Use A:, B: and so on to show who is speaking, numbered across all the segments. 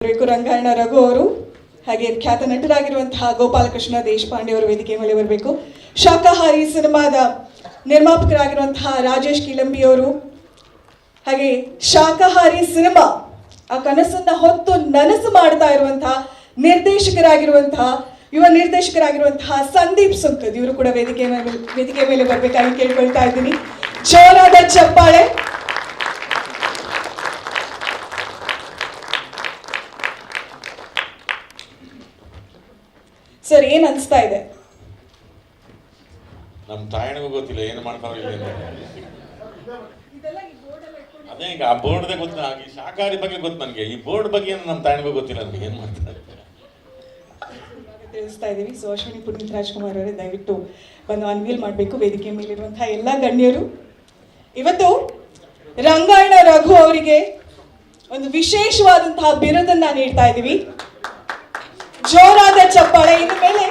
A: ರಂಗಾಯಣ ರಘು ಅವರು ಹಾಗೆ ಖ್ಯಾತ ನಟರಾಗಿರುವಂತಹ ಗೋಪಾಲಕೃಷ್ಣ ದೇಶಪಾಂಡೆ ಅವರು ವೇದಿಕೆ ಮೇಲೆ ಬರಬೇಕು. ಶಾಕಾಹಾರಿ ಸಿನಿಮಾದ ನಿರ್ಮಾಪಕರಾಗಿರುವಂತಹ ರಾಜೇಶ್ ಕಿಲಂಬಿ ಅವರು ಹಾಗೆ ಶಾಕಾಹಾರಿ ಸಿನಿಮಾ ಆ ಕನಸನ್ನ ಹೊತ್ತು ನನಸು ಮಾಡ್ತಾ ಇರುವಂತಹ ಯುವ ನಿರ್ದೇಶಕರಾಗಿರುವಂತಹ ಸಂದೀಪ್ ಸುಂಕದ್ ಇವರು ಕೂಡ ವೇದಿಕೆ ಮೇಲೆ ಬರಬೇಕಾಗಿ ಕೇಳ್ಕೊಳ್ತಾ ಇದ್ದೀನಿ. ಜೋರಾದ ಚಪ್ಪಾಳೆ. ಸರ್, ಏನ್ ಅನ್ಸ್ತಾ ಇದೆ?
B: ನಮ್ಮ ತಾಯಣಿಗೂ ಗೊತ್ತಿಲ್ಲ ಏನು ಮಾಡ್ತಾರೋ ಅದೇ ಈಗ ಆ ಬೋರ್ಡ್ದೇ ಗೊತ್ತಿಲ್ಲ. ಈ ಶಾಕಾಹಾರಿ ಬಗ್ಗೆ ಗೊತ್ತು ನನಗೆ, ಈ ಬೋರ್ಡ್ ಬಗ್ಗೆ ನಮ್ಮ ತಾಯಣಿಗೂ ಗೊತ್ತಿಲ್ಲ ನನಗೆ ಏನು ಮಾಡ್ತಾರೆ
A: ತಿಳಿಸ್ತಾ ಇದ್ದೀವಿ. ಸೊ ಅಶ್ವಿನಿ ಪುನೀತ್ ರಾಜ್ಕುಮಾರ್ ಅವರೇ ದಯವಿಟ್ಟು ಬಂದು ಅನ್ವೀಲ್ ಮಾಡಬೇಕು. ವೇದಿಕೆ ಮೇಲಿರುವಂತಹ ಎಲ್ಲ ಗಣ್ಯರು ಇವತ್ತು ರಂಗಾಯಣ ರಘು ಅವರಿಗೆ ಒಂದು ವಿಶೇಷವಾದಂತಹ ಬಿರುದನ್ನ ನೀಡ್ತಾ ಇದ್ದೀವಿ. ಜೋರಾದ ಚಪ್ಪಾಳೆ. ಇನ್ನು ಮೇಲೆ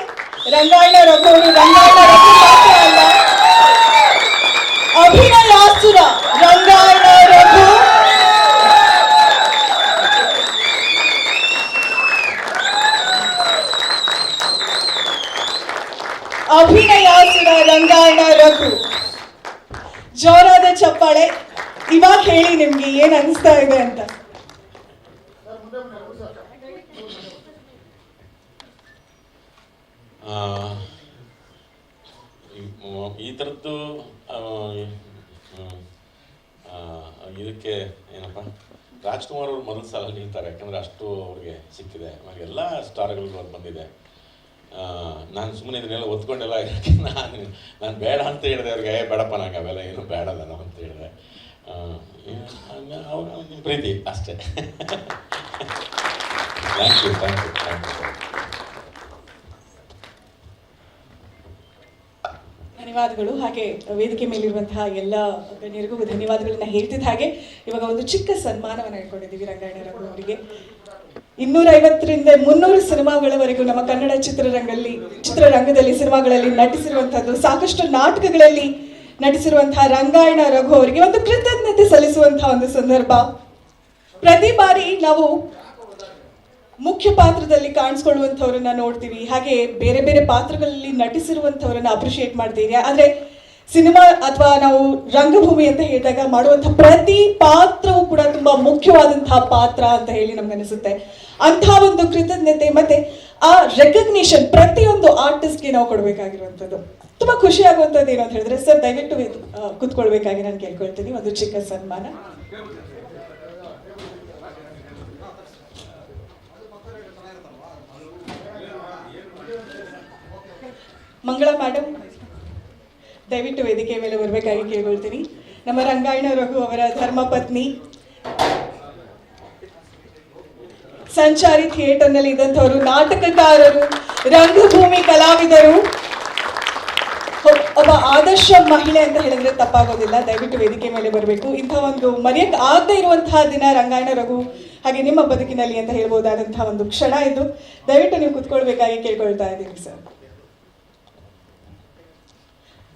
A: ರಂಗಾಯಣ ರಘು ಅವರು ರಂಗಾಯಣ ರಘು ಮಾತ್ರ ಅಲ್ಲ, ಅಭಿನಯಾಸುರ ರಂಗಾಯಣ ರಘು. ಅಭಿನಯಾಸುರ ರಂಗಾಯಣ ರಘು. ಜೋರಾದ ಚಪ್ಪಾಳೆ. ಇವಾಗ ಹೇಳಿ ನಿಮ್ಗೆ ಏನ್ ಅನಿಸ್ತಾ ಇದೆ ಅಂತ.
B: ಈ ಥರದ್ದು ಇದಕ್ಕೆ ಏನಪ್ಪ ರಾಜ್ಕುಮಾರ್ ಅವರು ಮೊದಲ ಸಲ ನಿಲ್ತಾರೆ, ಯಾಕಂದರೆ ಅಷ್ಟು ಅವ್ರಿಗೆ ಸಿಕ್ಕಿದೆ. ಆಮೇಲೆ ಎಲ್ಲ ಸ್ಟಾರ್ಗಳಿಗೂ ಅದು ಬಂದಿದೆ. ನಾನು ಸುಮ್ಮನೆ ಇದನ್ನೆಲ್ಲ ಒತ್ಕೊಂಡೆಲ್ಲ ನಾನು ಬೇಡ ಅಂತ ಹೇಳಿದೆ ಅವ್ರಿಗೆ. ಬೇಡಪ್ಪ ನಂಗೆ ಅವೆಲ್ಲ ಏನು ಬೇಡ ನಾನು ಅಂತ ಹೇಳಿದೆ. ಅವ್ರ ನಿಮ್ಮ ಪ್ರೀತಿ ಅಷ್ಟೇ. Thank you.
A: ಧನ್ಯವಾದಗಳು. ಹಾಗೆ ವೇದಿಕೆ ಮೇಲಿರುವಂತಹ ಎಲ್ಲ ಗಣ್ಯರಿಗೂ ಧನ್ಯವಾದಗಳನ್ನ ಹೇಳ್ತಿದ್ದ ಹಾಗೆ ಇವಾಗ ಒಂದು ಚಿಕ್ಕ ಸನ್ಮಾನವನ್ನು ಇಟ್ಕೊಂಡಿದ್ದೀವಿ ರಂಗಾಯಣ ರಘು ಅವರಿಗೆ. 250ರಿಂದ 300 ಸಿನಿಮಾಗಳವರೆಗೂ ನಮ್ಮ ಕನ್ನಡ ಚಿತ್ರರಂಗದಲ್ಲಿ ಸಿನಿಮಾಗಳಲ್ಲಿ ನಟಿಸಿರುವಂತಹದ್ದು, ಸಾಕಷ್ಟು ನಾಟಕಗಳಲ್ಲಿ ನಟಿಸಿರುವಂತಹ ರಂಗಾಯಣ ರಘು ಅವರಿಗೆ ಒಂದು ಕೃತಜ್ಞತೆ ಸಲ್ಲಿಸುವಂತಹ ಒಂದು ಸಂದರ್ಭ. ಪ್ರತಿ ಬಾರಿ ನಾವು ಮುಖ್ಯ ಪಾತ್ರದಲ್ಲಿ ಕಾಣಿಸ್ಕೊಳ್ಳುವಂಥವ್ರನ್ನ ನೋಡ್ತೀವಿ, ಹಾಗೆ ಬೇರೆ ಬೇರೆ ಪಾತ್ರಗಳಲ್ಲಿ ನಟಿಸಿರುವಂಥವ್ರನ್ನ ಅಪ್ರಿಷಿಯೇಟ್ ಮಾಡ್ತೀವಿ. ಆದರೆ ಸಿನಿಮಾ ಅಥವಾ ನಾವು ರಂಗಭೂಮಿ ಅಂತ ಹೇಳಿದಾಗ ಮಾಡುವಂತಹ ಪ್ರತಿ ಪಾತ್ರವೂ ಕೂಡ ತುಂಬಾ ಮುಖ್ಯವಾದಂತಹ ಪಾತ್ರ ಅಂತ ಹೇಳಿ ನಮ್ಗೆ ಅನಿಸುತ್ತೆ. ಅಂತಹ ಒಂದು ಕೃತಜ್ಞತೆ ಮತ್ತೆ ಆ ರೆಕಗ್ನಿಷನ್ ಪ್ರತಿಯೊಂದು ಆರ್ಟಿಸ್ಟ್ಗೆ ನಾವು ಕೊಡಬೇಕಾಗಿರುವಂಥದ್ದು ತುಂಬಾ ಖುಷಿ ಆಗುವಂಥದ್ದು. ಏನು ಅಂತ ಹೇಳಿದ್ರೆ ಸರ್, ದಯವಿಟ್ಟು ಕುತ್ಕೊಳ್ಬೇಕಾಗಿ ನಾನು ಕೇಳ್ಕೊಳ್ತೀನಿ. ಒಂದು ಚಿಕ್ಕ ಸನ್ಮಾನ. ಮಂಗಳ ಮೇಡಮ್ ದಯವಿಟ್ಟು ವೇದಿಕೆ ಮೇಲೆ ಬರಬೇಕಾಗಿ ಕೇಳ್ಕೊಳ್ತೀನಿ. ನಮ್ಮ ರಂಗಾಯಣ ರಘು ಅವರ ಧರ್ಮಪತ್ನಿ, ಸಂಚಾರಿ ಥಿಯೇಟರ್ನಲ್ಲಿ ಇದ್ದಂಥವರು, ನಾಟಕಕಾರರು, ರಂಗಭೂಮಿ ಕಲಾವಿದರು, ಒಬ್ಬ ಆದರ್ಶ ಮಹಿಳೆ ಅಂತ ಹೇಳಿದ್ರೆ ತಪ್ಪಾಗೋದಿಲ್ಲ. ದಯವಿಟ್ಟು ವೇದಿಕೆ ಮೇಲೆ ಬರಬೇಕು. ಇಂಥ ಒಂದು ಮರೆಯಕ್ಕೆ ಆಗದೆ ಇರುವಂತಹ ದಿನ ರಂಗಾಯಣ ರಘು ಹಾಗೆ ನಿಮ್ಮ ಬದುಕಿನಲ್ಲಿ ಅಂತ ಹೇಳ್ಬೋದಾದಂತಹ ಒಂದು ಕ್ಷಣ ಇದು. ದಯವಿಟ್ಟು ನೀವು ಕುತ್ಕೊಳ್ಬೇಕಾಗಿ ಕೇಳ್ಕೊಳ್ತಾ ಇದ್ದೀವಿ ಸರ್.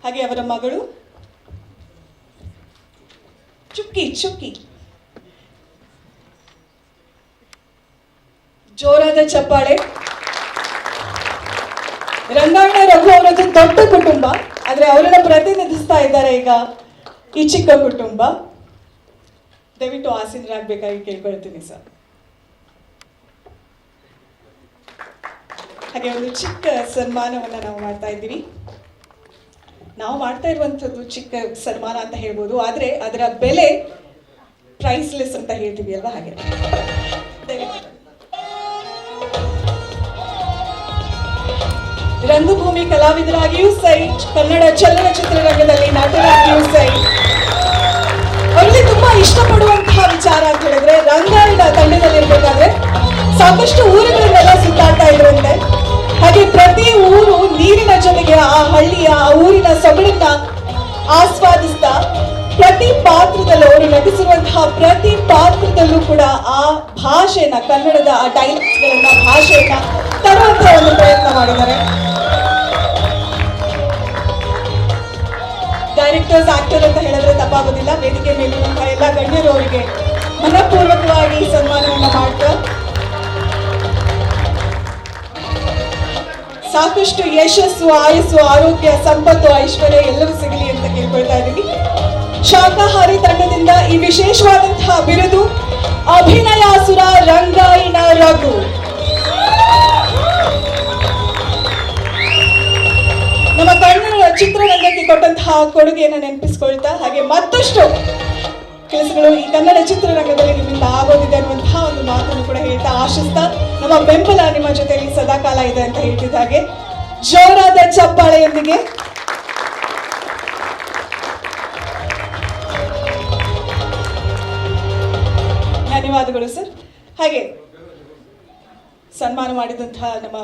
A: ಹಾಗೆ ಅವರ ಮಗಳು ಚುಕ್ಕಿ. ಜೋರಾದ ಚಪ್ಪಾಳೆ. ರಂಗಾಯಣ ರಘು ಅವರದ್ದು ದೊಡ್ಡ ಕುಟುಂಬ, ಆದ್ರೆ ಅವರನ್ನ ಪ್ರತಿನಿಧಿಸ್ತಾ ಇದ್ದಾರೆ ಈಗ ಈ ಚಿಕ್ಕ ಕುಟುಂಬ. ದಯವಿಟ್ಟು ಆಸೀನರಾಗಬೇಕಾಗಿ ಕೇಳ್ಕೊಳ್ತೀನಿ ಸರ್. ಹಾಗೆ ಒಂದು ಚಿಕ್ಕ ಸನ್ಮಾನವನ್ನ ನಾವು ಮಾಡ್ತಾ ಇದ್ದೀವಿ. ನಾವು ಮಾಡ್ತಾ ಇರುವಂಥದ್ದು ಚಿಕ್ಕ ಸನ್ಮಾನ ಅಂತ ಹೇಳ್ಬೋದು, ಆದರೆ ಅದರ ಬೆಲೆ ಪ್ರೈಸ್ಲೆಸ್ ಅಂತ ಹೇಳ್ತೀವಿ ಅಲ್ವಾ, ಹಾಗೆ ರಂಗಭೂಮಿ ಕಲಾವಿದರಾಗಿಯೂ ಸೈ, ಕನ್ನಡ ಚಲನಚಿತ್ರರಂಗದಲ್ಲಿ ನಟರಾಗಿಯೂ ಸೈ, ಅವರಿಗೆ ತುಂಬಾ ಇಷ್ಟಪಡುವಂತಹ ವಿಚಾರ ಅಂತ ಹೇಳಿದ್ರೆ ರಂಗಾಯಣ ತಂಡದಲ್ಲಿರ್ಬೇಕಾದ್ರೆ ಸಾಕಷ್ಟು ಊರುಗಳನ್ನೆಲ್ಲ ಸುತ್ತಾಡ್ತಾ ಇರುವಂತೆ. ಹಾಗೆ ಪ್ರತಿ ಊರು ನೀರಿನ ಜೊತೆಗೆ ಆ ಹಳ್ಳಿಯ ಆ ಊರಿನ ಸೊಗಡನ್ನ ಆಸ್ವಾದಿಸ್ತಾ ಪ್ರತಿ ಪಾತ್ರದಲ್ಲೂ ಅವರು ನಟಿಸಿರುವಂತಹ ಪ್ರತಿ ಪಾತ್ರದಲ್ಲೂ ಕೂಡ ಆ ಭಾಷೆನ, ಕನ್ನಡದ ಆ ಡೈಲಾಗ್ಸ್ಗಳನ್ನ, ಭಾಷೆಯನ್ನ ತರುವಂತಹ ಒಂದು ಪ್ರಯತ್ನ ಮಾಡಿದ್ದಾರೆ. ಡೈರೆಕ್ಟರ್ಸ್, ಆಕ್ಟರ್ ಅಂತ ಹೇಳಿದ್ರೆ ತಪ್ಪಾಗೋದಿಲ್ಲ. ವೇದಿಕೆ ಮೇಲಿರುವಂತಹ ಎಲ್ಲ ಗಣ್ಯರು ಅವರಿಗೆ ಮನಪೂರ್ವಕವಾಗಿ ಸನ್ಮಾನವನ್ನ ಮಾಡ್ತಾ ಸಾಕಷ್ಟು ಯಶಸ್ಸು, ಆಯಸ್ಸು, ಆರೋಗ್ಯ, ಸಂಪತ್ತು, ಐಶ್ವರ್ಯ ಎಲ್ಲವೂ ಸಿಗಲಿ ಅಂತ ಕೇಳ್ಕೊಳ್ತಾ ಇದ್ದೀನಿ. ಶಾಕಾಹಾರಿ ತಂಡದಿಂದ ಈ ವಿಶೇಷವಾದಂತಹ ಬಿರುದು ಅಭಿನಯಾಸುರ ರಂಗಾಯಣ ರಘು. ನಮ್ಮ ಕನ್ನಡ ಚಿತ್ರರಂಗಕ್ಕೆ ಕೊಟ್ಟಂತಹ ಕೊಡುಗೆಯನ್ನು ನೆನಪಿಸ್ಕೊಳ್ತಾ, ಹಾಗೆ ಮತ್ತಷ್ಟು ಕೆಲಸಗಳು ಈ ಕನ್ನಡ ಚಿತ್ರರಂಗದಲ್ಲಿ ನಿಮ್ಮಿಂದ ಆಗೋದಿದೆ ಅನ್ನುವಂತಹ ಒಂದು ಮಾತನ್ನು ಕೂಡ ಹೇಳ್ತಾ, ಆಶಿಸ್ತಾ, ನಮ್ಮ ಬೆಂಬಲ ನಿಮ್ಮ ಜೊತೆಯಲ್ಲಿ ಸದಾಕಾಲ ಇದೆ ಅಂತ ಹೇಳ್ತಿದ್ದ ಹಾಗೆ ಜೋರಾದ ಚಪ್ಪಾಳೆಯೊಂದಿಗೆ ಧನ್ಯವಾದಗಳು ಸರ್. ಹಾಗೆ ಸನ್ಮಾನ ಮಾಡಿದಂತಹ ನಮ್ಮ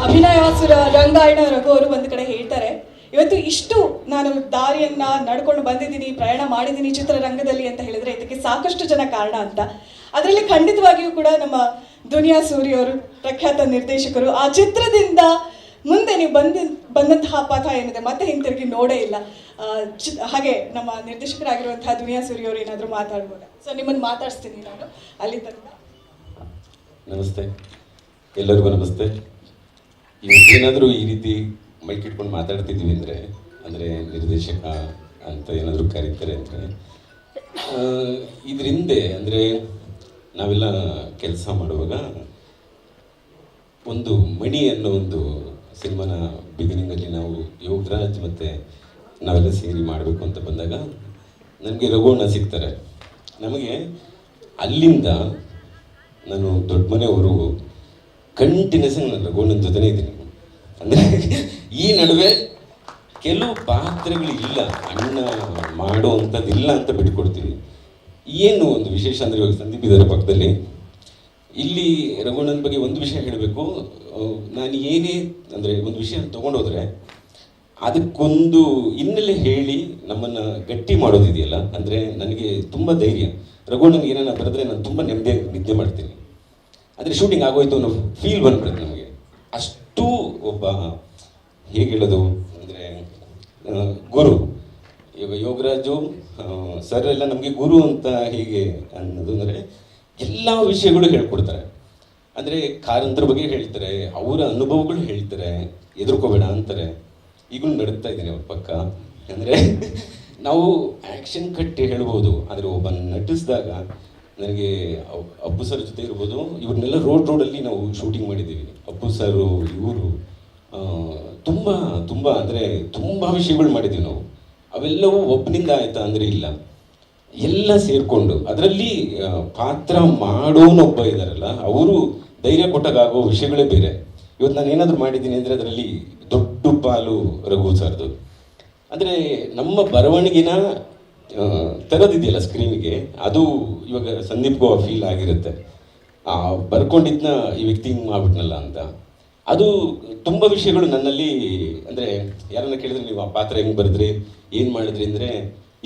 A: ಅಭಿನಯಾಸುರ ರಂಗಾಯಣ ರಘು ಅವರು ಒಂದು ಕಡೆ ಹೇಳ್ತಾರೆ, ಇವತ್ತು ಇಷ್ಟು ನಾನು ದಾರಿಯನ್ನ ನಡ್ಕೊಂಡು ಬಂದಿದ್ದೀನಿ, ಪ್ರಯಾಣ ಮಾಡಿದ್ದೀನಿ ಚಿತ್ರರಂಗದಲ್ಲಿ ಅಂತ ಹೇಳಿದ್ರೆ ಇದಕ್ಕೆ ಸಾಕಷ್ಟು ಜನ ಕಾರಣ ಅಂತ. ಅದರಲ್ಲಿ ಖಂಡಿತವಾಗಿಯೂ ಕೂಡ ನಮ್ಮ ದುನಿಯಾ ಸೂರಿ ಅವರು, ಪ್ರಖ್ಯಾತ ನಿರ್ದೇಶಕರು. ಆ ಚಿತ್ರದಿಂದ ಮುಂದೆ ನೀವು ಬಂದಂತಹ ಪಥ ಏನಿದೆ ಮತ್ತೆ ಹಿಂತಿರುಗಿ ನೋಡೇ ಇಲ್ಲ. ಹಾಗೆ ನಮ್ಮ ನಿರ್ದೇಶಕರಾಗಿರುವಂತಹ ದುನಿಯಾ ಸೂರಿ ಅವರು ಏನಾದರೂ ಮಾತಾಡ್ಬೋದಾ? ಸೊ ನಿಮ್ಮನ್ನು ಮಾತಾಡಿಸ್ತೀನಿ ನಾನು ಅಲ್ಲಿ ತನಕ.
C: ನಮಸ್ತೆ, ಎಲ್ಲರಿಗೂ ನಮಸ್ತೆ. ಇವತ್ತೇನಾದರೂ ಈ ರೀತಿ ಮೈಕ್ ಇಟ್ಕೊಂಡು ಮಾತಾಡ್ತಿದ್ದೀವಿ ಅಂದರೆ ನಿರ್ದೇಶಕ ಅಂತ ಏನಾದರೂ ಕರೀತಾರೆ ಅಂದರೆ ಇದ್ರ ಹಿಂದೆ ಅಂದರೆ ನಾವೆಲ್ಲ ಕೆಲಸ ಮಾಡುವಾಗ ಒಂದು ಮಣಿ ಅನ್ನೋ ಒಂದು ಸಿನಿಮಾನ ಬಿಗಿನಿಂಗಲ್ಲಿ ನಾವು ಯೋಗರಾಜ್ ಮತ್ತು ನಾವೆಲ್ಲ ಸೇರಿ ಮಾಡಬೇಕು ಅಂತ ಬಂದಾಗ ನನಗೆ ರಘುವಣ್ಣ ಸಿಗ್ತಾರೆ. ನಮಗೆ ಅಲ್ಲಿಂದ ನಾನು ದೊಡ್ಡ ಮನೆಯವರು ಕಂಟಿನ್ಯೂಸ್ ನಾನು ರಘುವಣ್ಣನ ಜೊತೆನೇ ಇದ್ದೀನಿ. ಅಂದರೆ ಈ ನಡುವೆ ಕೆಲವು ಪಾತ್ರಗಳು ಇಲ್ಲ, ಅಣ್ಣ ಮಾಡೋ ಅಂಥದ್ದಿಲ್ಲ ಅಂತ ಬಿಟ್ಕೊಡ್ತೀವಿ. ಏನು ಒಂದು ವಿಶೇಷ ಅಂದರೆ ಇವಾಗ ಸಂದೀಪ್ ಇದ್ದಾರೆ ಪಕ್ಕದಲ್ಲಿ. ಇಲ್ಲಿ ರಘುವಣ್ಣನ ಬಗ್ಗೆ ಒಂದು ವಿಷಯ ಹೇಳಬೇಕು. ನಾನು ಏನೇ ಅಂದರೆ ಒಂದು ವಿಷಯ ತೊಗೊಂಡೋದ್ರೆ ಅದಕ್ಕೊಂದು ಹಿನ್ನೆಲೆ ಹೇಳಿ ನಮ್ಮನ್ನು ಗಟ್ಟಿ ಮಾಡೋದಿದೆಯಲ್ಲ, ಅಂದರೆ ನನಗೆ ತುಂಬ ಧೈರ್ಯ. ರಘುವಣ್ಣನಿಗೆ ಏನಾರ ಬರೆದ್ರೆ ನಾನು ತುಂಬ ನೆಮ್ಮದಿಯಾಗಿ ನಿದ್ದೆ ಮಾಡ್ತೀನಿ. ಅಂದರೆ ಶೂಟಿಂಗ್ ಆಗೋಯ್ತು ಅನ್ನೋ ಫೀಲ್ ಬಂದ್ಬಿಡುತ್ತೆ ನಮಗೆ. ಅಷ್ಟು ಒಬ್ಬ ಹೇಗೆ ಹೇಳೋದು ಅಂದರೆ ಗುರು. ಇವಾಗ ಯೋಗರಾಜು ಸರ್ ಎಲ್ಲ ನಮಗೆ ಗುರು ಅಂತ ಹೇಗೆ ಅನ್ನೋದು ಅಂದರೆ ಎಲ್ಲ ವಿಷಯಗಳು ಹೇಳ್ಕೊಡ್ತಾರೆ. ಅಂದರೆ ಕಾರಂತರ ಬಗ್ಗೆ ಹೇಳ್ತಾರೆ, ಅವರ ಅನುಭವಗಳು ಹೇಳ್ತಾರೆ, ಎದುರ್ಕೋಬೇಡ ಅಂತಾರೆ. ಈಗಲೂ ನಡುತ್ತಾ ಇದ್ದೀನಿ ಅವ್ರ ಪಕ್ಕ. ಅಂದರೆ ನಾವು ಆ್ಯಕ್ಷನ್ ಕಟ್ಟಿ ಹೇಳ್ಬೋದು, ಆದರೆ ಒಬ್ಬ ನಟಿಸಿದಾಗ ನನಗೆ ಅಪ್ಪು ಸರ್ ಜೊತೆ ಇರ್ಬೋದು, ಇವ್ರನ್ನೆಲ್ಲ ರೋಡಲ್ಲಿ ನಾವು ಶೂಟಿಂಗ್ ಮಾಡಿದ್ದೀವಿ. ಅಪ್ಪು ಸರು ಇವರು ತುಂಬ ತುಂಬ ಅಂದರೆ ತುಂಬ ವಿಷಯಗಳು ಮಾಡಿದ್ದೀವಿ ನಾವು. ಅವೆಲ್ಲವೂ ಒಬ್ಬನಿಂದ ಆಯಿತಾ ಅಂದರೆ ಇಲ್ಲ, ಎಲ್ಲ ಸೇರಿಕೊಂಡು ಅದರಲ್ಲಿ ಪಾತ್ರ ಮಾಡೋನೊಬ್ಬ ಇದ್ದಾರಲ್ಲ, ಅವರು ಧೈರ್ಯ ಕೊಟ್ಟಾಗೋ ವಿಷಯಗಳೇ ಬೇರೆ. ಇವತ್ತು ನಾನು ಏನಾದರೂ ಮಾಡಿದ್ದೀನಿ ಅಂದರೆ ಅದರಲ್ಲಿ ದೊಡ್ಡ ಪಾಲು ರಘು ಸರ್ದು. ಅಂದರೆ ನಮ್ಮ ಬರವಣಿಗೆನ ತರೋದಿದೆಯಲ್ಲ ಸ್ಕ್ರೀನ್ಗೆ, ಅದು ಇವಾಗ ಸಂದೀಪ್ಗೂ ಆ ಫೀಲ್ ಆಗಿರುತ್ತೆ. ಬರ್ಕೊಂಡಿದ್ನ ಈ ವ್ಯಕ್ತಿ ಹಿಂಗೆ ಮಾಡ್ಬಿಟ್ನಲ್ಲ ಅಂತ. ಅದು ತುಂಬ ವಿಷಯಗಳು ನನ್ನಲ್ಲಿ. ಅಂದರೆ ಯಾರನ್ನ ಕೇಳಿದ್ರೆ ನೀವು ಆ ಪಾತ್ರ ಹೆಂಗೆ ಬರೆದ್ರಿ, ಏನು ಮಾಡಿದ್ರಿ ಅಂದರೆ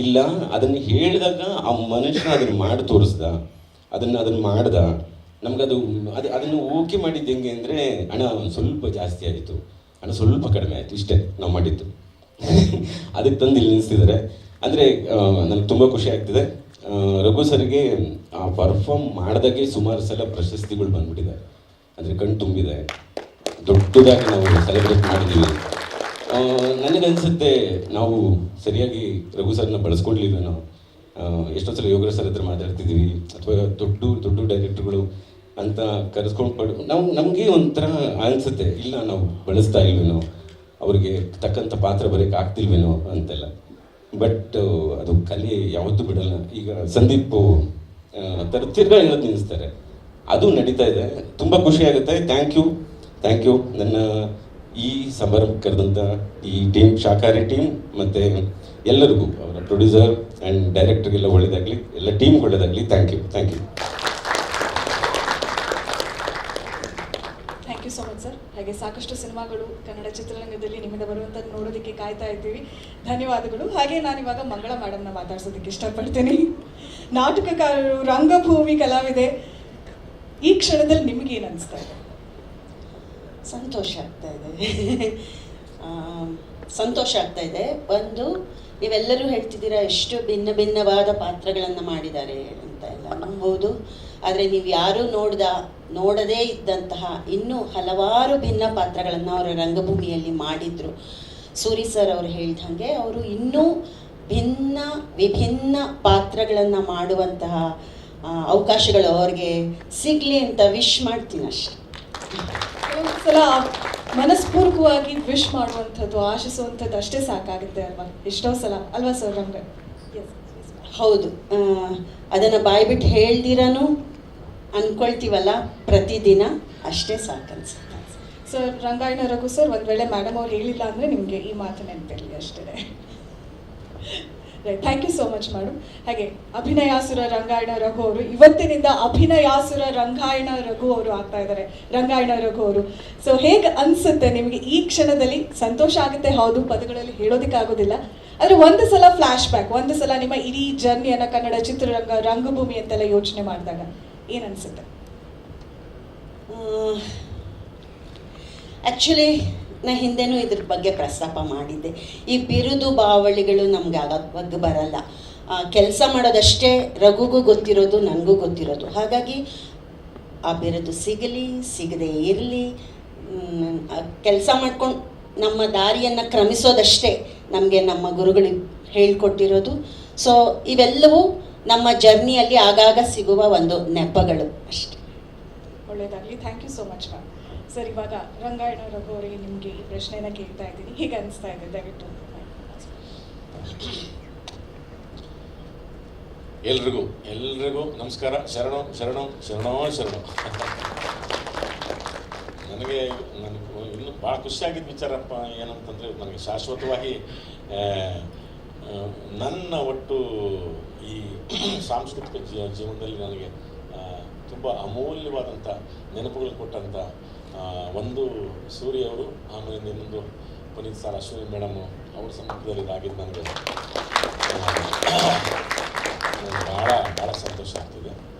C: ಇಲ್ಲ, ಅದನ್ನು ಹೇಳಿದಾಗ ಆ ಮನುಷ್ಯ ಅದನ್ನು ಮಾಡಿ ತೋರಿಸ್ದ, ಅದನ್ನು ಮಾಡ್ದ. ನಮಗದು ಅದನ್ನು ಓಕೆ ಮಾಡಿದ್ದು ಹೆಂಗೆ ಅಂದರೆ ಹಣ ಸ್ವಲ್ಪ ಜಾಸ್ತಿ ಆಯಿತು, ಹಣ ಸ್ವಲ್ಪ ಕಡಿಮೆ ಆಯಿತು, ಇಷ್ಟೇ ನಾವು ಮಾಡಿದ್ದು. ಅದಕ್ಕೆ ತಂದು ಇಲ್ಲಿ ನಿಲ್ಲಿಸ್ತಿದ್ದಾರೆ. ಅಂದರೆ ನನಗೆ ತುಂಬ ಖುಷಿ ಆಗ್ತಿದೆ. ರಘು ಸರ್ಗೆ ಪರ್ಫಾರ್ಮ್ ಮಾಡಿದಾಗೆ ಸುಮಾರು ಸಲ ಪ್ರಶಸ್ತಿಗಳು ಬಂದ್ಬಿಟ್ಟಿದೆ. ಅಂದರೆ ಕಣ್ಣು ತುಂಬಿದೆ, ದೊಡ್ಡದಾಗಿ ನಾವು ಸೆಲೆಬ್ರೇಟ್ ಮಾಡಿದ್ದೀವಿ. ನನಗನ್ಸುತ್ತೆ ನಾವು ಸರಿಯಾಗಿ ರಘು ಸರ್ನ ಬಳಸ್ಕೊಳ್ಲಿಲ್ವೇನೋ. ಎಷ್ಟೋ ಸಲ ಯೋಗರಾಜ್ ಸರ್ ಹತ್ರ ಮಾತಾಡ್ತಿದ್ದೀವಿ, ಅಥವಾ ದೊಡ್ಡ ಡೈರೆಕ್ಟರ್ಗಳು ಅಂತ ಕರೆಸ್ಕೊಂಡು ನಮಗೆ ಒಂಥರ ಅನಿಸುತ್ತೆ, ಇಲ್ಲ ನಾವು ಬಳಸ್ತಾ ಇಲ್ವೇನೋ, ಅವ್ರಿಗೆ ತಕ್ಕಂಥ ಪಾತ್ರ ಬರೋಕ್ಕೆ ಆಗ್ತಿಲ್ವೇನೋ ಅಂತೆಲ್ಲ. ಬಟ್ ಅದು ಕಲೆ ಯಾವತ್ತೂ ಬಿಡಲ್ಲ. ಈಗ ಸಂದೀಪ್ ತಿರ್ಗಾ ಹೇಳೋದು ನಿಲ್ಲಿಸ್ತಾರೆ, ಅದು ನಡೀತಾ ಇದೆ. ತುಂಬ ಖುಷಿಯಾಗುತ್ತೆ. ಥ್ಯಾಂಕ್ ಯು ನನ್ನ ಈ ಸಮಾರಂಭಕ್ಕೆ ಕರೆದಂಥ ಈ ಟೀಮ್, ಶಾಕಾರಿ ಟೀಮ್, ಮತ್ತು ಎಲ್ಲರಿಗೂ, ಅವರ ಪ್ರೊಡ್ಯೂಸರ್ ಆ್ಯಂಡ್ ಡೈರೆಕ್ಟರ್ಗೆಲ್ಲ ಒಳ್ಳೆಯದಾಗಲಿ, ಎಲ್ಲ ಟೀಮ್ಗೆ ಒಳ್ಳೆಯದಾಗಲಿ. Thank you.
A: Thank you so much sir. ಹಾಗೆ ಸಾಕಷ್ಟು ಸಿನಿಮಾಗಳು ಕನ್ನಡ ಚಿತ್ರರಂಗದಲ್ಲಿ ನಿಮ್ಮಿಂದ ಬರುವಂಥದ್ದು ನೋಡೋದಕ್ಕೆ ಕಾಯ್ತಾ ಇದ್ದೀವಿ. ಧನ್ಯವಾದಗಳು. ಹಾಗೆ ನಾನಿವಾಗ ಮಂಗಳ ಮೇಡಮ್ನ ಮಾತಾಡ್ಸೋದಕ್ಕೆ ಇಷ್ಟಪಡ್ತೀನಿ. ನಾಟಕಕಾರರು, ರಂಗಭೂಮಿ ಕಲಾವಿದೆ, ಈ ಕ್ಷಣದಲ್ಲಿ ನಿಮಗೇನು ಅನಿಸ್ತಾ ಇದೆ?
D: ಸಂತೋಷ ಆಗ್ತಾ ಇದೆ. ಸಂತೋಷ ಆಗ್ತಾ ಇದೆ. ಒಂದು, ನೀವೆಲ್ಲರೂ ಹೇಳ್ತಿದ್ದೀರಾ ಎಷ್ಟು ಭಿನ್ನ ಭಿನ್ನವಾದ ಪಾತ್ರಗಳನ್ನು ಮಾಡಿದ್ದಾರೆ ಅಂತ ಎಲ್ಲ. ಹೌದು, ಆದರೆ ನೀವು ಯಾರೂ ನೋಡದೇ ಇದ್ದಂತಹ ಇನ್ನೂ ಹಲವಾರು ಭಿನ್ನ ಪಾತ್ರಗಳನ್ನು ಅವರು ರಂಗಭೂಮಿಯಲ್ಲಿ ಮಾಡಿದರು. ಸೂರಿ ಸರ್ ಅವರು ಹೇಳಿದಂಗೆ ಅವರು ಇನ್ನೂ ವಿಭಿನ್ನ ಪಾತ್ರಗಳನ್ನು ಮಾಡುವಂತಹ ಅವಕಾಶಗಳು ಅವ್ರಿಗೆ ಸಿಗಲಿ ಅಂತ ವಿಶ್ ಮಾಡ್ತೀನಿ ಅಷ್ಟೆ.
A: ಕೆಲವೊಂದ್ಸಲ ಮನಸ್ಪೂರ್ವಕವಾಗಿ ವಿಶ್ ಮಾಡುವಂಥದ್ದು, ಆಶಿಸುವಂಥದ್ದು ಅಷ್ಟೇ ಸಾಕಾಗುತ್ತೆ ಅಲ್ವಾ? ಎಷ್ಟೋ ಸಲ ಅಲ್ವಾ ಸರ್? ನಮ್ಗೆ
D: ಹೌದು, ಅದನ್ನು ಬಾಯ್ಬಿಟ್ಟು ಹೇಳ್ದಿರನು ಅನ್ಕೊಳ್ತೀವಲ್ಲ ಪ್ರತಿದಿನ, ಅಷ್ಟೇ ಸಾಕನ್ಸುತ್ತೆ.
A: ಸರ್, ರಂಗಾಯಣ ರಘು ಸರ್, ಒಂದು ವೇಳೆ ಮೇಡಮ್ ಅವ್ರು ಹೇಳಿಲ್ಲ ಅಂದರೆ ನಿಮಗೆ ಈ ಮಾತು ನೆನಪಿರಲಿ ಅಷ್ಟೇ. Right, thank you so much madam. ಹಾಗೆ ಅಭಿನಯಾಸುರ ರಂಗಾಯಣ ರಘು ಅವರು ಇವತ್ತಿನಿಂದ ಅಭಿನಯಾಸುರ ರಂಗಾಯಣ ರಘು ಅವರು ಆಗ್ತಾ ಇದ್ದಾರೆ, ರಂಗಾಯಣ ರಘು ಅವರು. ಸೊ ಹೇಗೆ ಅನಿಸುತ್ತೆ ನಿಮಗೆ ಈ ಕ್ಷಣದಲ್ಲಿ? ಸಂತೋಷ ಆಗುತ್ತೆ, ಹೌದು, ಪದಗಳಲ್ಲಿ ಹೇಳೋದಕ್ಕಾಗೋದಿಲ್ಲ. ಆದರೆ ಒಂದು ಸಲ ಫ್ಲ್ಯಾಶ್ ಬ್ಯಾಕ್, ಒಂದು ಸಲ ನಿಮ್ಮ ಇಡೀ ಜರ್ನಿಯನ್ನು ಕನ್ನಡ ಚಿತ್ರರಂಗ, ರಂಗಭೂಮಿ ಅಂತೆಲ್ಲ ಯೋಚನೆ ಮಾಡಿದಾಗ ಏನು ಅನಿಸುತ್ತೆ?
D: ಆ್ಯಕ್ಚುಲಿ ನಾ ಹಿಂದೆನೂ ಇದ್ರ ಬಗ್ಗೆ ಪ್ರಸ್ತಾಪ ಮಾಡಿದ್ದೆ. ಈ ಬಿರುದು ಬಾವಳಿಗಳು ನಮ್ಗೆ ಆಗಾಗ ಬರಲ್ಲ. ಕೆಲಸ ಮಾಡೋದಷ್ಟೇ ರಘುಗೂ ಗೊತ್ತಿರೋದು, ನನಗೂ ಗೊತ್ತಿರೋದು. ಹಾಗಾಗಿ ಆ ಬಿರುದು ಸಿಗದೇ ಇರಲಿ, ಕೆಲಸ ಮಾಡ್ಕೊಂಡು ನಮ್ಮ ದಾರಿಯನ್ನು ಕ್ರಮಿಸೋದಷ್ಟೇ ನಮಗೆ ನಮ್ಮ ಗುರುಗಳು ಹೇಳ್ಕೊಟ್ಟಿರೋದು. ಸೊ ಇವೆಲ್ಲವೂ ನಮ್ಮ ಜರ್ನಿಯಲ್ಲಿ ಆಗಾಗ ಸಿಗುವ ಒಂದು ನೆಪಗಳು ಅಷ್ಟೇ.
A: ಒಳ್ಳೆಯದಾಗಲಿ. Thank you so much ma'am. Sir, ಇವಾಗ ರಂಗಾಯಣ ರಘು ಅವರಿಗೆ ನಿಮಗೆ ಈ ಪ್ರಶ್ನೆನ ಕೇಳ್ತಾ ಇದ್ದೀನಿ, ಹೇಗೆ ಅನಿಸ್ತಾ ಇದೆ? ದಯವಿಟ್ಟು.
B: ಎಲ್ರಿಗೂ ನಮಸ್ಕಾರ. ಶರಣೋ. ನನಗೆ ಇನ್ನೂ ಭಾಳ ಖುಷಿಯಾಗಿದ್ದ ವಿಚಾರಪ್ಪ ಏನಂತಂದರೆ, ನನಗೆ ಶಾಶ್ವತವಾಗಿ ನನ್ನ ಒಟ್ಟು ಈ ಸಾಂಸ್ಕೃತಿಕ ಜೀವನದಲ್ಲಿ ನನಗೆ ತುಂಬ ಅಮೂಲ್ಯವಾದಂಥ ನೆನಪುಗಳು ಕೊಟ್ಟಂಥ ಒಂದು ಸೂರ್ಯ ಅವರು, ಆಮೇಲೆ ಇನ್ನೊಂದು ಪುನೀತ್ ಸರ್, ಅಶ್ವಿನಿ ಮೇಡಮು ಅವ್ರ ಸಮ್ಮುಖದಲ್ಲಿ ಇದಾಗಿದ್ದು ನನಗೆ ಭಾಳ ಸಂತೋಷ ಆಗ್ತಿದೆ.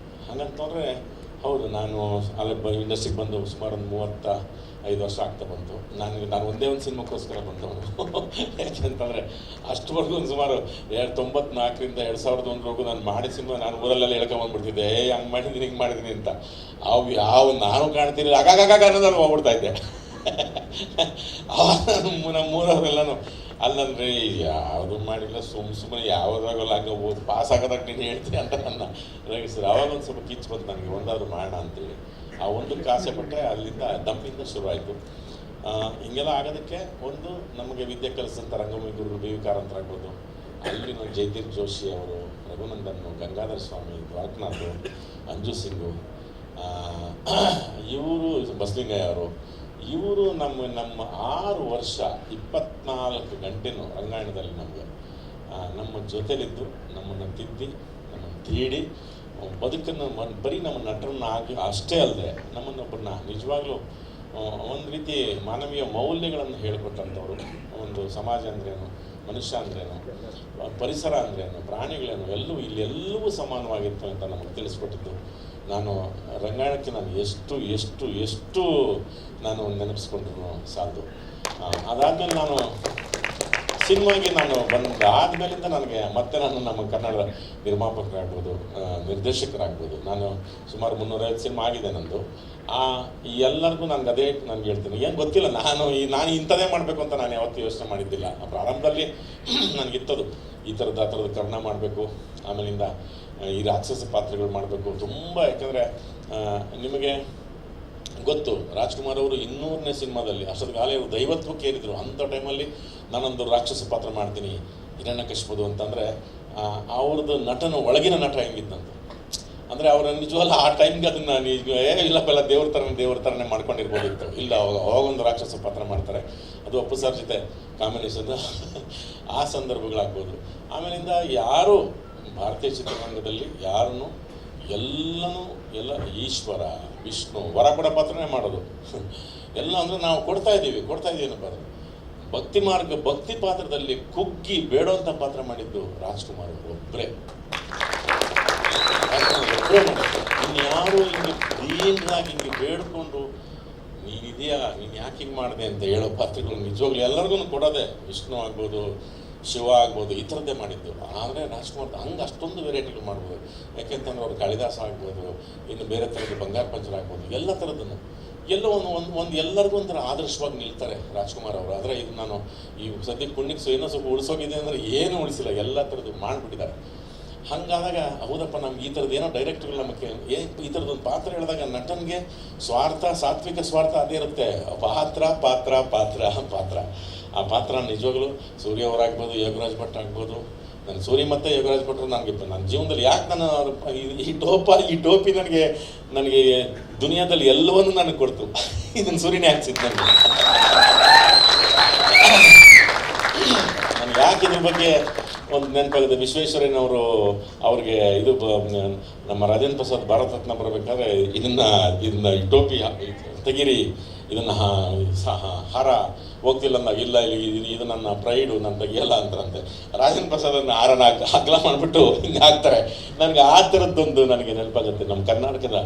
B: ಹಾಗಂತಂದರೆ ಹೌದು, ನಾನು ಅಲ್ಲಿ ಇಂಡಸ್ಟ್ರಿಗೆ ಬಂದು ಸುಮಾರು ಒಂದು 35 ವರ್ಷ ಆಗ್ತಾ ಬಂತು. ನಾನು ಒಂದೇ ಒಂದು ಸಿನಿಮಾಕ್ಕೋಸ್ಕರ ಬಂದವನು. ಯಾಕೆಂತಂದರೆ ಅಷ್ಟುವರೆಗೂ ಒಂದು ಸುಮಾರು 94ರಿಂದ 2001ವರೆಗೂ ನಾನು ಮಾಡಿದ ಸಿನಿಮಾ ನಾನು ಊರಲ್ಲೆಲ್ಲ ಹೇಳ್ಕೊಂಬಂದ್ಬಿಡ್ತಿದ್ದೆ, ಹಂಗೆ ಮಾಡಿದ್ದೀನಿ, ಹಿಂಗೆ ಮಾಡಿದ್ದೀನಿ ಅಂತ. ಅವು ನಾನು ಕಾಣ್ತೀನಿ ಆಗಾಗ ಅನ್ನೋದು ಹೋಗ್ಬಿಡ್ತಾ ಇದ್ದೆ. ನಮ್ಮ ಮೂರವರೆಲ್ಲನೂ ಅಲ್ಲಂದ್ರೆ ಯಾವುದು ಮಾಡಿಲ್ಲ, ಸುಮ್ಮನೆ ಯಾವುದಾಗಲ್ಲ, ಹಂಗೆ ಪಾಸ್ ಆಗೋದಾಗ ನೀನು ಹೇಳ್ತೀನಿ ಅಂತ ನನ್ನ ರೇಗಿಸಿದ್ರು. ಆವಾಗ ಒಂದು ಸ್ವಲ್ಪ ಕಿಚ್ಚು ಬಂತು ನನಗೆ, ಒಂದಾದ್ರು ಮಾಡೋಣ ಅಂತೇಳಿ. ಆ ಒಂದಕ್ಕೆ ಆಸೆ ಪಟ್ಟೆ. ಅಲ್ಲಿಂದ ದಮ್ಮಿಂದ ಶುರುವಾಯಿತು. ಹಿಂಗೆಲ್ಲ ಆಗೋದಕ್ಕೆ ಒಂದು ನಮಗೆ ವಿದ್ಯೆ ಕಲಿಸಿದಂಥ ರಂಗಭೂಮಿ ಗುರುಗಳು ಬಿ ವಿ ಕಾರಂತರಾಗ್ಬೋದು, ಅಲ್ಲಿನ ಜಯತೀರ್ಥ ಜೋಶಿ ಅವರು, ರಘುನಂದನ್, ಗಂಗಾಧರ ಸ್ವಾಮಿ, ದ್ವಾರಕನಾಥ್, ಅಂಜು ಸಿಂಗು, ಇವರು ಬಸಲಿಂಗಯ್ಯ ಅವರು, ಇವರು ನಮ್ಮ 6 ವರ್ಷ 24 ಗಂಟೆನೂ ರಂಗಾಯಣದಲ್ಲಿ ನಮ್ಮ ಜೊತೆಲಿದ್ದು, ನಮ್ಮನ್ನು ತಿದ್ದಿ, ನಮ್ಮನ್ನು ತೀಡಿ, ಬದುಕನ್ನು ಬರೀ ನಮ್ಮ ನಟರನ್ನಾಗಿ ಅಷ್ಟೇ ಅಲ್ಲದೆ ನಮ್ಮನ್ನೊಬ್ಬರನ್ನ ನಿಜವಾಗ್ಲೂ ಒಂದು ರೀತಿ ಮಾನವೀಯ ಮೌಲ್ಯಗಳನ್ನು ಹೇಳಿಕೊಟ್ಟಂಥವ್ರು. ಒಂದು ಸಮಾಜ ಅಂದ್ರೇನು, ಮನುಷ್ಯ ಅಂದ್ರೇನು, ಪರಿಸರ ಅಂದ್ರೇನು, ಪ್ರಾಣಿಗಳೇನು, ಎಲ್ಲವೂ ಸಮಾನವಾಗಿರ್ತವೆ ಅಂತ ನಮಗೆ ತಿಳಿಸ್ಕೊಟ್ಟಿದ್ದು. ನಾನು ರಂಗಾಯಣಕ್ಕೆ ನಾನು ಎಷ್ಟು ನಾನು ನೆನಪಿಸ್ಕೊಂಡ್ರು ಸಾಲದು. ಅದಾದಮೇಲೆ ನಾನು ಸಿನಿಮಾಗೆ ಬಂದಾದ್ಮೇಲಿಂದ ನನಗೆ ಮತ್ತೆ ನಮ್ಮ ಕನ್ನಡ ನಿರ್ಮಾಪಕರಾಗ್ಬೋದು, ನಿರ್ದೇಶಕರಾಗ್ಬೋದು, ನಾನು ಸುಮಾರು 350 ಸಿನಿಮಾ ಆಗಿದೆ ನಂದು. ಎಲ್ಲರಿಗೂ ನನಗೆ ಹೇಳ್ತೀನಿ, ಏನು ಗೊತ್ತಿಲ್ಲ, ನಾನು ಇಂಥದ್ದೇ ಮಾಡಬೇಕು ಅಂತ ನಾನು ಯಾವತ್ತೂ ಯೋಚನೆ ಮಾಡಿದ್ದಿಲ್ಲ. ಪ್ರಾರಂಭದಲ್ಲಿ ನನಗಿತ್ತದು ಈ ಥರದ ಕರ್ಣ ಮಾಡಬೇಕು, ಆಮೇಲಿಂದ ಈ ರಾಕ್ಷಸ ಪಾತ್ರಗಳು ಮಾಡಬೇಕು ತುಂಬ. ಯಾಕಂದರೆ ನಿಮಗೆ ಗೊತ್ತು ರಾಜ್ಕುಮಾರ್ ಅವರು 200ನೇ ಸಿನಿಮಾದಲ್ಲಿ ಅಷ್ಟೊತ್ತಿಗಾಲೇ ಅವರು ದೈವತ್ವಕ್ಕೆ ಏರಿದ್ರು. ಅಂಥ ಟೈಮಲ್ಲಿ ನಾನೊಂದು ರಾಕ್ಷಸ ಪಾತ್ರ ಮಾಡ್ತೀನಿ ಹಿರಣ್ಯಕಶಿಪುದು ಅಂತಂದರೆ ಅವ್ರದ್ದು ನಟನ ಒಳಗಿನ ನಟ ಹೆಂಗಿದ್ದಂತ ಅಂದರೆ ಅವರ ನಿಜವಲ್ಲ ಆ ಟೈಮ್ಗೆ ಅದನ್ನು ಇಲ್ಲಪ್ಪೆಲ್ಲ ದೇವ್ರ ಥರನೇ ಮಾಡ್ಕೊಂಡಿರ್ಬೋದಿತ್ತು. ಇಲ್ಲ ಅವಾಗೊಂದು ರಾಕ್ಷಸ ಪಾತ್ರ ಮಾಡ್ತಾರೆ, ಅದು ಅಪ್ಪು ಸರ್ ಜೊತೆ ಕಾಂಬಿನೇಷನ್ ಆ ಸಂದರ್ಭಗಳಾಗ್ಬೋದು. ಆಮೇಲಿಂದ ಯಾರು ಭಾರತೀಯ ಚಿತ್ರರಂಗದಲ್ಲಿ ಯಾರನ್ನು ಎಲ್ಲ ಈಶ್ವರ ವಿಷ್ಣು ವರ ಕೊಡೋ ಪಾತ್ರನೇ ಮಾಡೋದು ಎಲ್ಲ ಅಂದರೆ ನಾವು ಕೊಡ್ತಾ ಇದ್ದೀವಿ ಏನಪ್ಪ ಅದು ಭಕ್ತಿ ಪಾತ್ರದಲ್ಲಿ ಕುಗ್ಗಿ ಬೇಡೋಂಥ ಪಾತ್ರ ಮಾಡಿದ್ದು ರಾಜ್ಕುಮಾರ್ ಅವರು ಒಬ್ಬರೇ ಮಾಡಿದ್ರು. ಇನ್ಯಾರು ಹಿಂಗೆ ದೀನರಾಗಿ ಹಿಂಗೆ ಬೇಡ್ಕೊಂಡು ನೀನಿದೆಯಾ ನೀನು ಯಾಕೆ ಹಿಂಗೆ ಮಾಡಿದೆ ಅಂತ ಹೇಳೋ ಪಾತ್ರಗಳು ನಿಜವಾಗ್ಲೂ ಎಲ್ಲರಿಗೂ ಕೊಡೋದೆ. ವಿಷ್ಣು ಆಗ್ಬೋದು, ಶಿವ ಆಗ್ಬೋದು, ಈ ಥರದ್ದೇ ಮಾಡಿದ್ದು. ಆದರೆ ರಾಜ್ಕುಮಾರ್ ಹಂಗೆ ಅಷ್ಟೊಂದು ವೆರೈಟಿಗಳು ಮಾಡ್ಬೋದು. ಯಾಕೆಂತಂದ್ರೆ ಅವ್ರು ಕಾಳಿದಾಸ ಆಗ್ಬೋದು, ಇನ್ನು ಬೇರೆ ಥರದ್ದು ಬಂಗಾರ ಪಂಚರ ಆಗ್ಬೋದು, ಎಲ್ಲ ಥರದ್ದನ್ನು ಎಲ್ಲೋ ಒಂದು ಎಲ್ಲರಿಗೂ ಒಂಥರ ಆದರ್ಶವಾಗಿ ನಿಲ್ತಾರೆ ರಾಜ್ಕುಮಾರ್ ಅವರು. ಆದರೆ ಇದು ನಾನು ಈ ಸದ್ಯಕ್ಕೆ ಪುಣ್ಯಕ್ಕೆ ಏನೋ ಸ್ವಲ್ಪ ಉಳಿಸೋಗಿದೆ ಅಂದರೆ ಏನೂ ಉಳಿಸಿಲ್ಲ, ಎಲ್ಲ ಥರದ್ದು ಮಾಡಿಬಿಟ್ಟಿದ್ದಾರೆ. ಹಾಗಾದಾಗ ಹೌದಪ್ಪ ನಮ್ಗೆ ಈ ಥರದ್ದು ಏನೋ ಡೈರೆಕ್ಟ್ಗಳು ನಮಗೆ ಈ ಥರದ್ದೊಂದು ಪಾತ್ರ ಹೇಳಿದಾಗ ನಟನಿಗೆ ಸ್ವಾರ್ಥ, ಸಾತ್ವಿಕ ಸ್ವಾರ್ಥ ಅದೇ ಇರುತ್ತೆ. ಪಾತ್ರ ಆ ಪಾತ್ರ ನಿಜವಾಗ್ಲೂ ಸೂರ್ಯ ಅವರಾಗ್ಬೋದು, ಯೋಗರಾಜ್ ಭಟ್ ಆಗ್ಬೋದು. ನಾನು ಸೂರ್ಯ ಮತ್ತು ಯೋಗರಾಜ್ ಭಟ್ರು ನನಗೆ ನನ್ನ ಜೀವನದಲ್ಲಿ ಯಾಕೆ ನಾನು ಈ ಟೋಪಿ ನನಗೆ ದುನಿಯಾದಲ್ಲಿ ಎಲ್ಲವನ್ನೂ ನನಗೆ ಕೊಡ್ತು. ಇದನ್ನು ಸೂರ್ಯನೇ ಹಾಕ್ಸಿದ್ದು ನನಗೆ. ನಾನು ಯಾಕೆ ಇದ್ರ ಬಗ್ಗೆ ಒಂದು ನೆನಪಾಗಿದೆ. ವಿಶ್ವೇಶ್ವರಯ್ಯನವರು ಅವ್ರಿಗೆ ಇದು ನಮ್ಮ ರಾಜೇಂದ್ರ ಪ್ರಸಾದ್ ಭಾರತ ರತ್ನ ಬರಬೇಕಾದ್ರೆ ಇದನ್ನ ಈ ಟೋಪಿ ತೆಗೀರಿ, ಇದನ್ನು ಹಾರ ಹೋಗ್ತಿಲ್ಲ ಅಂದಾಗ ಇಲ್ಲ ಇದು ನನ್ನ ಪ್ರೈಡು, ನಾನು ತೆಗಿಯಲ್ಲ ಅಂತಾರಂತೆ. ರಾಜೇಂದ್ರ ಪ್ರಸಾದನ್ನು ಹಾರನ ಅಗಲ ಮಾಡಿಬಿಟ್ಟು ಹಿಂಗೆ ಹಾಕ್ತಾರೆ. ನನಗೆ ಆ ಥರದ್ದೊಂದು ನನಗೆ ನೆನಪಾಗುತ್ತೆ. ನಮ್ಮ ಕರ್ನಾಟಕದ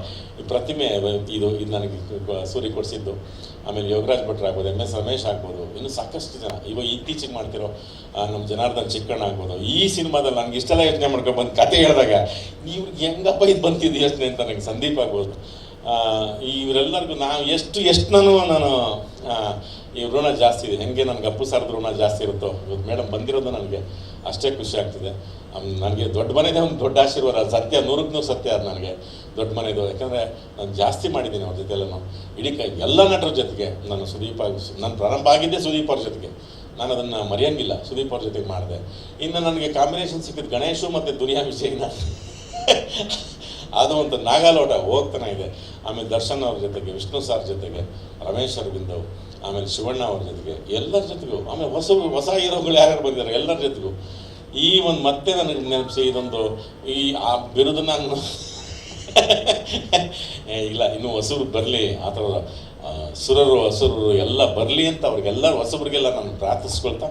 B: ಪ್ರತಿಮೆ ಇದು ನನಗೆ ಸೂರ್ಯ ಕೊಡಿಸಿದ್ದು. ಆಮೇಲೆ ಯೋಗರಾಜ್ ಭಟ್ರು ಆಗ್ಬೋದು, MS ರಮೇಶ್ ಆಗ್ಬೋದು, ಇನ್ನೂ ಸಾಕಷ್ಟು ಜನ ಇವಾಗ ಇತ್ತೀಚೆಗೆ ಮಾಡ್ತಿರೋ ನಮ್ಮ ಜನಾರ್ದನ್ ಚಿಕ್ಕಣ್ಣ ಆಗ್ಬೋದು. ಈ ಸಿನಿಮಾದಲ್ಲಿ ನನಗೆ ಇಷ್ಟೆಲ್ಲ ಯೋಚನೆ ಮಾಡ್ಕೊಂಡು ಬಂದು ಕತೆ ಹೇಳಿದಾಗ ಇವ್ರಿಗೆ ಹೆಂಗಪ್ಪ ಇದು ಬಂತಿದ್ದು ಯೋಚನೆ ಅಂತ ನನಗೆ ಸಂದೀಪ್ ಆಗ್ಬೋದು. ಇವರೆಲ್ಲರಿಗೂ ನಾವು ಎಷ್ಟು ನಾನು ಈ ಋಣ ಜಾಸ್ತಿ ಇದೆ. ಹೆಂಗೆ ನನಗೆ ಅಪ್ಪು ಸರ್ದು ಋಣ ಜಾಸ್ತಿ ಇರುತ್ತೋ ಇವತ್ತು ಮೇಡಮ್ ಬಂದಿರೋದು ನನಗೆ ಅಷ್ಟೇ ಖುಷಿ ಆಗ್ತಿದೆ. ನನಗೆ ದೊಡ್ಡ ಮನೆಯದೇ ಒಂದು ದೊಡ್ಡ ಆಶೀರ್ವಾದ. ಸತ್ಯ 100ಕ್ಕೆ 100 ಸತ್ಯ ಅದು ನನಗೆ ದೊಡ್ಡ ಮನೆಯದು. ಯಾಕಂದರೆ ನಾನು ಜಾಸ್ತಿ ಮಾಡಿದ್ದೀನಿ ಅವ್ರ ಜೊತೆಯಲ್ಲೂ. ಇಡೀ ಎಲ್ಲ ನಟರ ಜೊತೆಗೆ ನಾನು ನಾನು ಪ್ರಾರಂಭ ಆಗಿದ್ದೆ ಸುದೀಪ್ ಅವ್ರ ಜೊತೆಗೆ. ನಾನು ಅದನ್ನು ಮರೆಯೋಂಗಿಲ್ಲ, ಸುದೀಪ್ ಅವ್ರ ಜೊತೆಗೆ ಮಾಡಿದೆ. ಇನ್ನು ನನಗೆ ಕಾಂಬಿನೇಷನ್ ಸಿಕ್ಕಿದ್ದು ಗಣೇಶು ಮತ್ತು ದುನಿಯಾ ವಿಜಯ್ನ ಅದು ಒಂದು ನಾಗಾಲೋಟ ಹೋಗ್ತಾನೆ ಇದೆ. ಆಮೇಲೆ ದರ್ಶನ್ ಅವ್ರ ಜೊತೆಗೆ, ವಿಷ್ಣು ಸಾರ್ ಜೊತೆಗೆ, ರಮೇಶ್ ಅರವಿಂದ್, ಆಮೇಲೆ ಶಿವಣ್ಣ ಅವ್ರ ಜೊತೆಗೆ, ಎಲ್ಲರ ಜೊತೆಗೂ, ಆಮೇಲೆ ಹೊಸ ಹೀರೋಗಳು ಯಾರ್ಯಾರು ಬಂದಿದ್ದಾರೆ ಎಲ್ಲರ ಜೊತೆಗೂ ಈ ಒಂದು ಮತ್ತೆ ನನಗೆ ನೆನಪಿಸಿ ಇದೊಂದು ಆ ಬಿರುದು ನಾನು ಇಲ್ಲ ಇನ್ನೂ ಹೊಸಬ್ರು ಬರಲಿ, ಆ ಥರ ಸುರರು ಹಸುರರು ಎಲ್ಲ ಬರಲಿ ಅಂತ ಅವ್ರಿಗೆಲ್ಲರೂ ಹೊಸಬ್ರಿಗೆಲ್ಲ ನಾನು ಪ್ರಾರ್ಥಿಸ್ಕೊಳ್ತಾ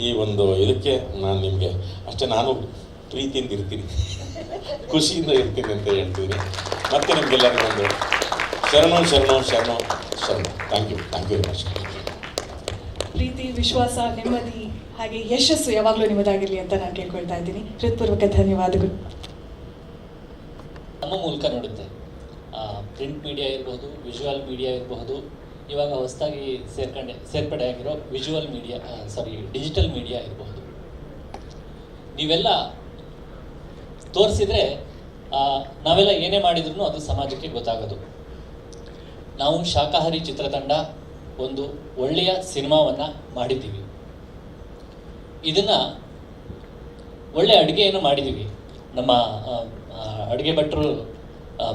B: ಈ ಒಂದು ಇದಕ್ಕೆ ನಾನು ನಿಮಗೆ ಅಷ್ಟೇ ನಾನು ಪ್ರೀತಿಯಿಂದ ಇರ್ತೀನಿ, ಖುಷಿಯಿಂದ ಇರ್ತೀನಿ ಅಂತ ಹೇಳ್ತೀನಿ. ಮತ್ತೆ ನಿಮಗೆಲ್ಲರಿಗೂ ಒಂದು ಶರಣು. Thank you very much.
A: ಪ್ರೀತಿ, ವಿಶ್ವಾಸ, ನೆಮ್ಮದಿ ಹಾಗೆ ಯಶಸ್ಸು ಯಾವಾಗಲೂ ನಿಮ್ಮದಾಗಿರಲಿ ಅಂತ ನಾನು ಕೇಳ್ಕೊಳ್ತಾ ಇದ್ದೀನಿ. ಹೃತ್ಪೂರ್ವಕ ಧನ್ಯವಾದಗಳು.
E: ನಮ್ಮ ಮೂಲಕ ನೋಡುತ್ತೆ. ಪ್ರಿಂಟ್ ಮೀಡಿಯಾ ಇರಬಹುದು, ವಿಜುವಲ್ ಮೀಡಿಯಾ ಇರಬಹುದು, ಇವಾಗ ಹೊಸದಾಗಿ ಸೇರ್ಪಡೆ ಆಗಿರೋ ಡಿಜಿಟಲ್ ಮೀಡಿಯಾ ಇರಬಹುದು. ನೀವೆಲ್ಲ ತೋರಿಸಿದ್ರೆ ನಾವೆಲ್ಲ ಏನೇ ಮಾಡಿದ್ರು ಅದು ಸಮಾಜಕ್ಕೆ ಗೊತ್ತಾಗೋದು. ನಾವು ಶಾಕಾಹಾರಿ ಚಿತ್ರತಂಡ ಒಂದು ಒಳ್ಳೆಯ ಸಿನಿಮಾವನ್ನು ಮಾಡಿದ್ದೀವಿ. ಇದನ್ನು ಒಳ್ಳೆಯ ಅಡುಗೆಯನ್ನು ಮಾಡಿದ್ದೀವಿ. ನಮ್ಮ ಅಡುಗೆ ಭಟ್ರು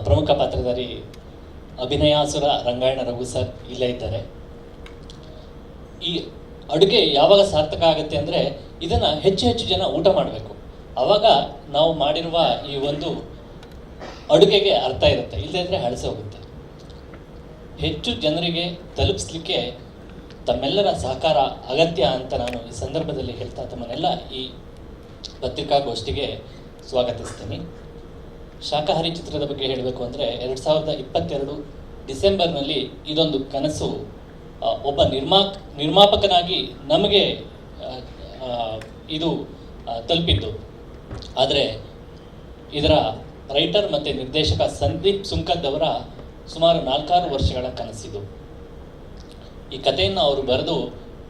E: ಪ್ರಮುಖ ಪಾತ್ರಧಾರಿ ಅಭಿನಯಾಸುರ ರಂಗಾಯಣ ರಘು ಸರ್ ಇಲ್ಲೇ ಇದ್ದಾರೆ. ಈ ಅಡುಗೆ ಯಾವಾಗ ಸಾರ್ಥಕ ಆಗುತ್ತೆ ಅಂದರೆ ಇದನ್ನು ಹೆಚ್ಚು ಜನ ಊಟ ಮಾಡಬೇಕು. ಆವಾಗ ನಾವು ಮಾಡಿರುವ ಈ ಒಂದು ಅಡುಗೆಗೆ ಅರ್ಥ ಇರುತ್ತೆ, ಇಲ್ಲದಿದ್ದರೆ ಹಳಸೆ ಹೋಗುತ್ತೆ. ಹೆಚ್ಚು ಜನರಿಗೆ ತಲುಪಿಸ್ಲಿಕ್ಕೆ ತಮ್ಮೆಲ್ಲರ ಸಹಕಾರ ಅಗತ್ಯ ಅಂತ ನಾನು ಈ ಸಂದರ್ಭದಲ್ಲಿ ಹೇಳ್ತಾ ತಮ್ಮನ್ನೆಲ್ಲ ಈ ಪತ್ರಿಕಾಗೋಷ್ಠಿಗೆ ಸ್ವಾಗತಿಸ್ತೀನಿ. ಶಾಕಾಹಾರಿ ಚಿತ್ರದ ಬಗ್ಗೆ ಹೇಳಬೇಕು ಅಂದರೆ 2022 ಡಿಸೆಂಬರ್ನಲ್ಲಿ ಇದೊಂದು ಕನಸು ಒಬ್ಬ ನಿರ್ಮಾಪಕನಾಗಿ ನಮಗೆ ಇದು ತಲುಪಿದ್ದು. ಆದರೆ ಇದರ ರೈಟರ್ ಮತ್ತು ನಿರ್ದೇಶಕ ಸಂದೀಪ್ ಸುಂಕದ್ ಅವರ ಸುಮಾರು 4-6 ವರ್ಷಗಳ ಕನಸಿದು. ಈ ಕಥೆಯನ್ನು ಅವರು ಬರೆದು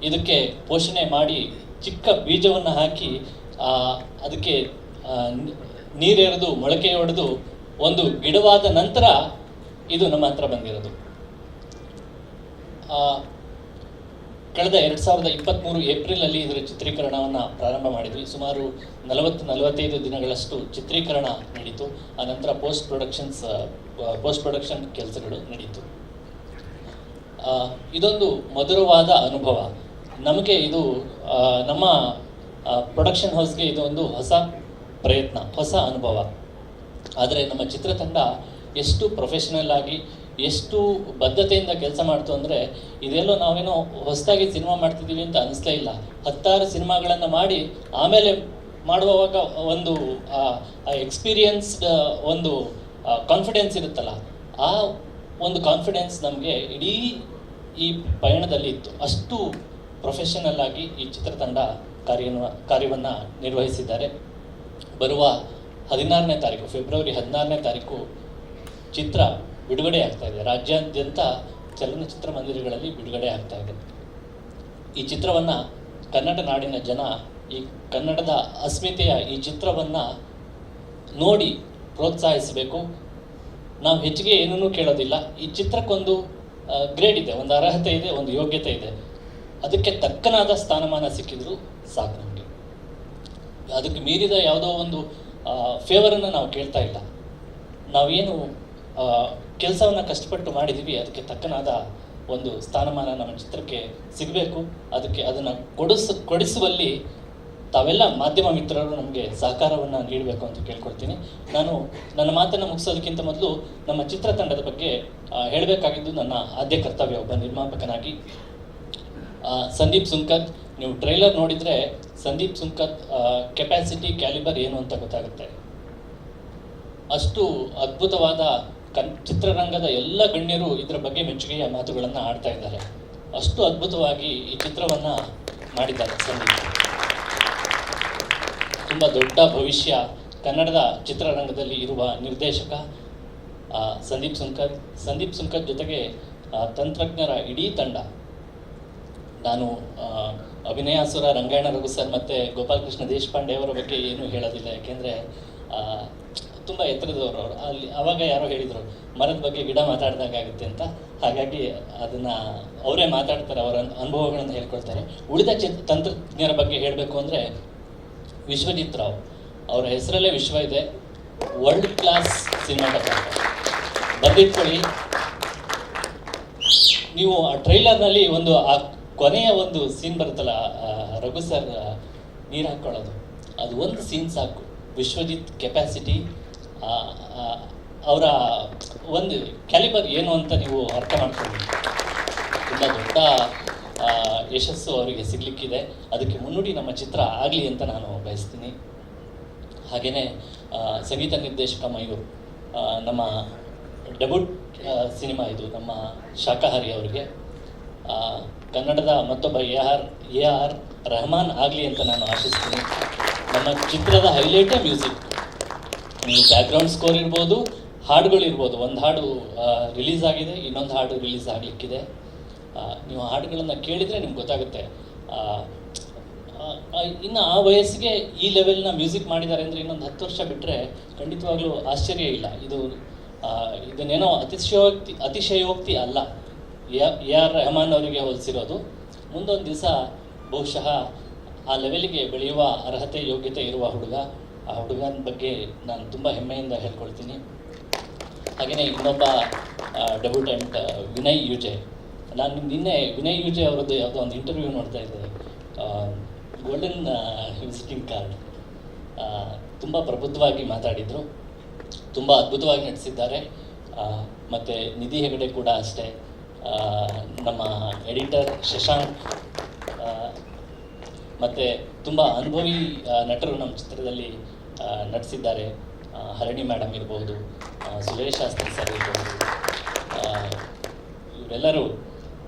E: ಇದಕ್ಕೆ ಪೋಷಣೆ ಮಾಡಿ ಚಿಕ್ಕ ಬೀಜವನ್ನು ಹಾಕಿ ಅದಕ್ಕೆ ನೀರೆರೆದು ಮೊಳಕೆ ಹೊಡೆದು ಒಂದು ಗಿಡವಾದ ನಂತರ ಇದು ನಮ್ಮ ಹತ್ರ ಬಂದಿರೋದು. ಕಳೆದ 2023 ಏಪ್ರಿಲಲ್ಲಿ ಇದರ ಚಿತ್ರೀಕರಣವನ್ನು ಪ್ರಾರಂಭ ಮಾಡಿದ್ವಿ. ಸುಮಾರು 40-45 ದಿನಗಳಷ್ಟು ಚಿತ್ರೀಕರಣ ನಡೀತು. ಆನಂತರ ಪೋಸ್ಟ್ ಪ್ರೊಡಕ್ಷನ್ ಕೆಲಸಗಳು ನಡೀತು. ಇದೊಂದು ಮಧುರವಾದ ಅನುಭವ. ನಮಗೆ ಇದು ನಮ್ಮ ಪ್ರೊಡಕ್ಷನ್ ಹೌಸ್ಗೆ ಇದು ಒಂದು ಹೊಸ ಪ್ರಯತ್ನ, ಹೊಸ ಅನುಭವ. ಆದರೆ ನಮ್ಮ ಚಿತ್ರತಂಡ ಎಷ್ಟು ಪ್ರೊಫೆಷನಲ್ ಆಗಿ, ಎಷ್ಟು ಬದ್ಧತೆಯಿಂದ ಕೆಲಸ ಮಾಡ್ತು ಅಂದರೆ, ಇದೆಲ್ಲೋ ನಾವೇನೋ ಹೊಸದಾಗಿ ಸಿನಿಮಾ ಮಾಡ್ತಿದ್ದೀವಿ ಅಂತ ಅನಿಸ್ಲೇ ಇಲ್ಲ. 10 ಸಿನಿಮಾಗಳನ್ನು ಮಾಡಿ ಆಮೇಲೆ ಮಾಡುವಾಗ ಒಂದು ಎಕ್ಸ್ಪೀರಿಯನ್ಸ್ಡ್ ಒಂದು ಕಾನ್ಫಿಡೆನ್ಸ್ ಇರುತ್ತಲ್ಲ, ಆ ಒಂದು ಕಾನ್ಫಿಡೆನ್ಸ್ ನಮಗೆ ಇಡೀ ಈ ಪಯಣದಲ್ಲಿ ಇತ್ತು. ಅಷ್ಟು ಪ್ರೊಫೆಷನಲ್ ಆಗಿ ಈ ಚಿತ್ರತಂಡ ಕಾರ್ಯವನ್ನು ನಿರ್ವಹಿಸಿದ್ದಾರೆ. ಬರುವ 16ನೇ ತಾರೀಕು, ಫೆಬ್ರವರಿ 16ನೇ ತಾರೀಕು ಚಿತ್ರ ಬಿಡುಗಡೆ ಆಗ್ತಾ ಇದೆ. ರಾಜ್ಯಾದ್ಯಂತ ಚಲನಚಿತ್ರ ಮಂದಿರಗಳಲ್ಲಿ ಬಿಡುಗಡೆ ಆಗ್ತಾ ಇದೆ. ಈ ಚಿತ್ರವನ್ನು ಕನ್ನಡ ನಾಡಿನ ಜನ, ಈ ಕನ್ನಡದ ಅಸ್ಮಿತೆಯ ಈ ಚಿತ್ರವನ್ನು ನೋಡಿ ಪ್ರೋತ್ಸಾಹಿಸಬೇಕು. ನಾವು ಹೆಚ್ಚಿಗೆ ಏನನ್ನೂ ಕೇಳೋದಿಲ್ಲ. ಈ ಚಿತ್ರಕ್ಕೊಂದು ಗ್ರೇಡ್ ಇದೆ, ಒಂದು ಅರ್ಹತೆ ಇದೆ, ಒಂದು ಯೋಗ್ಯತೆ ಇದೆ. ಅದಕ್ಕೆ ತಕ್ಕನಾದ ಸ್ಥಾನಮಾನ ಸಿಕ್ಕಿದ್ರು ಸಾಕು ನಮಗೆ. ಅದಕ್ಕೆ ಮೀರಿದ ಯಾವುದೋ ಒಂದು ಫೇವರನ್ನು ನಾವು ಕೇಳ್ತಾ ಇಲ್ಲ. ನಾವೇನು ಕೆಲಸವನ್ನು ಕಷ್ಟಪಟ್ಟು ಮಾಡಿದ್ದೀವಿ, ಅದಕ್ಕೆ ತಕ್ಕನಾದ ಒಂದು ಸ್ಥಾನಮಾನ ನಮ್ಮ ಚಿತ್ರಕ್ಕೆ ಸಿಗಬೇಕು. ಅದನ್ನು ಕೊಡಿಸುವಲ್ಲಿ ತಾವೆಲ್ಲ ಮಾಧ್ಯಮ ಮಿತ್ರರು ನಮಗೆ ಸಹಕಾರವನ್ನು ನೀಡಬೇಕು ಅಂತ ಕೇಳ್ಕೊಳ್ತೀನಿ. ನಾನು ನನ್ನ ಮಾತನ್ನು ಮುಗಿಸೋದಕ್ಕಿಂತ ಮೊದಲು ನಮ್ಮ ಚಿತ್ರತಂಡದ ಬಗ್ಗೆ ಹೇಳಬೇಕಾಗಿದ್ದು ನನ್ನ ಆದ್ಯ ಕರ್ತವ್ಯ ಒಬ್ಬ ನಿರ್ಮಾಪಕನಾಗಿ. ಸಂದೀಪ್ ಸುಂಕತ್, ನೀವು ಟ್ರೈಲರ್ ನೋಡಿದರೆ ಸಂದೀಪ್ ಸುಂಕತ್ ಕೆಪಾಸಿಟಿ, ಕ್ಯಾಲಿಬರ್ ಏನು ಅಂತ ಗೊತ್ತಾಗುತ್ತೆ. ಅಷ್ಟು ಅದ್ಭುತವಾದ ಚಿತ್ರರಂಗದ ಎಲ್ಲ ಗಣ್ಯರು ಇದರ ಬಗ್ಗೆ ಮೆಚ್ಚುಗೆಯ ಮಾತುಗಳನ್ನು ಆಡ್ತಾ ಇದ್ದಾರೆ. ಅಷ್ಟು ಅದ್ಭುತವಾಗಿ ಈ ಚಿತ್ರವನ್ನು ಮಾಡಿದ್ದಾರೆ ಸಂದೀಪ್. ತುಂಬ ದೊಡ್ಡ ಭವಿಷ್ಯ ಕನ್ನಡದ ಚಿತ್ರರಂಗದಲ್ಲಿ ಇರುವ ನಿರ್ದೇಶಕ ಸಂದೀಪ್ ಸುಂಕತ್ ಜೊತೆಗೆ ತಂತ್ರಜ್ಞರ ಇಡೀ ತಂಡ. ನಾನು ಅಭಿನಯಾಸುರ ರಂಗಾಯಣ ರಘು ಸರ್ ಮತ್ತು ಗೋಪಾಲಕೃಷ್ಣ ದೇಶಪಾಂಡೆ ಅವರ ಬಗ್ಗೆ ಏನೂ ಹೇಳೋದಿಲ್ಲ. ಯಾಕೆಂದರೆ ತುಂಬ ಎತ್ತರದವರು ಅವರು. ಅಲ್ಲಿ ಆವಾಗ ಯಾರೋ ಹೇಳಿದರು, ಮರದ ಬಗ್ಗೆ ಗಿಡ ಮಾತಾಡಿದಾಗುತ್ತೆ ಅಂತ. ಹಾಗಾಗಿ ಅದನ್ನು ಅವರೇ ಮಾತಾಡ್ತಾರೆ, ಅವರ ಅನುಭವಗಳನ್ನು ಹೇಳ್ಕೊಳ್ತಾರೆ. ಉಳಿದ ತಂತ್ರಜ್ಞರ ಬಗ್ಗೆ ಹೇಳಬೇಕು ಅಂದರೆ ವಿಶ್ವಜಿತ್ ರಾವ್, ಅವರ ಹೆಸರಲ್ಲೇ ವಿಶ್ವ ಇದೆ. World class cinematographer. ಬರೆದಿಟ್ಕೊಳ್ಳಿ. ನೀವು ಆ ಟ್ರೈಲರ್ನಲ್ಲಿ ಆ ಕೊನೆಯ ಒಂದು ಸೀನ್ ಬರುತ್ತಲ್ಲ, ರಘು ಸರ್ ನೀರು ಹಾಕ್ಕೊಳ್ಳೋದು, ಅದು ಒಂದು ಸೀನ್ ಸಾಕು. ವಿಶ್ವಜಿತ್ ಕೆಪಾಸಿಟಿ, ಅವರ ಒಂದು ಕ್ಯಾಲಿಬರ್ ಏನು ಅಂತ ನೀವು ಅರ್ಥ ಮಾಡ್ಕೊಳ್ಳಿ. ತುಂಬ ದೊಡ್ಡ ಯಶಸ್ಸು ಅವರಿಗೆ ಸಿಗಲಿಕ್ಕಿದೆ. ಅದಕ್ಕೆ ಮುನ್ನುಡಿ ನಮ್ಮ ಚಿತ್ರ ಆಗಲಿ ಅಂತ ನಾನು ಬಯಸ್ತೀನಿ. ಹಾಗೆಯೇ ಸಂಗೀತ ನಿರ್ದೇಶಕ ಮಯೂರ್, ನಮ್ಮ ಡೆಬ್ಯೂಟ್ ಸಿನಿಮಾ ಇದು ನಮ್ಮ ಶಾಕಾಹಾರಿ ಅವರಿಗೆ. ಕನ್ನಡದ ಮತ್ತೊಬ್ಬ ಎ ಆರ್ ರೆಹಮಾನ್ ಆಗಲಿ ಅಂತ ನಾನು ಆಶಿಸ್ತೀನಿ. ನಮ್ಮ ಚಿತ್ರದ ಹೈಲೈಟೇ ಮ್ಯೂಸಿಕ್. ನೀವು ಬ್ಯಾಕ್ಗ್ರೌಂಡ್ ಸ್ಕೋರ್ ಇರ್ಬೋದು, ಹಾಡುಗಳಿರ್ಬೋದು. ಒಂದು ಹಾಡು ರಿಲೀಸ್ ಆಗಿದೆ, ಇನ್ನೊಂದು ಹಾಡು ರಿಲೀಸ್ ಆಗಲಿಕ್ಕಿದೆ. ನೀವು ಹಾಡುಗಳನ್ನು ಕೇಳಿದರೆ ನಿಮ್ಗೆ ಗೊತ್ತಾಗುತ್ತೆ. ಇನ್ನು ಆ ವಯಸ್ಸಿಗೆ ಈ ಲೆವೆಲ್ನ ಮ್ಯೂಸಿಕ್ ಮಾಡಿದ್ದಾರೆ ಅಂದರೆ ಇನ್ನೊಂದು 10 ವರ್ಷ ಬಿಟ್ಟರೆ ಖಂಡಿತವಾಗ್ಲೂ ಆಶ್ಚರ್ಯ ಇಲ್ಲ. ಇದನ್ನೇನೋ ಅತಿಶಯೋಕ್ತಿ ಅಲ್ಲ. ಎ ಆರ್ ರೆಹಮಾನ್ ಅವರಿಗೆ ಹೋಲಿಸಿರೋದು. ಮುಂದೊಂದು ದಿವಸ ಬಹುಶಃ ಆ ಲೆವೆಲ್ಗೆ ಬೆಳೆಯುವ ಅರ್ಹತೆ, ಯೋಗ್ಯತೆ ಇರುವ ಹುಡುಗ. ಆ ಹುಡುಗನ ಬಗ್ಗೆ ನಾನು ತುಂಬ ಹೆಮ್ಮೆಯಿಂದ ಹೇಳ್ಕೊಳ್ತೀನಿ. ಹಾಗೆಯೇ ಇನ್ನೊಬ್ಬ ಡೆಬ್ಯೂಟೆಂಟ್ ವಿನಯ್ ಯುಜೆ. ನಾನು ನಿನ್ನೆ ವಿನಯ್ ಯುಜೆ ಅವರದ್ದು ಯಾವುದೋ ಒಂದು ಇಂಟರ್ವ್ಯೂ ನೋಡ್ತಾ ಇದ್ದೆ. Golden visiting card. ತುಂಬ ಪ್ರಬುದ್ಧವಾಗಿ ಮಾತಾಡಿದರು, ತುಂಬ ಅದ್ಭುತವಾಗಿ ನಟಿಸಿದ್ದಾರೆ. ಮತ್ತು ನಿಧಿ ಹೆಗಡೆ ಕೂಡ ಅಷ್ಟೇ. ನಮ್ಮ ಎಡಿಟರ್ ಶಶಾಂಕ್ ಮತ್ತು ತುಂಬ ಅನುಭವಿ ನಟರು ನಮ್ಮ ಚಿತ್ರದಲ್ಲಿ ನಟಿಸಿದ್ದಾರೆ. ಹರಣಿ ಮೇಡಮ್ ಇರ್ಬೋದು, ಸುರೇಶ್ ಶಾಸ್ತ್ರಿ ಸರ್ ಇರ್ಬೋದು, ಇವರೆಲ್ಲರೂ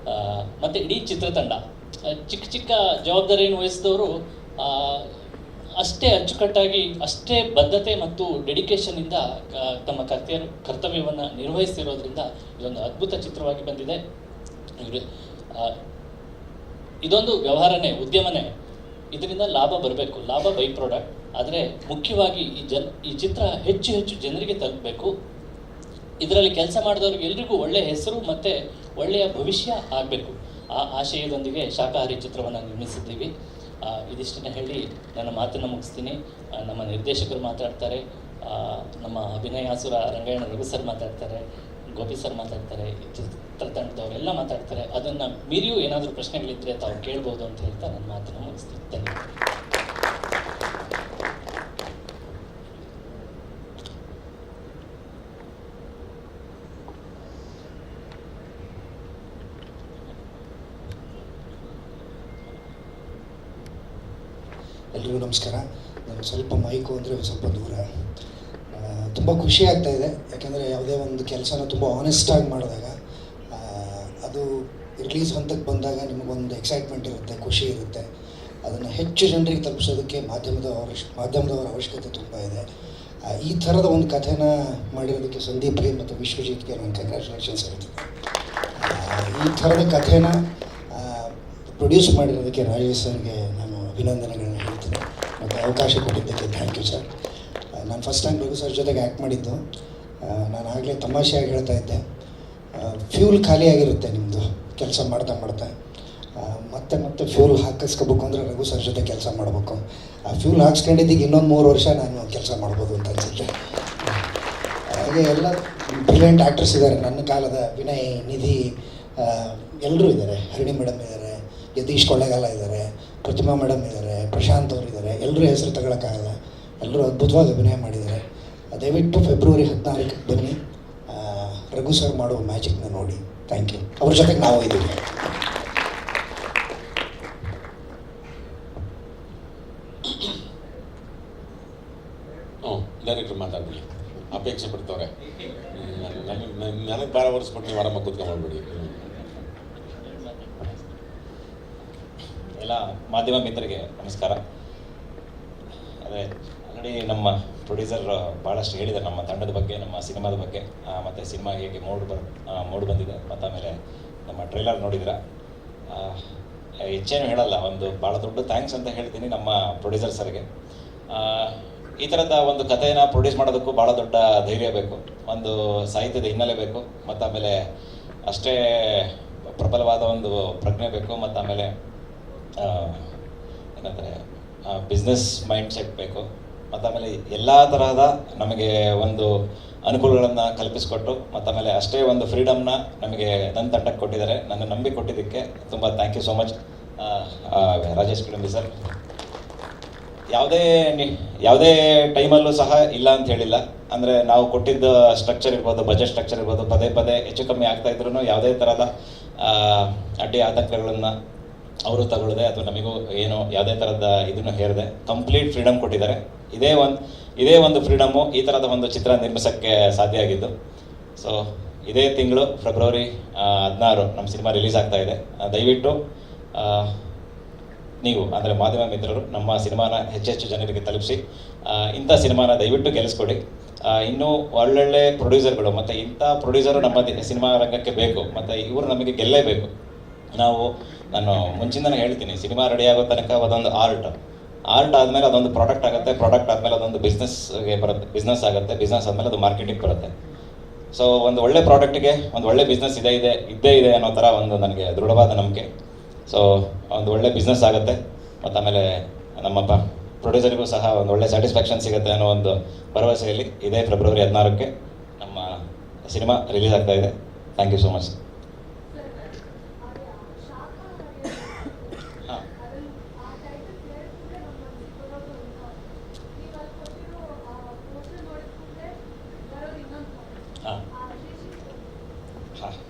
E: ಮತ್ತು ಇಡೀ ಚಿತ್ರತಂಡ ಚಿಕ್ಕ ಚಿಕ್ಕ ಜವಾಬ್ದಾರಿಯನ್ನು ವಹಿಸಿದವರು ಅಷ್ಟೇ ಅಚ್ಚುಕಟ್ಟಾಗಿ, ಅಷ್ಟೇ ಬದ್ಧತೆ ಮತ್ತು ಡೆಡಿಕೇಶನ್ನಿಂದ ತಮ್ಮ ಕರ್ತವ್ಯವನ್ನು ನಿರ್ವಹಿಸ್ತಿರೋದ್ರಿಂದ ಇದೊಂದು ಅದ್ಭುತ ಚಿತ್ರವಾಗಿ ಬಂದಿದೆ. ಇದೊಂದು ವ್ಯವಹಾರನೇ, ಉದ್ಯಮನೇ. ಇದರಿಂದ ಲಾಭ ಬರಬೇಕು, ಲಾಭ ಬೈ ಪ್ರಾಡಕ್ಟ್. ಆದರೆ ಮುಖ್ಯವಾಗಿ ಈ ಚಿತ್ರ ಹೆಚ್ಚು ಹೆಚ್ಚು ಜನರಿಗೆ ತಲುಪಬೇಕು. ಇದರಲ್ಲಿ ಕೆಲಸ ಮಾಡಿದವ್ರಿಗೆ ಎಲ್ರಿಗೂ ಒಳ್ಳೆಯ ಹೆಸರು ಮತ್ತು ಒಳ್ಳೆಯ ಭವಿಷ್ಯ ಆಗಬೇಕು. ಆ ಆಶಯದೊಂದಿಗೆ ಶಾಕಾಹಾರಿ ಚಿತ್ರವನ್ನು ನಿರ್ಮಿಸಿದ್ದೀವಿ. ಇದಿಷ್ಟನ್ನು ಹೇಳಿ ನನ್ನ ಮಾತನ್ನು ಮುಗಿಸ್ತೀನಿ. ನಮ್ಮ ನಿರ್ದೇಶಕರು ಮಾತಾಡ್ತಾರೆ, ನಮ್ಮ ಅಭಿನಯಾಸುರ ರಂಗಾಯಣ ರಘು ಸರ್ ಮಾತಾಡ್ತಾರೆ, ಗೋಪಿ ಸರ್ ಮಾತಾಡ್ತಾರೆ, ಚಿತ್ರತಂಡದವರೆಲ್ಲ ಮಾತಾಡ್ತಾರೆ. ಅದನ್ನು ಮೀರಿಯೂ ಏನಾದರೂ ಪ್ರಶ್ನೆಗಳಿದ್ದರೆ ತಾವು ಕೇಳ್ಬೋದು ಅಂತ ಹೇಳ್ತಾ ನನ್ನ ಮಾತನ್ನು ಮುಗಿಸ್ತೀನಿ. ಧನ್ಯವಾದ.
F: ಎಲ್ರಿಗೂ ನಮಸ್ಕಾರ. ನಾನು ಸ್ವಲ್ಪ ಮೈಕು ಅಂದರೆ ಸ್ವಲ್ಪ ದೂರ. ತುಂಬ ಖುಷಿ ಆಗ್ತಾ ಇದೆ, ಯಾಕೆಂದರೆ ಯಾವುದೇ ಒಂದು ಕೆಲಸನ ತುಂಬ ಆನೆಸ್ಟಾಗಿ ಮಾಡಿದಾಗ ಅದು ರಿಲೀಸ್ ಹಂತಕ್ಕೆ ಬಂದಾಗ ನಿಮಗೊಂದು ಎಕ್ಸೈಟ್ಮೆಂಟ್ ಇರುತ್ತೆ, ಖುಷಿ ಇರುತ್ತೆ. ಅದನ್ನು ಹೆಚ್ಚು ಜನರಿಗೆ ತಲುಪಿಸೋದಕ್ಕೆ ಮಾಧ್ಯಮದವರ ಅವಶ್ಯಕತೆ ತುಂಬ ಇದೆ. ಈ ಥರದ ಒಂದು ಕಥೆನ ಮಾಡಿರೋದಕ್ಕೆ ಸಂದೀಪ್ಗೆ ಮತ್ತು ವಿಶ್ವಜಿತ್ಗೆ ನಾನು ಕಂಗ್ರ್ಯಾಚುಲೇಷನ್ಸ್ ಹೇಳ್ತೀನಿ. ಈ ಥರದ ಕಥೆನ ಪ್ರೊಡ್ಯೂಸ್ ಮಾಡಿರೋದಕ್ಕೆ ರಾಜೇಶ್ ಸರ್ಗೆ ನಾನು ಅಭಿನಂದನೆಗಳನ್ನ ಹೇಳ್ತೀನಿ ಮತ್ತು ಅವಕಾಶ ಕೊಟ್ಟಿದ್ದಕ್ಕೆ ಥ್ಯಾಂಕ್ ಯು ಸರ್. ನಾನು ಫಸ್ಟ್ ಟೈಮ್ ರಘು ಸರ್ ಜೊತೆಗೆ ಆ್ಯಕ್ಟ್ ಮಾಡಿದ್ದು. ನಾನು ಆಗಲೇ ತಮಾಷೆಯಾಗಿ ಹೇಳ್ತಾ ಇದ್ದೆ, ಫ್ಯೂಲ್ ಖಾಲಿಯಾಗಿರುತ್ತೆ ನಿಮ್ಮದು ಕೆಲಸ ಮಾಡ್ತಾ ಮತ್ತೆ ಫ್ಯೂಲ್ ಹಾಕಿಸ್ಕೋಬೇಕು ಅಂದರೆ ರಘು ಸರ್ ಜೊತೆ ಕೆಲಸ ಮಾಡಬೇಕು. ಆ ಫ್ಯೂಲ್ ಹಾಕ್ಸ್ಕೊಂಡಿದ್ದೀಗ ಇನ್ನೊಂದು 3 ವರ್ಷ ನಾನು ಕೆಲಸ ಮಾಡ್ಬೋದು ಅಂತ ಅನಿಸುತ್ತೆ. ಹಾಗೆ ಎಲ್ಲ ಬ್ರಿಲಿಯಂಟ್ ಆ್ಯಕ್ಟರ್ಸ್ ಇದ್ದಾರೆ ನನ್ನ ಕಾಲದ. ವಿನಯ್, ನಿಧಿ, ಎಲ್ಲರೂ ಇದ್ದಾರೆ. ಹರಿಣಿ ಮೇಡಮ್ ಇದ್ದಾರೆ, ಯತೀಶ್ ಕೊಳ್ಳೇಗಾಲ ಇದ್ದಾರೆ, ಪ್ರತಿಮಾ ಮೇಡಮ್ ಇದ್ದಾರೆ, ಪ್ರಶಾಂತ್ ಅವರು ಇದ್ದಾರೆ. ಎಲ್ಲರೂ ಹೆಸರು ತಗೊಳಕ್ಕಾಗಲ್ಲ, ಎಲ್ಲರೂ ಅದ್ಭುತವಾಗಿ ಅಭಿನಯ ಮಾಡಿದ್ದಾರೆ. ದಯವಿಟ್ಟು ಫೆಬ್ರವರಿ 14ಕ್ಕೆ ಬನ್ನಿ, ರಘು ಸರ್ ಮಾಡುವ ಮ್ಯಾಜಿಕ್ನ ನೋಡಿ. Thank you. ಅವ್ರ ಜೊತೆಗೆ ನಾವು ಇದ್ದೀವಿ.
B: ಡೈರೆಕ್ಟ್ರ್ ಮಾತಾಡಲಿ, ಅಪೇಕ್ಷೆ ಪಡ್ತವ್ರೆ. ನನಗೆ ಭಾಳ ವರ್ಷ ನೀವು ಆರಾಮಾಗಿ ಕೂತ್ಕೊಂಡ್ಬಿಡಿ.
G: ಎಲ್ಲ ಮಾಧ್ಯಮ ಮಿತ್ರರಿಗೆ ನಮಸ್ಕಾರ. ಅದೇ ಆಲ್ರೆಡಿ ನಮ್ಮ ಪ್ರೊಡ್ಯೂಸರ್ ಭಾಳಷ್ಟು ಹೇಳಿದ್ದಾರೆ ನಮ್ಮ ತಂಡದ ಬಗ್ಗೆ, ನಮ್ಮ ಸಿನಿಮಾದ ಬಗ್ಗೆ, ಮತ್ತು ಸಿನಿಮಾ ಹೇಗೆ ಮೂಡ್ ಬಂದಿದೆ, ಮತ್ತು ಆಮೇಲೆ ನಮ್ಮ ಟ್ರೈಲರ್ ನೋಡಿದ್ರೆ ಹೆಚ್ಚೇನು ಹೇಳಲ್ಲ. ಒಂದು ಭಾಳ ದೊಡ್ಡ ಥ್ಯಾಂಕ್ಸ್ ಅಂತ ಹೇಳ್ತೀನಿ ನಮ್ಮ ಪ್ರೊಡ್ಯೂಸರ್ ಸರ್ಗೆ. ಈ ಥರದ ಒಂದು ಕಥೆಯನ್ನು ಪ್ರೊಡ್ಯೂಸ್ ಮಾಡೋದಕ್ಕೂ ಭಾಳ ದೊಡ್ಡ ಧೈರ್ಯ ಬೇಕು, ಒಂದು ಸಾಹಿತ್ಯದ ಹಿನ್ನೆಲೆ ಬೇಕು, ಮತ್ತು ಆಮೇಲೆ ಅಷ್ಟೇ ಪ್ರಬಲವಾದ ಒಂದು ಪ್ರಜ್ಞೆ ಬೇಕು, ಮತ್ತು ಆಮೇಲೆ ಏನಂದರೆ ಬಿಸ್ನೆಸ್ ಮೈಂಡ್ ಸೆಟ್ ಬೇಕು, ಮತ್ತು ಆಮೇಲೆ ಎಲ್ಲ ತರಹದ ನಮಗೆ ಒಂದು ಅನುಕೂಲಗಳನ್ನು ಕಲ್ಪಿಸಿಕೊಟ್ಟು, ಮತ್ತು ಆಮೇಲೆ ಅಷ್ಟೇ ಒಂದು ಫ್ರೀಡಮ್ನ ನಮಗೆ ನನ್ನ ತಂಡಕ್ಕೆ ಕೊಟ್ಟಿದ್ದಾರೆ. ನನ್ನ ನಂಬಿ ಕೊಟ್ಟಿದ್ದಕ್ಕೆ ತುಂಬ thank you so much Rajesh Kidambi sir. ಯಾವುದೇ ಟೈಮಲ್ಲೂ ಸಹ ಇಲ್ಲ ಅಂತ ಹೇಳಿಲ್ಲ. ಅಂದರೆ ನಾವು ಕೊಟ್ಟಿದ್ದ ಸ್ಟ್ರಕ್ಚರ್ ಇರ್ಬೋದು, ಬಜೆಟ್ ಸ್ಟ್ರಕ್ಚರ್ ಇರ್ಬೋದು, ಪದೇ ಹೆಚ್ಚು ಕಮ್ಮಿ ಆಗ್ತಾ ಇದ್ರೂ ಯಾವುದೇ ಥರದ ಅಡ್ಡಿ ಆತಂಕಗಳನ್ನು ಅವರು ತಗೊಳ್ಳದೆ ಅಥವಾ ನಮಗೂ ಏನು ಯಾವುದೇ ಥರದ ಇದನ್ನು ಹೇರದೆ ಕಂಪ್ಲೀಟ್ ಫ್ರೀಡಮ್ ಕೊಟ್ಟಿದ್ದಾರೆ. ಇದೇ ಒಂದು ಫ್ರೀಡಮ್ಮು ಈ ಥರದ ಒಂದು ಚಿತ್ರ ನಿರ್ಮಿಸೋಕ್ಕೆ ಸಾಧ್ಯ ಆಗಿದ್ದು. ಸೊ ಇದೇ ತಿಂಗಳು ಫೆಬ್ರವರಿ 16 ನಮ್ಮ ಸಿನಿಮಾ ರಿಲೀಸ್ ಆಗ್ತಾ ಇದೆ. ದಯವಿಟ್ಟು ನೀವು ಅಂದರೆ ಮಾಧ್ಯಮ ಮಿತ್ರರು ನಮ್ಮ ಸಿನಿಮಾನ ಹೆಚ್ಚೆಚ್ಚು ಜನರಿಗೆ ತಲುಪಿಸಿ ಇಂಥ ಸಿನಿಮಾನ ದಯವಿಟ್ಟು ಗೆಲ್ಲಿಸ್ಕೊಡಿ. ಇನ್ನೂ ಒಳ್ಳೊಳ್ಳೆ ಪ್ರೊಡ್ಯೂಸರ್ಗಳು ಮತ್ತು ಇಂಥ ಪ್ರೊಡ್ಯೂಸರು ನಮ್ಮ ಸಿನಿಮಾ ರಂಗಕ್ಕೆ ಬೇಕು, ಮತ್ತು ಇವರು ನಮಗೆ ಗೆಲ್ಲೇಬೇಕು. ನಾನು ಮುಂಚಿಂದನೇ ಹೇಳ್ತೀನಿ, ಸಿನಿಮಾ ರೆಡಿ ಆಗೋ ತನಕ ಅದೊಂದು ಆರ್ಟ್ ಆದಮೇಲೆ ಅದೊಂದು ಪ್ರಾಡಕ್ಟ್ ಆಗುತ್ತೆ, ಪ್ರಾಡಕ್ಟ್ ಆದಮೇಲೆ ಅದೊಂದು ಬಿಸ್ನೆಸ್ ಆಗುತ್ತೆ, ಬಿಸ್ನೆಸ್ ಆದಮೇಲೆ ಅದು ಮಾರ್ಕೆಟಿಂಗ್ ಬರುತ್ತೆ. ಸೊ ಒಂದು ಒಳ್ಳೆ ಪ್ರಾಡಕ್ಟ್ಗೆ ಒಂದು ಒಳ್ಳೆ ಬಿಸ್ನೆಸ್ ಇದ್ದೇ ಇದೆ ಅನ್ನೋ ಥರ ಒಂದು ನನಗೆ ದೃಢವಾದ ನಂಬಿಕೆ. ಸೊ ಒಂದು ಒಳ್ಳೆ ಬಿಸ್ನೆಸ್ ಆಗುತ್ತೆ, ಮತ್ತು ಆಮೇಲೆ ನಮ್ಮ ಪ್ರೊಡ್ಯೂಸರಿಗೂ ಸಹ ಒಂದು ಒಳ್ಳೆ ಸ್ಯಾಟಿಸ್ಫ್ಯಾಕ್ಷನ್ ಸಿಗುತ್ತೆ ಅನ್ನೋ ಒಂದು ಭರವಸೆಯಲ್ಲಿ ಇದೇ ಫೆಬ್ರವರಿ 16ಕ್ಕೆ ನಮ್ಮ ಸಿನಿಮಾ ರಿಲೀಸ್ ಆಗ್ತಾ ಇದೆ. Thank you so much.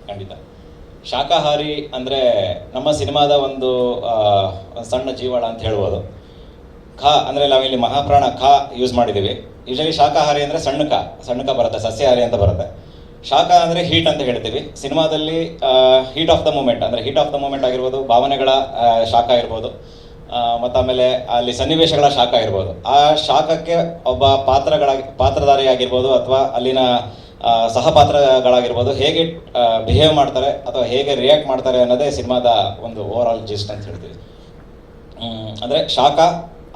G: ಖಂಡಿತ. ಶಾಕಾಹಾರಿ ಅಂದರೆ ನಮ್ಮ ಸಿನಿಮಾದ ಒಂದು ಸಣ್ಣ ಜೀವಾಳ ಅಂತ ಹೇಳ್ಬೋದು. ಅಂದರೆ ನಾವಿಲ್ಲಿ ಮಹಾಪ್ರಾಣ ಯೂಸ್ ಮಾಡಿದ್ದೀವಿ. ಯೂಶಲಿ ಶಾಕಾಹಾರಿ ಅಂದರೆ ಸಣ್ಣ ಕ ಬರುತ್ತೆ, ಸಸ್ಯಾಹಾರಿ ಅಂತ ಬರುತ್ತೆ. ಶಾಖ ಅಂದರೆ ಹೀಟ್ ಅಂತ ಹೇಳ್ತೀವಿ. ಸಿನಿಮಾದಲ್ಲಿ ಹೀಟ್ ಆಫ್ ದ ಮೂಮೆಂಟ್ ಅಂದರೆ ಹೀಟ್ ಆಫ್ ದ ಮೂಮೆಂಟ್ ಆಗಿರ್ಬೋದು, ಭಾವನೆಗಳ ಶಾಖ ಇರ್ಬೋದು, ಮತ್ತು ಆಮೇಲೆ ಅಲ್ಲಿ ಸನ್ನಿವೇಶಗಳ ಶಾಖ ಇರ್ಬೋದು. ಆ ಶಾಖಕ್ಕೆ ಒಬ್ಬ ಪಾತ್ರಧಾರಿ ಆಗಿರ್ಬೋದು ಅಥವಾ ಅಲ್ಲಿನ ಸಹಪಾತ್ರಗಳಾಗಿರ್ಬೋದು ಹೇಗೆ ಬಿಹೇವ್ ಮಾಡ್ತಾರೆ ಅಥವಾ ಹೇಗೆ ರಿಯಾಕ್ಟ್ ಮಾಡ್ತಾರೆ ಅನ್ನೋದೇ ಸಿನಿಮಾದ ಒಂದು ಓವರ್ ಆಲ್ ಜಿಸ್ಟ್ ಅಂತ ಹೇಳ್ತೀವಿ. ಅಂದರೆ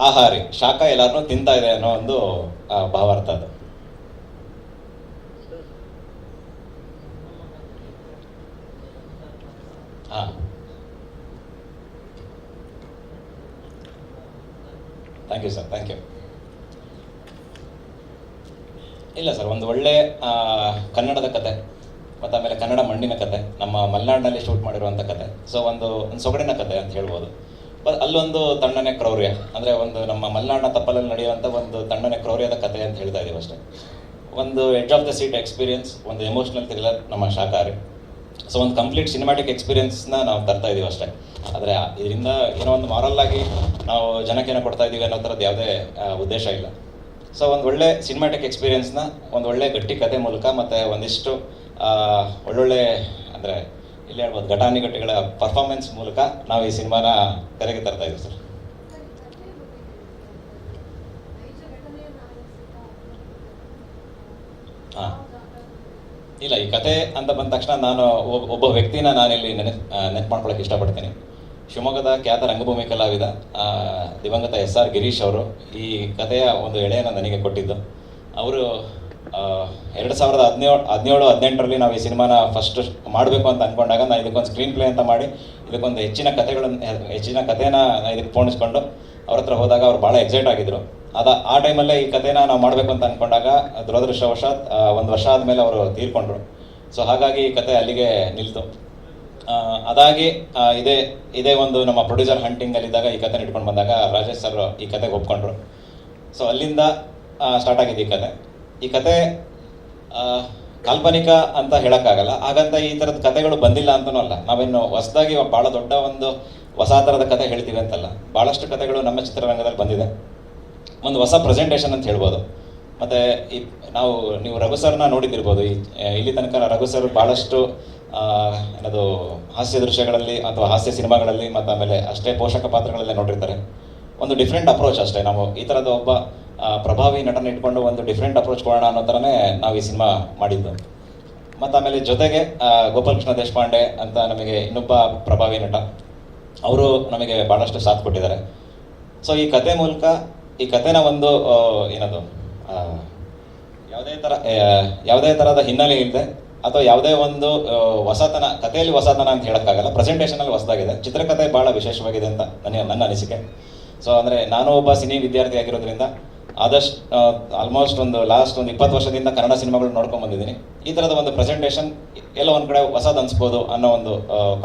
G: ಆಹಾರಿ, ಶಾಖ ಎಲ್ಲರನ್ನೂ ತಿಂತಾ ಇದೆ ಅನ್ನೋ ಒಂದು ಭಾವಾರ್ಥ ಅದು. Thank you sir, thank you. ಇಲ್ಲ ಸರ್, ಒಂದು ಒಳ್ಳೆ ಕನ್ನಡದ ಕತೆ ಮತ್ತು ಆಮೇಲೆ ಕನ್ನಡ ಮಣ್ಣಿನ ಕತೆ, ನಮ್ಮ ಮಲೆನಾಡಿನಲ್ಲಿ ಶೂಟ್ ಮಾಡಿರುವಂಥ ಕತೆ. ಸೊ ಒಂದು ಸೊಗಡಿನ ಕತೆ ಅಂತ ಹೇಳ್ಬೋದು. ಅಲ್ಲೊಂದು ತಣ್ಣನೆ ಕ್ರೌರ್ಯ, ಅಂದರೆ ಒಂದು ನಮ್ಮ ಮಲೆನಾಡಿನ ತಪ್ಪಲಲ್ಲಿ ನಡೆಯುವಂಥ ಒಂದು ತಣ್ಣನೆ ಕ್ರೌರ್ಯದ ಕತೆ ಅಂತ ಹೇಳ್ತಾ ಇದ್ದೀವಿ ಅಷ್ಟೇ. ಒಂದು edge of the seat experience, ಒಂದು ಎಮೋಷ್ನಲ್ ಥ್ರಿಲ್ಲರ್ ನಮ್ಮ ಶಾಕಾಹಾರಿ. ಸೊ ಒಂದು ಕಂಪ್ಲೀಟ್ ಸಿನಿಮ್ಯಾಟಿಕ್ ಎಕ್ಸ್ಪೀರಿಯನ್ಸ್ನ ನಾವು ತರ್ತಾ ಇದ್ದೀವಿ ಅಷ್ಟೇ. ಆದರೆ ಇದರಿಂದ ಏನೋ ಒಂದು ಮಾರಲ್ ಆಗಿ ನಾವು ಜನಕ್ಕೇನೋ ಕೊಡ್ತಾ ಇದ್ದೀವಿ ಅನ್ನೋ ಥರದ್ದು ಯಾವುದೇ ಉದ್ದೇಶ ಇಲ್ಲ. ಸೊ ಒಂದು ಒಳ್ಳೆ ಸಿನಿಮ್ಯಾಟಿಕ್ ಎಕ್ಸ್ಪೀರಿಯನ್ಸ್ನ ಒಂದು ಒಳ್ಳೆ ಗಟ್ಟಿ ಕತೆ ಮೂಲಕ ಮತ್ತು ಒಂದಿಷ್ಟು ಒಳ್ಳೊಳ್ಳೆ ಅಂದರೆ ಇಲ್ಲಿ ಹೇಳ್ಬೋದು ಘಟಾನುಘಟಿಗಳ ಪರ್ಫಾರ್ಮೆನ್ಸ್ ಮೂಲಕ ನಾವು ಈ ಸಿನಿಮಾನ ತೆರೆಗೆ ತರ್ತಾ ಇದ್ದೀವಿ ಸರ್. ಹಾಂ, ಇಲ್ಲ, ಈ ಕತೆ ಅಂತ ಬಂದ ತಕ್ಷಣ ನಾನು ಒಬ್ಬ ವ್ಯಕ್ತಿನ ನಾನಿಲ್ಲಿ ನೆನಪು ಮಾಡ್ಕೊಳಕ್ಕೆ ಇಷ್ಟಪಡ್ತೀನಿ. ಶಿವಮೊಗ್ಗದ ಖ್ಯಾತ ರಂಗಭೂಮಿ ಕಲಾವಿದ ದಿವಂಗತ SR ಗಿರೀಶ್ ಅವರು ಈ ಕಥೆಯ ಒಂದು ಎಳೆಯನ್ನು ನನಗೆ ಕೊಟ್ಟಿದ್ದು. ಅವರು 2017-18ರಲ್ಲಿ ನಾವು ಈ ಸಿನಿಮಾನ ಫಸ್ಟ್ ಮಾಡಬೇಕು ಅಂತ ಅಂದ್ಕೊಂಡಾಗ ನಾನು ಇದಕ್ಕೊಂದು ಸ್ಕ್ರೀನ್ ಪ್ಲೇ ಅಂತ ಮಾಡಿ ಇದಕ್ಕೊಂದು ಹೆಚ್ಚಿನ ಕಥೆನ ಇದಕ್ಕೆ ಪೋಣಿಸ್ಕೊಂಡು ಅವ್ರ ಹತ್ರ ಹೋದಾಗ ಅವ್ರು ಭಾಳ ಎಕ್ಸೈಟ್ ಆಗಿದ್ರು. ಆ ಟೈಮಲ್ಲೇ ಈ ಕಥೆನ ನಾವು ಮಾಡಬೇಕು ಅಂತ ಅಂದ್ಕೊಂಡಾಗ ದುರದೃಷ್ಟವಶಾತ್ 1 ವರ್ಷ ಆದಮೇಲೆ ಅವರು ತೀರ್ಕೊಂಡ್ರು. ಸೊ ಹಾಗಾಗಿ ಈ ಕತೆ ಅಲ್ಲಿಗೆ ನಿಲ್ತು. ಅದಾಗಿ ಇದೇ ಒಂದು ನಮ್ಮ ಪ್ರೊಡ್ಯೂಸರ್ ಹಂಟಿಂಗಲ್ಲಿದ್ದಾಗ ಈ ಕಥೆನ ಇಟ್ಕೊಂಡು ಬಂದಾಗ ರಾಜೇಶ್ ಸರ್ ಈ ಕತೆಗೆ ಒಪ್ಕೊಂಡ್ರು. ಸೊ ಅಲ್ಲಿಂದ ಸ್ಟಾರ್ಟ್ ಆಗಿದೆ ಈ ಕತೆ. ಈ ಕತೆ ಕಾಲ್ಪನಿಕ ಅಂತ ಹೇಳೋಕ್ಕಾಗಲ್ಲ, ಹಾಗಂತ ಈ ಥರದ ಕತೆಗಳು ಬಂದಿಲ್ಲ ಅಂತನೂ ಅಲ್ಲ. ನಾವೇನು ಹೊಸದಾಗಿ ಭಾಳ ದೊಡ್ಡ ಒಂದು ಹೊಸ ಥರದ ಕತೆ ಹೇಳ್ತೀವಿ ಅಂತಲ್ಲ, ಭಾಳಷ್ಟು ಕತೆಗಳು ನಮ್ಮ ಚಿತ್ರರಂಗದಲ್ಲಿ ಬಂದಿದೆ. ಒಂದು ಹೊಸ ಪ್ರೆಸೆಂಟೇಷನ್ ಅಂತ ಹೇಳ್ಬೋದು. ಮತ್ತು ನೀವು ರಘು ಸರ್ನ ನೋಡಿದಿರ್ಬೋದು. ಇಲ್ಲಿ ತನಕ ರಘು ಸರ್ ಭಾಳಷ್ಟು ಏನದು ಹಾಸ್ಯ ದೃಶ್ಯಗಳಲ್ಲಿ ಅಥವಾ ಹಾಸ್ಯ ಸಿನಿಮಾಗಳಲ್ಲಿ ಮತ್ತು ಆಮೇಲೆ ಅಷ್ಟೇ ಪೋಷಕ ಪಾತ್ರಗಳಲ್ಲೇ ನೋಡಿರ್ತಾರೆ. ಒಂದು ಡಿಫ್ರೆಂಟ್ ಅಪ್ರೋಚ್ ಅಷ್ಟೇ. ನಾವು ಈ ಥರದ ಒಬ್ಬ ಪ್ರಭಾವಿ ನಟನ ಇಟ್ಕೊಂಡು ಒಂದು ಡಿಫ್ರೆಂಟ್ ಅಪ್ರೋಚ್ ಕೊಡೋಣ ಅನ್ನೋ ಥರನೇ ನಾವು ಈ ಸಿನಿಮಾ ಮಾಡಿದ್ದು. ಮತ್ತು ಆಮೇಲೆ ಜೊತೆಗೆ ಗೋಪಾಲಕೃಷ್ಣ ದೇಶಪಾಂಡೆ ಅಂತ ನಮಗೆ ಇನ್ನೊಬ್ಬ ಪ್ರಭಾವಿ ನಟ, ಅವರು ನಮಗೆ ಭಾಳಷ್ಟು ಸಾಥ್ ಕೊಟ್ಟಿದ್ದಾರೆ. ಸೊ ಈ ಕತೆ ಮೂಲಕ ಈ ಕತೆನ ಒಂದು ಏನದು ಯಾವುದೇ ಥರದ ಹಿನ್ನೆಲೆ ಇಲ್ಲದೆ ಅಥವಾ ಯಾವುದೇ ಒಂದು ಹೊಸತನ, ಕಥೆಯಲ್ಲಿ ಹೊಸತನ ಅಂತ ಹೇಳೋಕ್ಕಾಗಲ್ಲ, ಪ್ರೆಸೆಂಟೇಷನಲ್ಲಿ ಹೊಸದಾಗಿದೆ. ಚಿತ್ರಕಥೆ ಭಾಳ ವಿಶೇಷವಾಗಿದೆ ಅಂತ ನನ್ನ ಅನಿಸಿಕೆ. ಸೊ ಅಂದರೆ ನಾನು ಒಬ್ಬ ಸಿನಿ ವಿದ್ಯಾರ್ಥಿ ಆಗಿರೋದ್ರಿಂದ ಆದಷ್ಟು ಆಲ್ಮೋಸ್ಟ್ ಲಾಸ್ಟ್ 20 ವರ್ಷದಿಂದ ಕನ್ನಡ ಸಿನಿಮಾಗಳು ನೋಡ್ಕೊಂಡು ಬಂದಿದ್ದೀನಿ. ಈ ಥರದ ಒಂದು ಪ್ರೆಸೆಂಟೇಷನ್ ಎಲ್ಲ ಒಂದು ಕಡೆ ಹೊಸದು ಅನಿಸ್ಬೋದು ಅನ್ನೋ ಒಂದು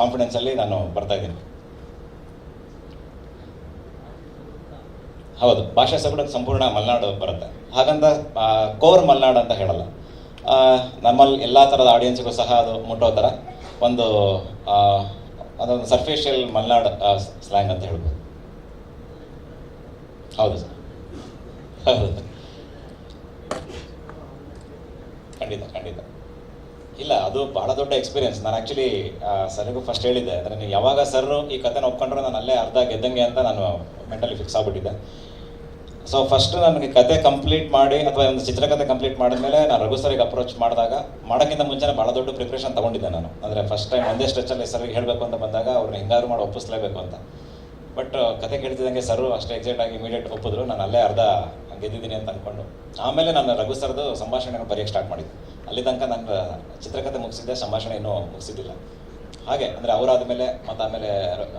G: ಕಾನ್ಫಿಡೆನ್ಸಲ್ಲಿ ನಾನು ಬರ್ತಾ ಇದ್ದೀನಿ. ಹೌದು, ಭಾಷೆ ಸೊಗಡು ಸಂಪೂರ್ಣ ಮಲೆನಾಡು ಬರುತ್ತೆ. ಹಾಗಂತ ಕೋರ್ ಮಲೆನಾಡು ಅಂತ ಹೇಳಲ್ಲ. ನಾರ್ಮಲ್ ಎಲ್ಲ ಥರದ ಆಡಿಯನ್ಸ್ಗೂ ಸಹ ಅದು ಮುಟ್ಟೋ ಥರ ಅದೊಂದು ಸರ್ಫೇಷಿಯಲ್ ಮಲೆನಾಡು ಸ್ಲ್ಯಾಂಗ್ ಅಂತ ಹೇಳ್ಬೋದು. ಹೌದು ಸರ್, ಹೌದು, ಖಂಡಿತ. ಇಲ್ಲ, ಅದು ಭಾಳ ದೊಡ್ಡ ಎಕ್ಸ್ಪೀರಿಯನ್ಸ್. ನಾನು ಆ್ಯಕ್ಚುಲಿ ಸರ್ಗೂ ಫಸ್ಟ್ ಹೇಳಿದ್ದೆ, ಅಂದರೆ ನೀವು ಯಾವಾಗ ಸರ್ ಈ ಕಥೆನ ಒಪ್ಕೊಂಡ್ರೆ ನಾನು ಅಲ್ಲೇ ಅರ್ಧ ಗೆದ್ದಂಗೆ ಅಂತ ನಾನು ಮೆಂಟಲಿ ಫಿಕ್ಸ್ ಆಗಿಬಿಟ್ಟಿದ್ದೆ. ಸೊ ಫಸ್ಟ್ ನನಗೆ ಕತೆ ಕಂಪ್ಲೀಟ್ ಮಾಡಿ ಅಥವಾ ಒಂದು ಚಿತ್ರಕಥೆ ಕಂಪ್ಲೀಟ್ ಮಾಡಿದ್ಮೇಲೆ ನಾನು ರಘು ಸರಿಗೆ ಅಪ್ರೋಚ್ ಮಾಡಿದಾಗ ಮಾಡೋಕ್ಕಿಂತ ಮುಂಚೆನೇ ಭಾಳ ದೊಡ್ಡ ಪ್ರಿಪ್ರೇಷನ್ ತೊಗೊಂಡಿದ್ದೆ ನಾನು. ಅಂದರೆ ಫಸ್ಟ್ ಟೈಮ್ ಒಂದೇ ಸ್ಟ್ರೆಚಲ್ಲಿ ಸರಿಗೆ ಹೇಳಬೇಕು ಅಂತ ಬಂದಾಗ ಅವ್ರನ್ನ ಹೆಂಗಾದ್ರು ಮಾಡಿ ಒಪ್ಪಿಸ್ಲೇಬೇಕು ಅಂತ. ಬಟ್ ಕತೆ ಕೇಳ್ತಿದ್ದಂಗೆ ಸರ್ ಅಷ್ಟೇ ಎಕ್ಸೈಟ್ ಆಗಿ ಇಮಿಡಿಯೇಟ್ ಒಪ್ಪಿದ್ರು. ನಾನು ಅಲ್ಲೇ ಅರ್ಧ ಗೆದ್ದಿದ್ದೀನಿ ಅಂತ ಅಂದ್ಕೊಂಡು ಆಮೇಲೆ ನಾನು ರಘು ಸರ್ದು ಸಂಭಾಷಣೆಗಳು ಬರೆಯೋಕ್ಕೆ ಸ್ಟಾರ್ಟ್ ಮಾಡಿದ್ದೆ. ಅಲ್ಲಿ ತನಕ ನಾನು ಚಿತ್ರಕಥೆ ಮುಗಿಸಿದ್ದೆ, ಸಂಭಾಷಣೆ ಇನ್ನೂ ಮುಗಿಸಿದ್ದಿಲ್ಲ. ಹಾಗೆ ಅಂದರೆ ಅವರಾದಮೇಲೆ ಮತ್ತು ಆಮೇಲೆ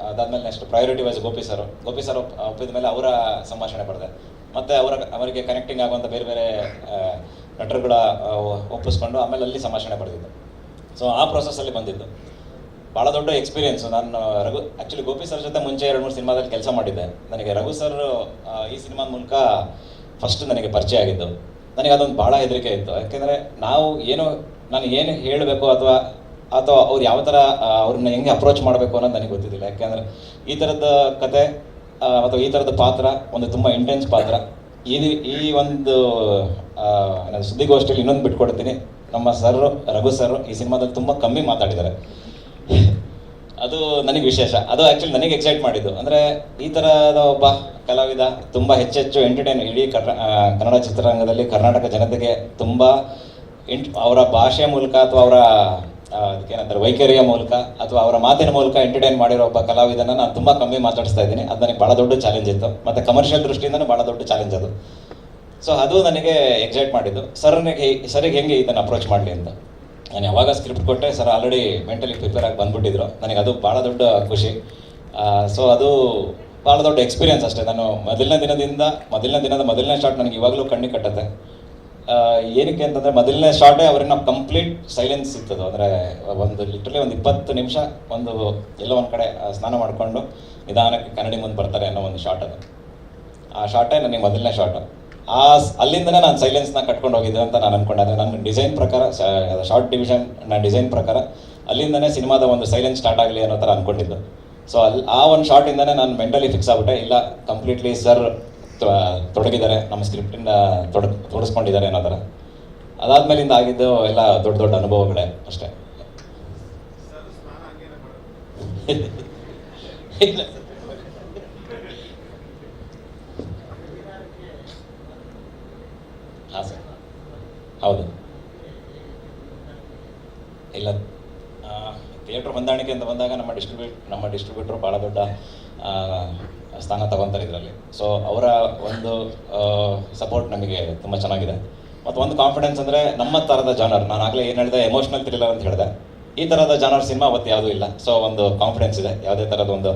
G: ಅದಾದಮೇಲೆ next priority wise Gopi sir ಒಪ್ಪಿದ ಮೇಲೆ ಅವರ ಸಂಭಾಷಣೆ ಪಡೆದೆ. ಮತ್ತು ಅವರಿಗೆ ಕನೆಕ್ಟಿಂಗ್ ಆಗುವಂಥ ಬೇರೆ ಬೇರೆ ನಟರುಗಳ ಒಪ್ಪಿಸ್ಕೊಂಡು ಆಮೇಲೆ ಅಲ್ಲಿ ಸಂಭಾಷಣೆ ಪಡೆದಿದ್ದು. ಸೊ ಆ ಪ್ರೊಸೆಸ್ಸಲ್ಲಿ ಬಂದಿದ್ದು ಭಾಳ ದೊಡ್ಡ ಎಕ್ಸ್ಪೀರಿಯೆನ್ಸು. ನಾನು ಆ್ಯಕ್ಚುಲಿ ಗೋಪಿ ಸರ್ ಜೊತೆ ಮುಂಚೆ 2-3 ಸಿನಿಮಾದಲ್ಲಿ ಕೆಲಸ ಮಾಡಿದ್ದೆ. ನನಗೆ ರಘು ಸರ್ ಈ ಸಿನಿಮಾದ ಮೂಲಕ ಫಸ್ಟ್ ನನಗೆ ಪರಿಚಯ ಆಗಿದ್ದು. ನನಗೆ ಅದೊಂದು ಭಾಳ ಹೆದರಿಕೆ ಇತ್ತು. ಯಾಕೆಂದರೆ ನಾನು ಏನು ಹೇಳಬೇಕು ಅಥವಾ ಅವ್ರು ಯಾವ ಥರ ಅವ್ರನ್ನ ಹೆಂಗೆ ಅಪ್ರೋಚ್ ಮಾಡಬೇಕು ಅನ್ನೋದು ನನಗೆ ಗೊತ್ತಿದ್ದಿಲ್ಲ. ಯಾಕೆಂದರೆ ಈ ಥರದ ಕತೆ ಅಥವಾ ಈ ಥರದ ಪಾತ್ರ ಒಂದು ತುಂಬ ಇಂಟೆನ್ಸ್ ಪಾತ್ರ. ಈ ಒಂದು ಸುದ್ದಿಗೋಷ್ಠಿಯಲ್ಲಿ ಇನ್ನೊಂದು ಬಿಟ್ಕೊಡ್ತೀನಿ, ನಮ್ಮ ರಘು ಸರ್ ಈ ಸಿನಿಮಾದಲ್ಲಿ ತುಂಬ ಕಮ್ಮಿ ಮಾತಾಡಿದ್ದಾರೆ. ಅದು ನನಗೆ ವಿಶೇಷ. ಅದು ಆ್ಯಕ್ಚುಲಿ ನನಗೆ ಎಕ್ಸೈಟ್ ಮಾಡಿದ್ದು. ಅಂದರೆ ಈ ಥರದ ಒಬ್ಬ ಕಲಾವಿದ ತುಂಬ ಹೆಚ್ಚೆಚ್ಚು ಇಡೀ ಕನ್ನಡ ಚಿತ್ರರಂಗದಲ್ಲಿ ಕರ್ನಾಟಕ ಜನತೆಗೆ ತುಂಬ ಅವರ ಭಾಷೆ ಮೂಲಕ ಅಥವಾ ಅವರ ಅದಕ್ಕೇನಂತಾರೆ ವೈಖರಿಯ ಮೂಲಕ ಅಥವಾ ಅವರ ಮಾತಿನ ಮೂಲಕ ಎಂಟರ್ಟೈನ್ ಮಾಡಿರೋ ಒಬ್ಬ ಕಲಾವಿದನ ನಾನು ತುಂಬ ಕಮ್ಮಿ ಮಾತಾಡಿಸ್ತಾ ಇದ್ದೀನಿ. ಅದು ನನಗೆ ಭಾಳ ದೊಡ್ಡ ಚಾಲೆಂಜ್ ಇತ್ತು. ಮತ್ತು ಕಮರ್ಷಿಯಲ್ ದೃಷ್ಟಿಯಿಂದನೂ ಭಾಳ ದೊಡ್ಡ ಚಾಲೆಂಜ್ ಅದು. ಸೊ ಅದು ನನಗೆ ಎಕ್ಸೈಟ್ ಮಾಡಿದ್ದು. ಸರಿಗೆ ಹೆಂಗೆ ಇದನ್ನು ಅಪ್ರೋಚ್ ಮಾಡಲಿ ಅಂತ ನಾನು ಯಾವಾಗ ಸ್ಕ್ರಿಪ್ಟ್ ಕೊಟ್ಟೆ, ಸರ್ ಆಲ್ರೆಡಿ ಮೆಂಟಲಿ ಪ್ರಿಪೇರ್ ಆಗಿ ಬಂದುಬಿಟ್ಟಿದ್ರು. ನನಗೆ ಅದು ಭಾಳ ದೊಡ್ಡ ಖುಷಿ. ಸೊ ಅದು ಭಾಳ ದೊಡ್ಡ ಎಕ್ಸ್ಪೀರಿಯನ್ಸ್ ಅಷ್ಟೇ. ನಾನು ಮೊದಲನೇ ದಿನದ ಮೊದಲನೇ ಶಾಟ್ ನನಗೆ ಇವಾಗಲೂ ಕಣ್ಣಿಗೆ ಕಟ್ಟುತ್ತೆ. ಏನಕ್ಕೆ ಅಂತಂದರೆ ಮೊದಲನೇ ಶಾರ್ಟೇ ಅವ್ರಿಗೆ ನಾವು ಕಂಪ್ಲೀಟ್ ಸೈಲೆನ್ಸ್ ಸಿಗ್ತದೆ. ಅಂದರೆ ಲಿಟ್ರಲಿ ಒಂದು 20 ನಿಮಿಷ ಎಲ್ಲೋ ಒಂದು ಕಡೆ ಸ್ನಾನ ಮಾಡಿಕೊಂಡು ನಿಧಾನಕ್ಕೆ ಕನ್ನಡಿ ಮುಂದೆ ಬರ್ತಾರೆ ಅನ್ನೋ ಒಂದು ಶಾಟ್ ಅದು. ಆ ಶಾರ್ಟೇ ನನಗೆ ಮೊದಲನೇ ಶಾರ್ಟು. ಅಲ್ಲಿಂದನೇ ನಾನು ಸೈಲೆನ್ಸ್ನ ಕಟ್ಕೊಂಡು ಹೋಗಿದ್ದೆ ಅಂತ ನಾನು ಅಂದ್ಕೊಂಡೆ. ಅಂದರೆ ನನ್ನ ಡಿಸೈನ್ ಪ್ರಕಾರ ಶಾರ್ಟ್ ಡಿವಿಷನ್ ಡಿಸೈನ್ ಪ್ರಕಾರ ಅಲ್ಲಿಂದನೇ ಸಿನಿಮಾದ ಒಂದು ಸೈಲೆನ್ಸ್ ಸ್ಟಾರ್ಟ್ ಆಗಲಿ ಅನ್ನೋ ಥರ ಅಂದ್ಕೊಂಡಿದ್ದು. ಸೊ ಆ ಒಂದು ಶಾರ್ಟಿಂದನೇ ನಾನು ಮೆಂಟಲಿ ಫಿಕ್ಸ್ ಆಗ್ಬಿಟ್ಟೆ, ಇಲ್ಲ ಕಂಪ್ಲೀಟ್ಲಿ ಸರ್ ತೊಡಗಿದ್ದಾರೆ, ನಮ್ಮ ಸ್ಕ್ರಿಪ್ಟಿಂದ ತೊಡಗಿಸ್ಕೊಂಡಿದ್ದಾರೆ ಅನ್ನೋ ಥರ. ಅದಾದ್ಮೇಲಿಂದ ಆಗಿದ್ದು ಎಲ್ಲ ದೊಡ್ಡ ದೊಡ್ಡ ಅನುಭವಗಳೇ ಅಷ್ಟೇ. ಹಾಂ ಸರ್, ಹೌದು. ಇಲ್ಲ, ಥಿಯೇಟ್ರ್ ಹೊಂದಾಣಿಕೆ ಅಂತ ಬಂದಾಗ ನಮ್ಮ ಡಿಸ್ಟ್ರಿಬ್ಯೂಟ್ರು ಭಾಳ ದೊಡ್ಡ ಸ್ಥಾನ ತಗೊತಾರೆ ಇದರಲ್ಲಿ. ಸೊ ಅವರ ಒಂದು ಸಪೋರ್ಟ್ ನಮಗೆ ತುಂಬ ಚೆನ್ನಾಗಿದೆ. ಮತ್ತು ಒಂದು ಕಾನ್ಫಿಡೆನ್ಸ್ ಅಂದರೆ ನಮ್ಮ ಥರದ ಜಾನರ್, ನಾನು ಆಗಲೇ ಏನು ಹೇಳಿದೆ, ಎಮೋಷ್ನಲ್ ಥ್ರಿಲ್ಲರ್ ಅಂತ ಹೇಳಿದೆ, ಈ ಥರದ ಜಾನರ್ ಸಿನಿಮಾ ಅವತ್ತು ಯಾವುದೂ ಇಲ್ಲ. ಸೊ ಒಂದು ಕಾನ್ಫಿಡೆನ್ಸ್ ಇದೆ, ಯಾವುದೇ ಥರದ ಒಂದು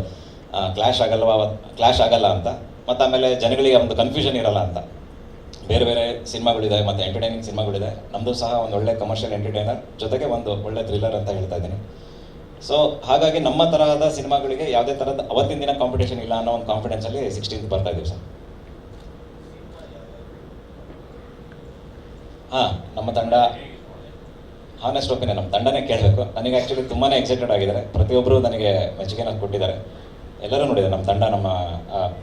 G: ಕ್ಲಾಶ್ ಆಗಲ್ಲ ಅಂತ. ಮತ್ತು ಆಮೇಲೆ ಜನಗಳಿಗೆ ಒಂದು ಕನ್ಫ್ಯೂಷನ್ ಇರಲ್ಲ ಅಂತ. ಬೇರೆ ಬೇರೆ ಸಿನಿಮಾಗಳಿದೆ ಮತ್ತು ಎಂಟರ್ಟೈನಿಂಗ್ ಸಿನಿಮಾಗಳಿದೆ, ನಮ್ಮದು ಸಹ ಒಂದು ಒಳ್ಳೆ ಕಮರ್ಷಿಯಲ್ ಎಂಟರ್ಟೈನರ್ ಜೊತೆಗೆ ಒಂದು ಒಳ್ಳೆ ಥ್ರಿಲ್ಲರ್ ಅಂತ ಹೇಳ್ತಾ ಇದ್ದೀನಿ. ಸೊ ಹಾಗಾಗಿ ನಮ್ಮ ತರಹದ ಸಿನಿಮಾಗಳಿಗೆ ಯಾವುದೇ ಥರದ ಅವತ್ತಿನ ದಿನ ಕಾಂಪಿಟೇಷನ್ ಇಲ್ಲ ಅನ್ನೋ ಒಂದು ಕಾನ್ಫಿಡೆನ್ಸಲ್ಲಿ 16th ಬರ್ತಾ ಇದ್ದೀವಿ ಸರ್. ಹಾಂ, ನಮ್ಮ ತಂಡ ಹಾನೆಸ್ಟ್ ಒಪಿನಿಯನ್, ನಮ್ಮ ತಂಡನೇ ಕೇಳಬೇಕು. ನನಗೆ ಆ್ಯಕ್ಚುಲಿ ತುಂಬಾ ಎಕ್ಸೈಟೆಡ್ ಆಗಿದ್ದಾರೆ. ಪ್ರತಿಯೊಬ್ಬರು ನನಗೆ ಮೆಚ್ಚುಗೆನ ಕೊಟ್ಟಿದ್ದಾರೆ. ಎಲ್ಲರೂ ನೋಡಿದ್ದಾರೆ ನಮ್ಮ ತಂಡ, ನಮ್ಮ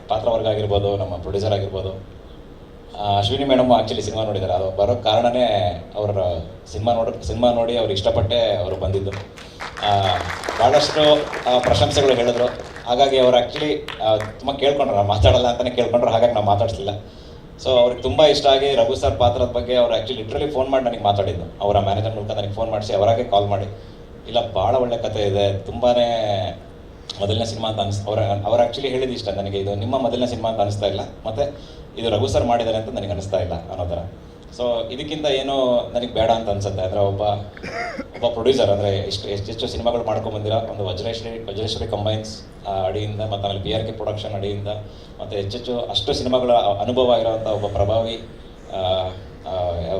G: ಪಾತ್ರವರ್ಗ ಆಗಿರ್ಬೋದು, ನಮ್ಮ ಪ್ರೊಡ್ಯೂಸರ್ ಆಗಿರ್ಬೋದು. ಅಶ್ವಿನಿ ಮೇಡಮ್ ಆ್ಯಕ್ಚುಲಿ ಸಿನಿಮಾ ನೋಡಿದ್ದಾರೆ. ಅದು ಬರೋ ಕಾರಣನೇ ಅವರ ಸಿನಿಮಾ ನೋಡಿ ಅವ್ರು ಇಷ್ಟಪಟ್ಟೆ ಅವರು ಬಂದಿದ್ದು. ಭಾಳಷ್ಟು ಪ್ರಶಂಸೆಗಳು ಹೇಳಿದ್ರು. ಹಾಗಾಗಿ ಅವ್ರು ಆ್ಯಕ್ಚುಲಿ ತುಂಬ ಕೇಳ್ಕೊಂಡ್ರು, ನಾವು ಮಾತಾಡಲ್ಲ ಅಂತಲೇ ಕೇಳ್ಕೊಂಡ್ರು. ಹಾಗಾಗಿ ನಾವು ಮಾತಾಡಿಸ್ಲಿಲ್ಲ. ಸೊ ಅವ್ರಿಗೆ ತುಂಬ ಇಷ್ಟ ಆಗಿ ರಘು ಸರ್ ಪಾತ್ರದ ಬಗ್ಗೆ ಅವ್ರು ಆ್ಯಕ್ಚುಲಿ ಲಿಟ್ರಲಿ ಫೋನ್ ಮಾಡಿ ನನಗೆ ಮಾತಾಡಿದ್ದು. ಅವರ ಮ್ಯಾನೇಜರ್ ಮೂಲಕ ನನಗೆ ಫೋನ್ ಮಾಡಿಸಿ ಅವರಾಗೆ ಕಾಲ್ ಮಾಡಿ, ಇಲ್ಲ ಭಾಳ ಒಳ್ಳೆ ಕಥೆ ಇದೆ, ತುಂಬಾ ಮೊದಲನೇ ಸಿನಿಮಾ ಅಂತ ಅವ್ರು ಆ್ಯಕ್ಚುಲಿ ಹೇಳಿದ್ದು ಇಷ್ಟ ನನಗೆ, ಇದು ನಿಮ್ಮ ಮೊದಲನೇ ಸಿನಿಮಾ ಅಂತ ಅನಿಸ್ತಾ ಇಲ್ಲ, ಮತ್ತು ಇದು ರಘು ಸರ್ ಮಾಡಿದ್ದಾರೆ ಅಂತ ನನಗೆ ಅನಿಸ್ತಾ ಇಲ್ಲ ಅನ್ನೋ ಥರ. ಸೊ ಇದಕ್ಕಿಂತ ಏನು ನನಗೆ ಬೇಡ ಅಂತ ಅನ್ಸುತ್ತೆ. ಅಂದರೆ ಒಬ್ಬ ಪ್ರೊಡ್ಯೂಸರ್, ಅಂದರೆ ಹೆಚ್ಚು ಸಿನಿಮಾಗಳು ಮಾಡ್ಕೊಂಬಂದಿರೋ ಒಂದು ವಜ್ರೇಶ್ವರಿ ಕಂಬೈನ್ಸ್ ಅಡಿಯಿಂದ, ಮತ್ತು ಆಮೇಲೆ BRK ಪ್ರೊಡಕ್ಷನ್ ಅಡಿಯಿಂದ, ಮತ್ತು ಹೆಚ್ಚೆಚ್ಚು ಅಷ್ಟು ಸಿನಿಮಾಗಳ ಅನುಭವ ಇರೋವಂಥ ಒಬ್ಬ ಪ್ರಭಾವಿ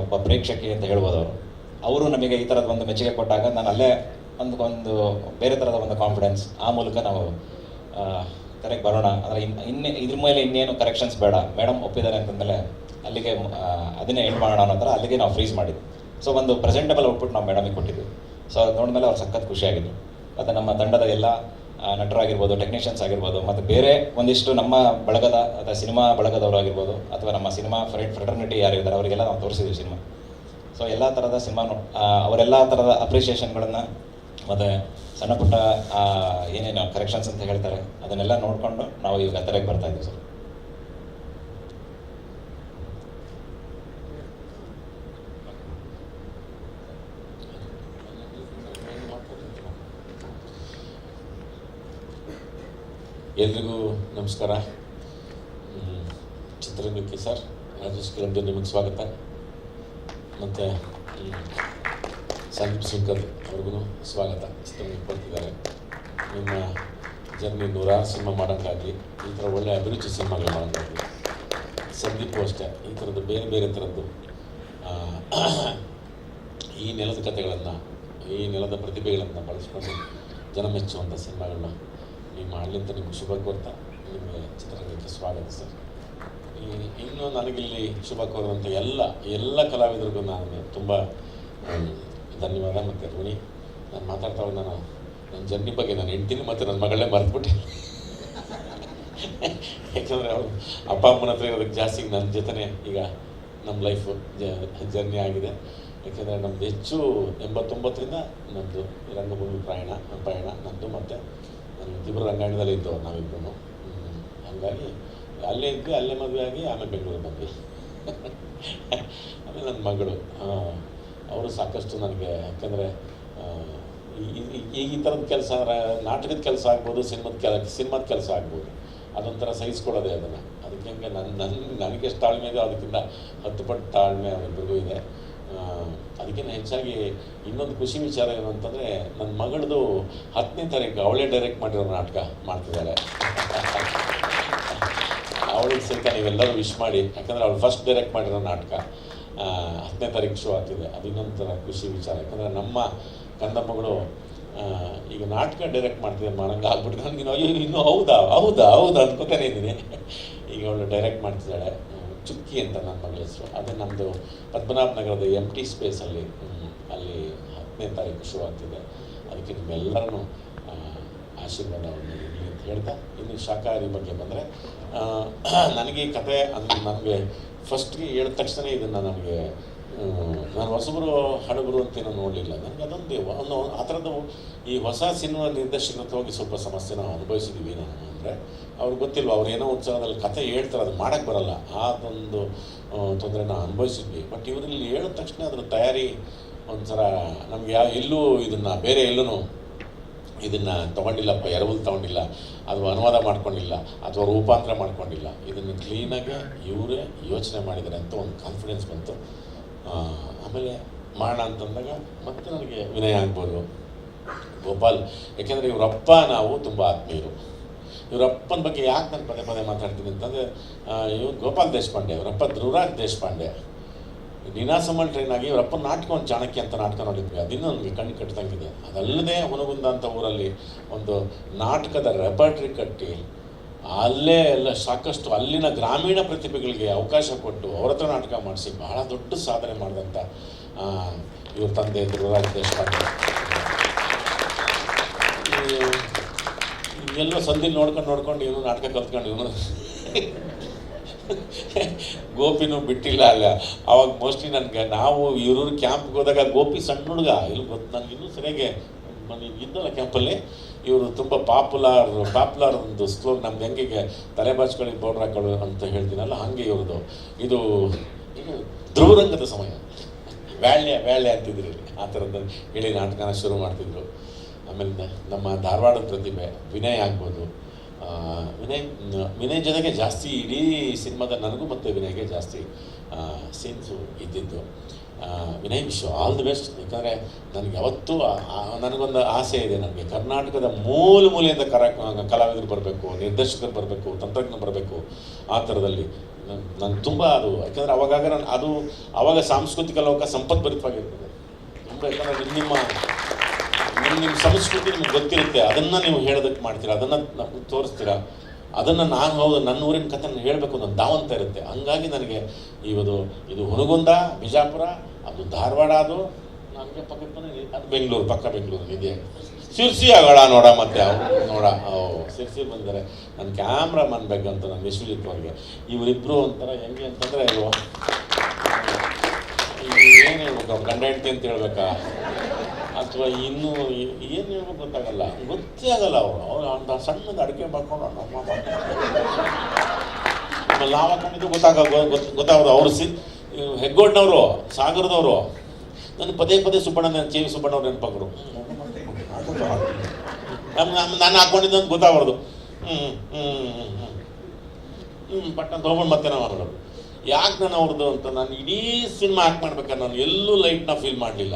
G: ಒಬ್ಬ ಪ್ರೇಕ್ಷಕಿ ಅಂತ ಹೇಳ್ಬೋದು ಅವರು ನಮಗೆ ಈ ಥರದ ಒಂದು ಮೆಚ್ಚುಗೆ ಕೊಟ್ಟಾಗ ನಾನು ಅಲ್ಲೇ ಒಂದು ಬೇರೆ ಥರದ ಒಂದು ಕಾನ್ಫಿಡೆನ್ಸ್, ಆ ಮೂಲಕ ನಾವು ಕರೆಕ್ಟ್ ಬರೋಣ. ಅಂದರೆ ಇದ್ರ ಮೇಲೆ ಇನ್ನೇನು ಕರೆಕ್ಷನ್ಸ್ ಬೇಡ, ಮೇಡಮ್ ಒಪ್ಪಿದ್ದಾರೆ ಅಂತಂದಮೇಲೆ ಅಲ್ಲಿಗೆ ಅದನ್ನೇ ಎಂಡ್ ಮಾಡೋಣ ಅನ್ನೋ ಥರ ಅಲ್ಲಿಗೆ ನಾವು ಫ್ರೀಸ್ ಮಾಡಿದ್ವಿ. ಸೊ ಒಂದು ಪ್ರೆಸೆಂಟಬಲ್ ಔಟ್ಪುಟ್ ನಾವು ಮೇಡಮಿಗೆ ಕೊಟ್ಟಿದ್ವಿ. ಸೊ ಅದು ನೋಡಿದ್ಮೇಲೆ ಅವ್ರು ಸಖತ್ ಖುಷಿಯಾಗಿದ್ರು. ಮತ್ತು ನಮ್ಮ ತಂಡದ ಎಲ್ಲ ನಟರಾಗಿರ್ಬೋದು, ಟೆಕ್ನಿಷಿಯನ್ಸ್ ಆಗಿರ್ಬೋದು, ಮತ್ತು ಬೇರೆ ಒಂದಿಷ್ಟು ನಮ್ಮ ಬಳಗದ ಅಥವಾ ಸಿನಿಮಾ ಬಳಗದವರು ಆಗಿರ್ಬೋದು, ಅಥವಾ ನಮ್ಮ ಸಿನಿಮಾ ಫ್ರೆಟರ್ನಿಟಿ ಯಾರಿದ್ದಾರೆ ಅವರಿಗೆಲ್ಲ ನಾವು ತೋರಿಸಿದ್ವಿ ಸಿನಿಮಾ. ಸೊ ಎಲ್ಲ ಥರದ ಸಿನಿಮಾ ಅವರೆಲ್ಲ ಥರದ ಅಪ್ರಿಷಿಯೇಷನ್ಗಳನ್ನು ಮತ್ತು ಸಣ್ಣ ಪುಟ್ಟ ಏನೇನು ಕರೆಕ್ಷನ್ಸ್ ಅಂತ ಹೇಳ್ತಾರೆ ಅದನ್ನೆಲ್ಲ ನೋಡಿಕೊಂಡು ನಾವು ಈಗ ತೆರೆಗೆ ಬರ್ತಾ ಇದ್ದೀವಿ ಸರ್.
B: ಎಲ್ರಿಗೂ ನಮಸ್ಕಾರ. ಚಿತ್ರರಂಗಕ್ಕೆ ಸರ್, ರಾಜೇಶ್ ಕಿರಂದು ನಿಮಗೆ ಸ್ವಾಗತ. ಮತ್ತು ಸಂದೀಪ್ ಸುಂಕರ್ ಅವ್ರಿಗೂ ಸ್ವಾಗತ. ಚಿತ್ರರಂಗಕ್ಕೆ ಬರ್ತಿದ್ದಾರೆ. ನಿಮ್ಮ ಜರ್ನಿ 100 ಸಿನಿಮಾ ಮಾಡೋಕ್ಕಾಗಲಿ, ಈ ಥರ ಒಳ್ಳೆಯ ಅಭಿರುಚಿ ಸಿನಿಮಾಗಳು ಮಾಡೋಕ್ಕಾಗಲಿ. ಸಂದೀಪು ಅಷ್ಟೇ, ಈ ಥರದ್ದು ಬೇರೆ ಬೇರೆ ಥರದ್ದು ಈ ನೆಲದ ಕಥೆಗಳನ್ನು, ಈ ನೆಲದ ಪ್ರತಿಭೆಗಳನ್ನು ಬಳಸ್ಕೊಂಡು ಜನ ಮೆಚ್ಚುವಂಥ ಸಿನಿಮಾಗಳನ್ನ ನೀವು ಮಾಡಲಿ ಅಂತ ನಿಮ್ಗೆ ಶುಭ ಕೋರ್ತಾ ನಿಮಗೆ ಚಿತ್ರರಂಗಕ್ಕೆ ಸ್ವಾಗತ ಸರ್. ಇನ್ನೂ ನನಗಿಲ್ಲಿ ಶುಭ ಕೋರುವಂಥ ಎಲ್ಲ ಕಲಾವಿದರಿಗೂ ನಾನು ತುಂಬ ಧನ್ಯವಾದ ಮತ್ತು ಋಣಿ. ನಾನು ಮಾತಾಡ್ತಾ ನಾನು ನನ್ನ ಜರ್ನಿ ಬಗ್ಗೆ ನಾನು ಹೆಂಡ್ತೀನಿ ಮತ್ತು ನನ್ನ ಮಗಳೇ ಮರೆತುಬಿಟ್ಟೆ. ಯಾಕಂದರೆ ಅವರು ಅಪ್ಪ ಅಮ್ಮನ ಹತ್ರ ಇರೋದಕ್ಕೆ ಜಾಸ್ತಿ ನನ್ನ ಜೊತೆನೇ ಈಗ ನಮ್ಮ ಲೈಫು ಜರ್ನಿ ಆಗಿದೆ. ಯಾಕೆಂದರೆ ನಮ್ಮದು ಹೆಚ್ಚು 89ರಿಂದ ನಮ್ಮದು ರಂಗಭೂಮಿ ಪಯಣ ನಮ್ಮದು. ಮತ್ತು ಇಬ್ಬರು ರಂಗಾಯಣದಲ್ಲೇ ಇದ್ದವು ನಾವಿಬ್ಬರು. ಹಾಗಾಗಿ ಅಲ್ಲೇ ಇದ್ವಿ, ಅಲ್ಲೇ ಮದುವೆ ಆಗಿ ಆಮೇಲೆ ಬೆಂಗಳೂರಿಗೆ ಬಂದ್ವಿ. ಆಮೇಲೆ ನನ್ನ ಮಗಳು ಅವರು ಸಾಕಷ್ಟು ನನಗೆ, ಯಾಕೆಂದರೆ ಈ ಥರದ ಕೆಲಸ, ನಾಟಕದ ಕೆಲಸ ಆಗ್ಬೋದು, ಸಿನಿಮಾದ ಕೆಲಸ ಆಗ್ಬೋದು, ಅದೊಂಥರ ಸಹಿಸ್ಕೊಳ್ಳೋದೆ ಅದನ್ನು. ಅದಕ್ಕೆ ಹಂಗೆ ನನಗೆ ಎಷ್ಟು ತಾಳ್ಮೆ ಇದೆ ಅದಕ್ಕಿಂತ 10 ಪಟ್ಟು ತಾಳ್ಮೆ ಅವರಿಬ್ಬರಿಗೂ ಇದೆ. ಅದಕ್ಕಿಂತ ಹೆಚ್ಚಾಗಿ ಇನ್ನೊಂದು ಖುಷಿ ವಿಚಾರ ಏನು ಅಂತಂದರೆ, ನನ್ನ ಮಗಳದು 10ನೇ ತಾರೀಕು ಅವಳೇ ಡೈರೆಕ್ಟ್ ಮಾಡಿರೋ ನಾಟಕ ಮಾಡ್ತಿದ್ದಾಳೆ. ಸಹಿತ ನೀವೆಲ್ಲರೂ ವಿಶ್ ಮಾಡಿ. ಯಾಕಂದರೆ ಅವ್ರು ಫಸ್ಟ್ ಡೈರೆಕ್ಟ್ ಮಾಡಿರೋ ನಾಟಕ 10ನೇ ತಾರೀಕು ಶೋ ಆಗ್ತಿದೆ. ಅದು ಇನ್ನೊಂದು ಥರ ಖುಷಿ ವಿಚಾರ. ಯಾಕಂದರೆ ನಮ್ಮ ಕಂದಮ್ಮಗಳು ಈಗ ನಾಟಕ ಡೈರೆಕ್ಟ್ ಮಾಡ್ತಿದ್ದೆ ಮಾಡಂಗೆ ಆಗ್ಬಿಟ್ಟು ನನಗೆ ಅಯ್ಯೋ ಇನ್ನೂ ಹೌದಾ ಅಂದ್ಕೊತಾನೆ ಇದ್ದೀನಿ. ಈಗ ಅವಳು ಡೈರೆಕ್ಟ್ ಮಾಡ್ತಿದ್ದಾಳೆ, ಚುಕ್ಕಿ ಅಂತ ನನ್ನ ಮಗಳ ಹೆಸರು. ಅದೇ ನಮ್ಮದು ಪದ್ಮನಾಭ ನಗರದ MT ಸ್ಪೇಸಲ್ಲಿ ಅಲ್ಲಿ 10ನೇ ತಾರೀಕು ಶೋ ಆಗ್ತಿದೆ. ಅದಕ್ಕೆ ನಿಮ್ಮೆಲ್ಲರೂ ಆಶೀರ್ವಾದವನ್ನು ಇರಲಿ ಅಂತ ಹೇಳ್ತಾ, ಇನ್ನು ಶಾಕಾಹಾರಿ ಬಗ್ಗೆ ಬಂದರೆ ನನಗೆ ಈ ಕತೆ ಅಂದರೆ ನನಗೆ ಫಸ್ಟ್ಗೆ ಹೇಳಿದ ತಕ್ಷಣ ಇದನ್ನು ನನಗೆ ನಾನು ಹೊಸಬರು ಹಡಗರು ಅಂತೇನೋ ನೋಡಲಿಲ್ಲ. ನನಗೆ ಅದೊಂದು ಆ ಥರದ್ದು ಈ ಹೊಸ ಸಿನಿಮಾ ನಿರ್ದೇಶಕರ ಹೋಗಿ ಸ್ವಲ್ಪ ಸಮಸ್ಯೆನ ಅನುಭವಿಸಿದ್ದೀವಿ ನಾನು. ಅಂದರೆ ಅವ್ರಿಗೆ ಗೊತ್ತಿಲ್ವ, ಅವ್ರೇನೋ ಉತ್ಸಾಹದಲ್ಲಿ ಕತೆ ಹೇಳ್ತಾರೆ, ಅದು ಮಾಡೋಕ್ಕೆ ಬರಲ್ಲ, ಅದೊಂದು ತೊಂದರೆನ ಅನುಭವಿಸಿದ್ವಿ. ಬಟ್ ಇವರಲ್ಲಿ ಹೇಳಿದ ತಕ್ಷಣ ಅದರ ತಯಾರಿ ಒಂಥರ ನಮಗೆ ಎಲ್ಲೂ ಇದನ್ನು ಬೇರೆ ಎಲ್ಲೂ ಇದನ್ನು ತೊಗೊಂಡಿಲ್ಲಪ್ಪ, ಎರವಲು ತೊಗೊಂಡಿಲ್ಲ, ಅದು ಅನುವಾದ ಮಾಡ್ಕೊಂಡಿಲ್ಲ ಅಥವಾ ರೂಪಾಂತರ ಮಾಡ್ಕೊಂಡಿಲ್ಲ. ಇದನ್ನು ಕ್ಲೀನಾಗಿ ಇವರೇ ಯೋಚನೆ ಮಾಡಿದ್ದಾರೆ ಅಂತ ಒಂದು ಕಾನ್ಫಿಡೆನ್ಸ್ ಬಂತು. ಆಮೇಲೆ ಮಾಡೋಣ ಅಂತಂದಾಗ ಮತ್ತೆ ನನಗೆ ವಿನಯ ಆಗ್ಬೋದು, ಗೋಪಾಲ್, ಯಾಕೆಂದರೆ ಇವರಪ್ಪ ನಾವು ತುಂಬ ಆತ್ಮೀಯರು. ಇವರಪ್ಪನ ಬಗ್ಗೆ ಯಾಕೆ ನಾನು ಪದೇ ಪದೇ ಮಾತಾಡ್ತೀನಿ ಅಂತಂದರೆ, ಇವ್ರು ಗೋಪಾಲ್ ದೇಶಪಾಂಡೆ, ಇವರಪ್ಪ ಧ್ರುವರಾಜ್ ದೇಶಪಾಂಡೆ. ನೀನಾಸಮಲ್ ಟ್ರೈನ್ ಆಗಿ ಇವರಪ್ಪನ ನಾಟಕ ಒಂದು ಚಾಣಕ್ಯ ಅಂತ ನಾಟಕ ನೋಡಿದ್ವಿ, ಅದಿನ್ನೂ ನನಗೆ ಕಣ್ಣು ಕಟ್ಟಿದಂಗಿದೆ. ಅದಲ್ಲದೆ ಹುನಗುಂದ ಅಂತ ಊರಲ್ಲಿ ಒಂದು ನಾಟಕದ ರೆಪರ್ಟ್ರಿ ಕಟ್ಟಿ ಅಲ್ಲೇ ಎಲ್ಲ ಸಾಕಷ್ಟು ಅಲ್ಲಿನ ಗ್ರಾಮೀಣ ಪ್ರತಿಭೆಗಳಿಗೆ ಅವಕಾಶ ಕೊಟ್ಟು ಅವ್ರ ಹತ್ರ ನಾಟಕ ಮಾಡಿಸಿ ಬಹಳ ದೊಡ್ಡ ಸಾಧನೆ ಮಾಡಿದಂಥ ಇವ್ರ ತಂದೆ ಧ್ರುವರಾಜ್ ದೇಶಪಾಂಡೆ. ಎಲ್ಲೋ ಸಂಧಿ ನೋಡ್ಕೊಂಡು ಇವನು ನಾಟಕ ಕಲ್ತ್ಕೊಂಡು ಇವನು ಗೋಪಿನೂ ಬಿಟ್ಟಿಲ್ಲ ಅಲ್ಲ. ಅವಾಗ ಮೋಸ್ಟ್ಲಿ ನನಗೆ ನಾವು ಇವ್ರ ಕ್ಯಾಂಪ್ಗೆ ಹೋದಾಗ ಗೋಪಿ ಸಣ್ಣ ಹುಡುಗ ಇಲ್ಲಿ ಗೊತ್ತು ನನಗೆ ಇನ್ನೂ ಸರಿಯಾಗಿ ಇದ್ದಲ್ಲ ಕ್ಯಾಂಪಲ್ಲಿ. ಇವರು ತುಂಬ ಪಾಪ್ಯುಲರ್ ಒಂದು ಸ್ಲೋಗ್ ನಮ್ದು ಹೆಂಗೆ ತಲೆ ಬಾಚ್ಕೊಳ್ಳಿ ಬೌಡ್ರ್ ಹಾಕೊಳ್ಳು ಅಂತ ಹೇಳ್ತೀನಲ್ಲ, ಹಾಗೆ ಇವ್ರದ್ದು ಇದು ಧ್ರುವರಂಗದ ಸಮಯ ವ್ಯಾಳ್ಯ ಅಂತಿದ್ರು. ಆ ಥರದ್ದು ಹೇಳಿ ನಾಟಕನ ಶುರು ಮಾಡ್ತಿದ್ರು. ಆಮೇಲೆ ನಮ್ಮ ಧಾರವಾಡದ ಪ್ರತಿಭೆ ವಿನಯ್ ಆಗ್ಬೋದು. ವಿನಯ್ ಜೊತೆಗೆ ಜಾಸ್ತಿ ಇಡೀ ಸಿನಿಮಾದ ನನಗೂ ಮತ್ತು ವಿನಯ್ಗೆ ಜಾಸ್ತಿ ಸೀನ್ಸು ಇದ್ದಿದ್ದು. Vinay wish all the best. ಯಾಕಂದರೆ ನನಗೆ ಯಾವತ್ತೂ ನನಗೊಂದು ಆಸೆ ಇದೆ, ನನಗೆ ಕರ್ನಾಟಕದ ಮೂಲೆಯಿಂದ ಕಲಾವಿದರು ಬರಬೇಕು, ನಿರ್ದೇಶಕರು ಬರಬೇಕು, ತಂತ್ರಜ್ಞರು ಬರಬೇಕು. ಆ ಥರದಲ್ಲಿ ನಾನು ತುಂಬ ಅದು, ಯಾಕಂದರೆ ಅವಾಗ ಸಾಂಸ್ಕೃತಿಕ ಲೋಕ ಸಂಪದ್ಭರಿತವಾಗಿರ್ತದೆ ತುಂಬ. ಯಾಕಂದರೆ ನಿಮ್ಮ ಸಂಸ್ಕೃತಿ ನಿಮ್ಗೆ ಗೊತ್ತಿರುತ್ತೆ, ಅದನ್ನು ನೀವು ಹೇಳೋದಕ್ಕೆ ಮಾಡ್ತೀರಾ, ಅದನ್ನು ತೋರಿಸ್ತೀರಾ. ಅದನ್ನು ನಾನು ಹೌದು ನನ್ನ ಊರಿನ ಕಥೆನ ಹೇಳಬೇಕು ಅನ್ನೋ ದಾವಂತ ಇರುತ್ತೆ. ಹಂಗಾಗಿ ನನಗೆ ಇದು ಹುನಗುಂದ, ಬಿಜಾಪುರ, ಅದು ಧಾರವಾಡ, ಅದು ನನಗೆ ಅದು ಬೆಂಗಳೂರು, ಪಕ್ಕ ಬೆಂಗಳೂರು ಇದೆ. ಶಿರ್ಸಿ ಆಗೋಣ ನೋಡ, ಮತ್ತೆ ನೋಡ ಶಿರ್ಸಿ ಬಂದರೆ ನನ್ನ ಕ್ಯಾಮ್ರಾಮನ್ ಬೇಕಂತ ನನ್ನ ವಿಶ್ವಜಿತ್ ಅವ್ರಿಗೆ. ಇವರಿಬ್ಬರು ಒಂಥರ ಹೆಂಗೆ ಅಂತಂದರೆ ಏನು ಹೇಳ್ಬೇಕು, ಗಂಡ ಹೆಂಡತಿ ಅಂತ ಹೇಳ್ಬೇಕಾ ಅಥವಾ ಇನ್ನೂ ಏನು ಹೇಳ್ಬೇಕು ಗೊತ್ತಾಗಲ್ಲ, ಗೊತ್ತೇ ಆಗಲ್ಲ. ಅವ್ರು ಅಂತ ಸಣ್ಣದ ಅಡಿಕೆ ಮಾಡ್ಕೊಂಡು ಆಮೇಲೆ ನಾವು ಹಾಕೊಂಡಿದ್ದು ಗೊತ್ತಾಗೋದು. ಅವರು ಹೆಗ್ಗೋಡ್ನವರು, ಸಾಗರದವರು. ನನಗೆ ಪದೇ ಸುಬ್ಬಣ್ಣ ಚೇವಿ ಸುಬ್ಬಣ್ಣವ್ರು ನೆನಪಾಗರು. ನಾನು ಹಾಕ್ಕೊಂಡಿದ್ದು ಅಂತ ಗೊತ್ತಾಗಬಾರ್ದು. ಪಟ್ಟ ತೊಗೊಂಡು ಮತ್ತೆ ನಾವು ಮಾಡೋದು. ಯಾಕೆ ನಾನು ಅವ್ರದ್ದು ಅಂತ ನಾನು ಇಡೀ ಸಿನಿಮಾ ಆ್ಯಕ್ಟ್ ಮಾಡ್ಬೇಕಾದ್ರೆ ನಾನು ಎಲ್ಲೂ ಲೈಟ್ನ ಫೀಲ್ ಮಾಡಲಿಲ್ಲ.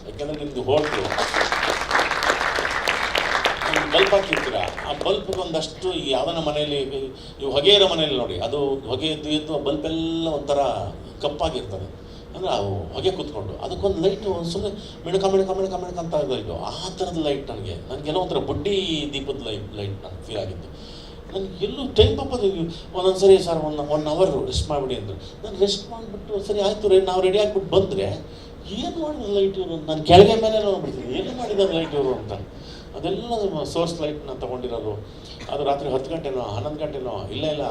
B: ಯಾಕೆಂದರೆ ನಿಮ್ಮದು ಹೋಟ್ಲು ಬಲ್ಪ್ ಹಾಕಿರ್ತೀರ, ಆ ಬಲ್ಪ್ ಒಂದಷ್ಟು ಯಾವುದನ್ನ ಮನೆಯಲ್ಲಿ ಇವು ಹೊಗೆ ಇರೋ ಮನೇಲಿ ನೋಡಿ, ಅದು ಹೊಗೆ ಎದ್ದು ಆ ಬಲ್ಪೆಲ್ಲ ಒಂಥರ ಕಪ್ಪಾಗಿರ್ತದೆ. ಅಂದರೆ ಅವು ಹೊಗೆ ಕೂತ್ಕೊಂಡು ಅದಕ್ಕೊಂದು ಲೈಟು ಸುಮ್ಮನೆ ಮಿಣಕ ಅಂತ ಲೈಟು, ಆ ಥರದ ಲೈಟ್ ನನಗೆಲ್ಲ ಒಂಥರ ಬುಡ್ಡಿ ದೀಪದ ಲೈಟ್ ನನಗೆ ಫೀಲ್ ಆಗಿತ್ತು. ನನಗೆ ಎಲ್ಲೂ ಟೈಮ್ ಪಾಪದು ಒಂದೊಂದು ಸರಿ ಸರ್ 1 ಅವರ್ ರೆಸ್ಟ್ ಮಾಡಿಬಿಡಿ ಅಂದರು. ನಾನು ರೆಸ್ಟ್ ಮಾಡಿಬಿಟ್ಟು ಸರಿ ಆಯಿತು ನಾವು ರೆಡಿ ಆಗಿಬಿಟ್ಟು ಬಂದರೆ ಏನು ಮಾಡಿದ್ರು ಲೈಟ್ ಇವರು, ನಾನು ಕೆಳಗೆ ಮೇಲೆ ನೋಡ್ಬಿಡ್ತೀನಿ ಏನು ಮಾಡಿದ್ದಾರೆ ಲೈಟ್ ಇವರು ಅಂತ. ಅದೆಲ್ಲ ಸೋರ್ಸ್ ಲೈಟ್ನ ತೊಗೊಂಡಿರೋದು. ಅದು ರಾತ್ರಿ 10 ಗಂಟೆನೋ 11 ಗಂಟೆನೋ ಇಲ್ಲ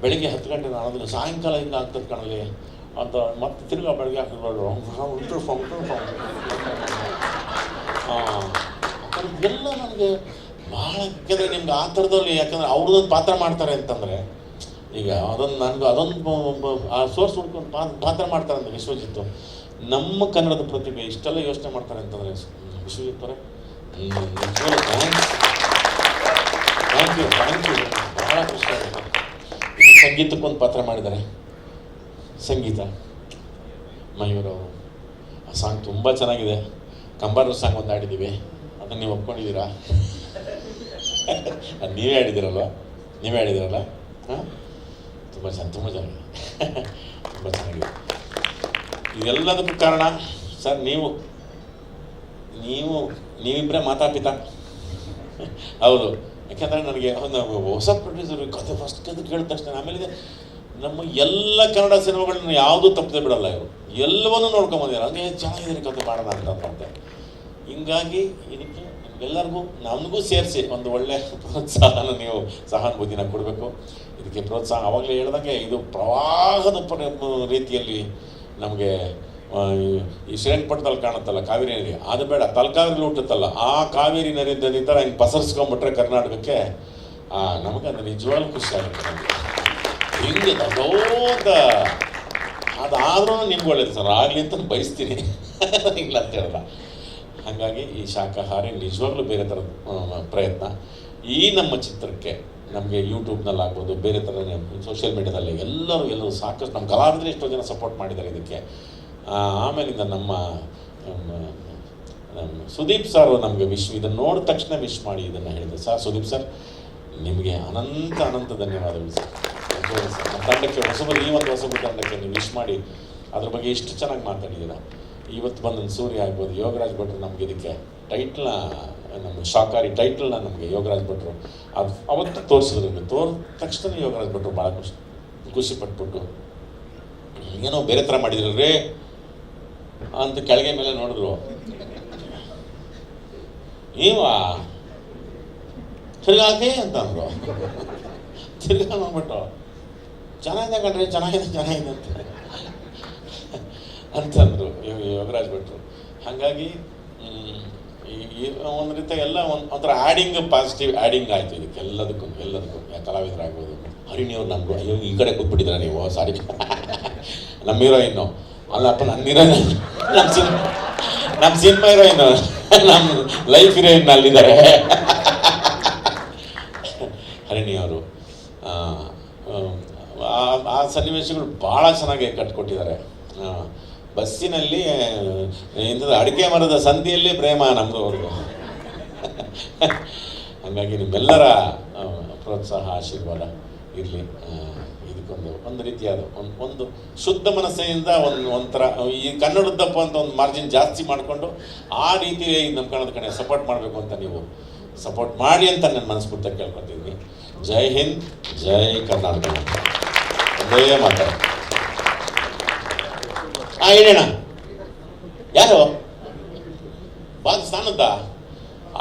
B: ಬೆಳಿಗ್ಗೆ 10 ಗಂಟೆನೋ 11 ಸಾಯಂಕಾಲ ಹಿಂಗೆ ಆಗ್ತದೆ ಕಾಣಲಿ ಅಂತ ಮತ್ತೆ ತಿರ್ಗಾ ಬೆಳಗ್ಗೆ ಹಾಕಿದ್ರು ಎಲ್ಲ ನನಗೆ ಭಾಳ. ಯಾಕೆಂದರೆ ನಿಮ್ಗೆ ಆ ಥರದಲ್ಲಿ, ಯಾಕಂದರೆ ಅವ್ರದ್ದೊಂದು ಪಾತ್ರ ಮಾಡ್ತಾರೆ ಅಂತಂದರೆ, ಈಗ ಅದೊಂದು ಆ ಸೋರ್ಸ್ ಹುಡ್ಕೊಂಡು ಪಾತ್ರ ಮಾಡ್ತಾರೆ ಅಂತ ವಿಶ್ವಜಿತ್ತು. ನಮ್ಮ ಕನ್ನಡದ ಪ್ರತಿಭೆ ಇಷ್ಟೆಲ್ಲ ಯೋಚನೆ ಮಾಡ್ತಾರೆ ಅಂತಂದರೆ ವಿಶ್ವಜಿತ್ ಅವರೇ ಥ್ಯಾಂಕ್ ಯು. ಭಾಳ ಖುಷಿ ಆಗುತ್ತೆ. ಸಂಗೀತಕ್ಕೊಂದು ಪಾತ್ರ ಮಾಡಿದ್ದಾರೆ, ಸಂಗೀತ ಮಯೂರ್ ಅವರು. ಆ ಸಾಂಗ್ ತುಂಬ ಚೆನ್ನಾಗಿದೆ. ಕಂಬಾರ ಸಾಂಗ್ ಒಂದು ಆಡಿದ್ದೀವಿ, ಅದನ್ನು ನೀವು ಒಪ್ಕೊಂಡಿದ್ದೀರಾ? ಅದು ನೀವೇ ಆಡಿದಿರಲ್ಲ ಹಾಂ. ತುಂಬ ಚೆನ್ನಾಗಿದೆ ತುಂಬ ಚೆನ್ನಾಗಿದೆ. ಇದೆಲ್ಲದಕ್ಕೂ ಕಾರಣ ಸರ್ ನೀವಿಬ್ಬರೇ ಮಾತಾಪಿತ. ಹೌದು, ಯಾಕೆಂದರೆ ನನಗೆ ಒಂದು ಹೊಸ ಪ್ರೊಡ್ಯೂಸರ್ ಕತೆ ಫಸ್ಟ್ ಕತೆ ಕೇಳಿದ ತಕ್ಷಣ ಆಮೇಲೆ ನಮ್ಮ ಎಲ್ಲ ಕನ್ನಡ ಸಿನಿಮಾಗಳನ್ನ ಯಾವುದೂ ತಪ್ಪದೆ ಬಿಡಲ್ಲ ಇವರು, ಎಲ್ಲವನ್ನೂ ನೋಡ್ಕೊಂಬಂದಿದ್ದಾರೆ. ಹಂಗೆ ಚೆನ್ನಾಗಿದೆ ಕತೆ ಮಾಡೋಣ ಅಂತ ಅಂತೆ. ಹಿಂಗಾಗಿ ಇದಕ್ಕೆ ನಿಮಗೆಲ್ಲರಿಗೂ ನಮಗೂ ಸೇರಿಸಿ ಒಂದು ಒಳ್ಳೆಯ ಪ್ರೋತ್ಸಾಹನ ನೀವು ಸಹಾನುಭೂತಿನ ಕೊಡಬೇಕು. ಇದಕ್ಕೆ ಪ್ರೋತ್ಸಾಹ ಆವಾಗಲೇ ಹೇಳ್ದಂಗೆ ಇದು ಪ್ರವಾಹದ ರೀತಿಯಲ್ಲಿ ನಮಗೆ ಈ ಶ್ರೀರಂಗಪಟ್ಟಣದಲ್ಲಿ ಕಾಣುತ್ತಲ್ಲ ಕಾವೇರಿ ನದಿ, ಅದು ಬೇಡ, ತಲಕಾವೇರಿ ಹುಟ್ಟುತ್ತಲ್ಲ ಆ ಕಾವೇರಿ ನದಿ ಥರ ಹಿಂಗೆ ಪಸರಿಸ್ಕೊಂಡ್ಬಿಟ್ರೆ ಕರ್ನಾಟಕಕ್ಕೆ ನಮಗೆ ಅದು ನಿಜವಾಗ್ಲೂ ಖುಷಿ ಆಗುತ್ತೆ. ನಮಗೆ ಹಿಂಗೆ ದೊಡ್ಡ ಅದಾದ್ರೂ ನಿಮ್ಗೆ ಒಳ್ಳೇದು ಸರ್ ಆಗಲಿ ಅಂತ ಬಯಸ್ತೀನಿ, ಇಲ್ಲ ಅಂತ ಹೇಳಲ್ಲ. ಹಾಗಾಗಿ ಈ ಶಾಖಾಹಾರಿ ನಿಜವಾಗ್ಲೂ ಬೇರೆ ಥರದ ಪ್ರಯತ್ನ ಈ ನಮ್ಮ ಚಿತ್ರಕ್ಕೆ ನಮಗೆ ಯೂಟ್ಯೂಬ್ನಲ್ಲಾಗ್ಬೋದು, ಬೇರೆ ಥರ ಸೋಷಿಯಲ್ ಮೀಡ್ಯಾದಲ್ಲಿ ಎಲ್ಲರೂ ಸಾಕಷ್ಟು ನಮ್ಮ ಕಲಾವಿದರು ಎಷ್ಟೋ ಜನ ಸಪೋರ್ಟ್ ಮಾಡಿದ್ದಾರೆ ಇದಕ್ಕೆ. ಆಮೇಲಿಂದ ನಮ್ಮ ಸುದೀಪ್ ಸರ್ ನಮಗೆ ಇದನ್ನು ನೋಡಿದ ತಕ್ಷಣ ವಿಶ್ ಮಾಡಿ ಇದನ್ನು ಹೇಳಿದೆ. ಸರ್ ಸುದೀಪ್ ಸರ್ ನಿಮಗೆ ಅನಂತ ಧನ್ಯವಾದಗಳು ಸರ್. ನಮ್ಮ ತಂಡಕ್ಕೆ ಹೊಸಬರು ಈ ಒಂದು ಹೊಸಬರು ತಂಡಕ್ಕೆ ನೀವು ವಿಶ್ ಮಾಡಿ ಅದ್ರ ಬಗ್ಗೆ ಇಷ್ಟು ಚೆನ್ನಾಗಿ ಮಾತಾಡಿದ್ದೀರ. ಇವತ್ತು ಬಂದ ಸೂರ್ಯ ಆಗ್ಬೋದು, ಯೋಗರಾಜ್ ಭಟ್ರು ನಮಗೆ ಇದಕ್ಕೆ ಟೈಟ್ಲ್ನ ನಮ್ಮ ಶಾಕಾರಿ ಟೈಟ್ಲ್ನ ನಮಗೆ ಯೋಗರಾಜ್ ಭಟ್ರು ಅದು ಅವತ್ತು ತೋರಿಸಿದ್ರು. ತೋರಿದ ತಕ್ಷಣ ಯೋಗರಾಜ್ ಭಟ್ರು ಭಾಳ ಖುಷಿ ಪಟ್ಬಿಟ್ಟು ಏನೋ ಬೇರೆ ಥರ ಮಾಡಿದ್ರು ರೇ ಅಂತ ಕೆಳಗೆ ಮೇಲೆ ನೋಡಿದ್ರು. ತಿರ್ಗಾಕೆ ಅಂತ ಅಂದರು. ತಿರ್ಗಾ ನೋಡ್ಬಿಟ್ಟು ಚೆನ್ನಾಗಿದೆ ಕಣ್ರಿ, ಚೆನ್ನಾಗಿದೆ ಅಂತಂದರು ಯೋಗರಾಜ್ ಭಟ್ರು. ಹಾಗಾಗಿ ಒಂದು ರೀತಿ ಎಲ್ಲ ಒಂಥರ ಆ್ಯಡಿಂಗ್, ಪಾಸಿಟಿವ್ ಆ್ಯಡಿಂಗ್ ಆಯಿತು ಇದಕ್ಕೆ ಎಲ್ಲದಕ್ಕೂ ಕಲಾವಿದರಾಗ್ಬೋದು. ಹರಿಣಿಯವ್ರು ನಮಗೂ ಅಯ್ಯೋ ಈ ಕಡೆ ಕೂತ್ಬಿಟ್ಟಿದ್ದಾರೆ ನೀವು, ಸಾರಿ ನಮ್ಮ ಹೀರೋಯಿನ್ನು ಅಲ್ಲಪ್ಪ, ನನ್ನ ಹೀರೋಯಿನ್ ನಮ್ಮ ಸಿನಿಮಾ ಹೀರೋಯಿನ್ನು, ನಮ್ಮ ಲೈಫ್ ಹೀರೋಯಿನ್ ಅಲ್ಲಿದ್ದಾರೆ ಹರಿಣಿಯವರು. ಆ ಸನ್ನಿವೇಶಗಳು ಭಾಳ ಚೆನ್ನಾಗಿ ಕಟ್ಕೊಟ್ಟಿದ್ದಾರೆ. ಬಸ್ಸಿನಲ್ಲಿ ಇಂಥದ್ದು ಅಡಿಕೆ ಮರದ ಸಂಧಿಯಲ್ಲಿ ಪ್ರೇಮ ನಮ್ಮದು ಅವ್ರಿಗೂ. ಹಾಗಾಗಿ ನಿಮ್ಮೆಲ್ಲರ ಪ್ರೋತ್ಸಾಹ ಆಶೀರ್ವಾದ ಇರಲಿ. ಇದಕ್ಕೊಂದು ರೀತಿಯಾದ ಒಂದು ಶುದ್ಧ ಮನಸ್ಸಿನಿಂದ ಒಂಥರ ಈ ಕನ್ನಡದ್ದಪ್ಪ ಅಂತ ಒಂದು ಮಾರ್ಜಿನ್ ಜಾಸ್ತಿ ಮಾಡಿಕೊಂಡು ಆ ರೀತಿ ನಮ್ಮ ಕನ್ನಡದ ಕಡೆ ಸಪೋರ್ಟ್ ಮಾಡಬೇಕು ಅಂತ ನೀವು ಸಪೋರ್ಟ್ ಮಾಡಿ ಅಂತ ನನ್ನ ಮನಸ್ಫೂರ್ತಿ ಕೇಳ್ಕೊತಿದ್ದೀನಿ. ಜೈ ಹಿಂದ್, ಜೈ ಕರ್ನಾಟಕ. ಒಂದೇ ಮಾತಾಡ ಹೇಳೋಣ. ಯಾರು ಪಾಕಿಸ್ತಾನದ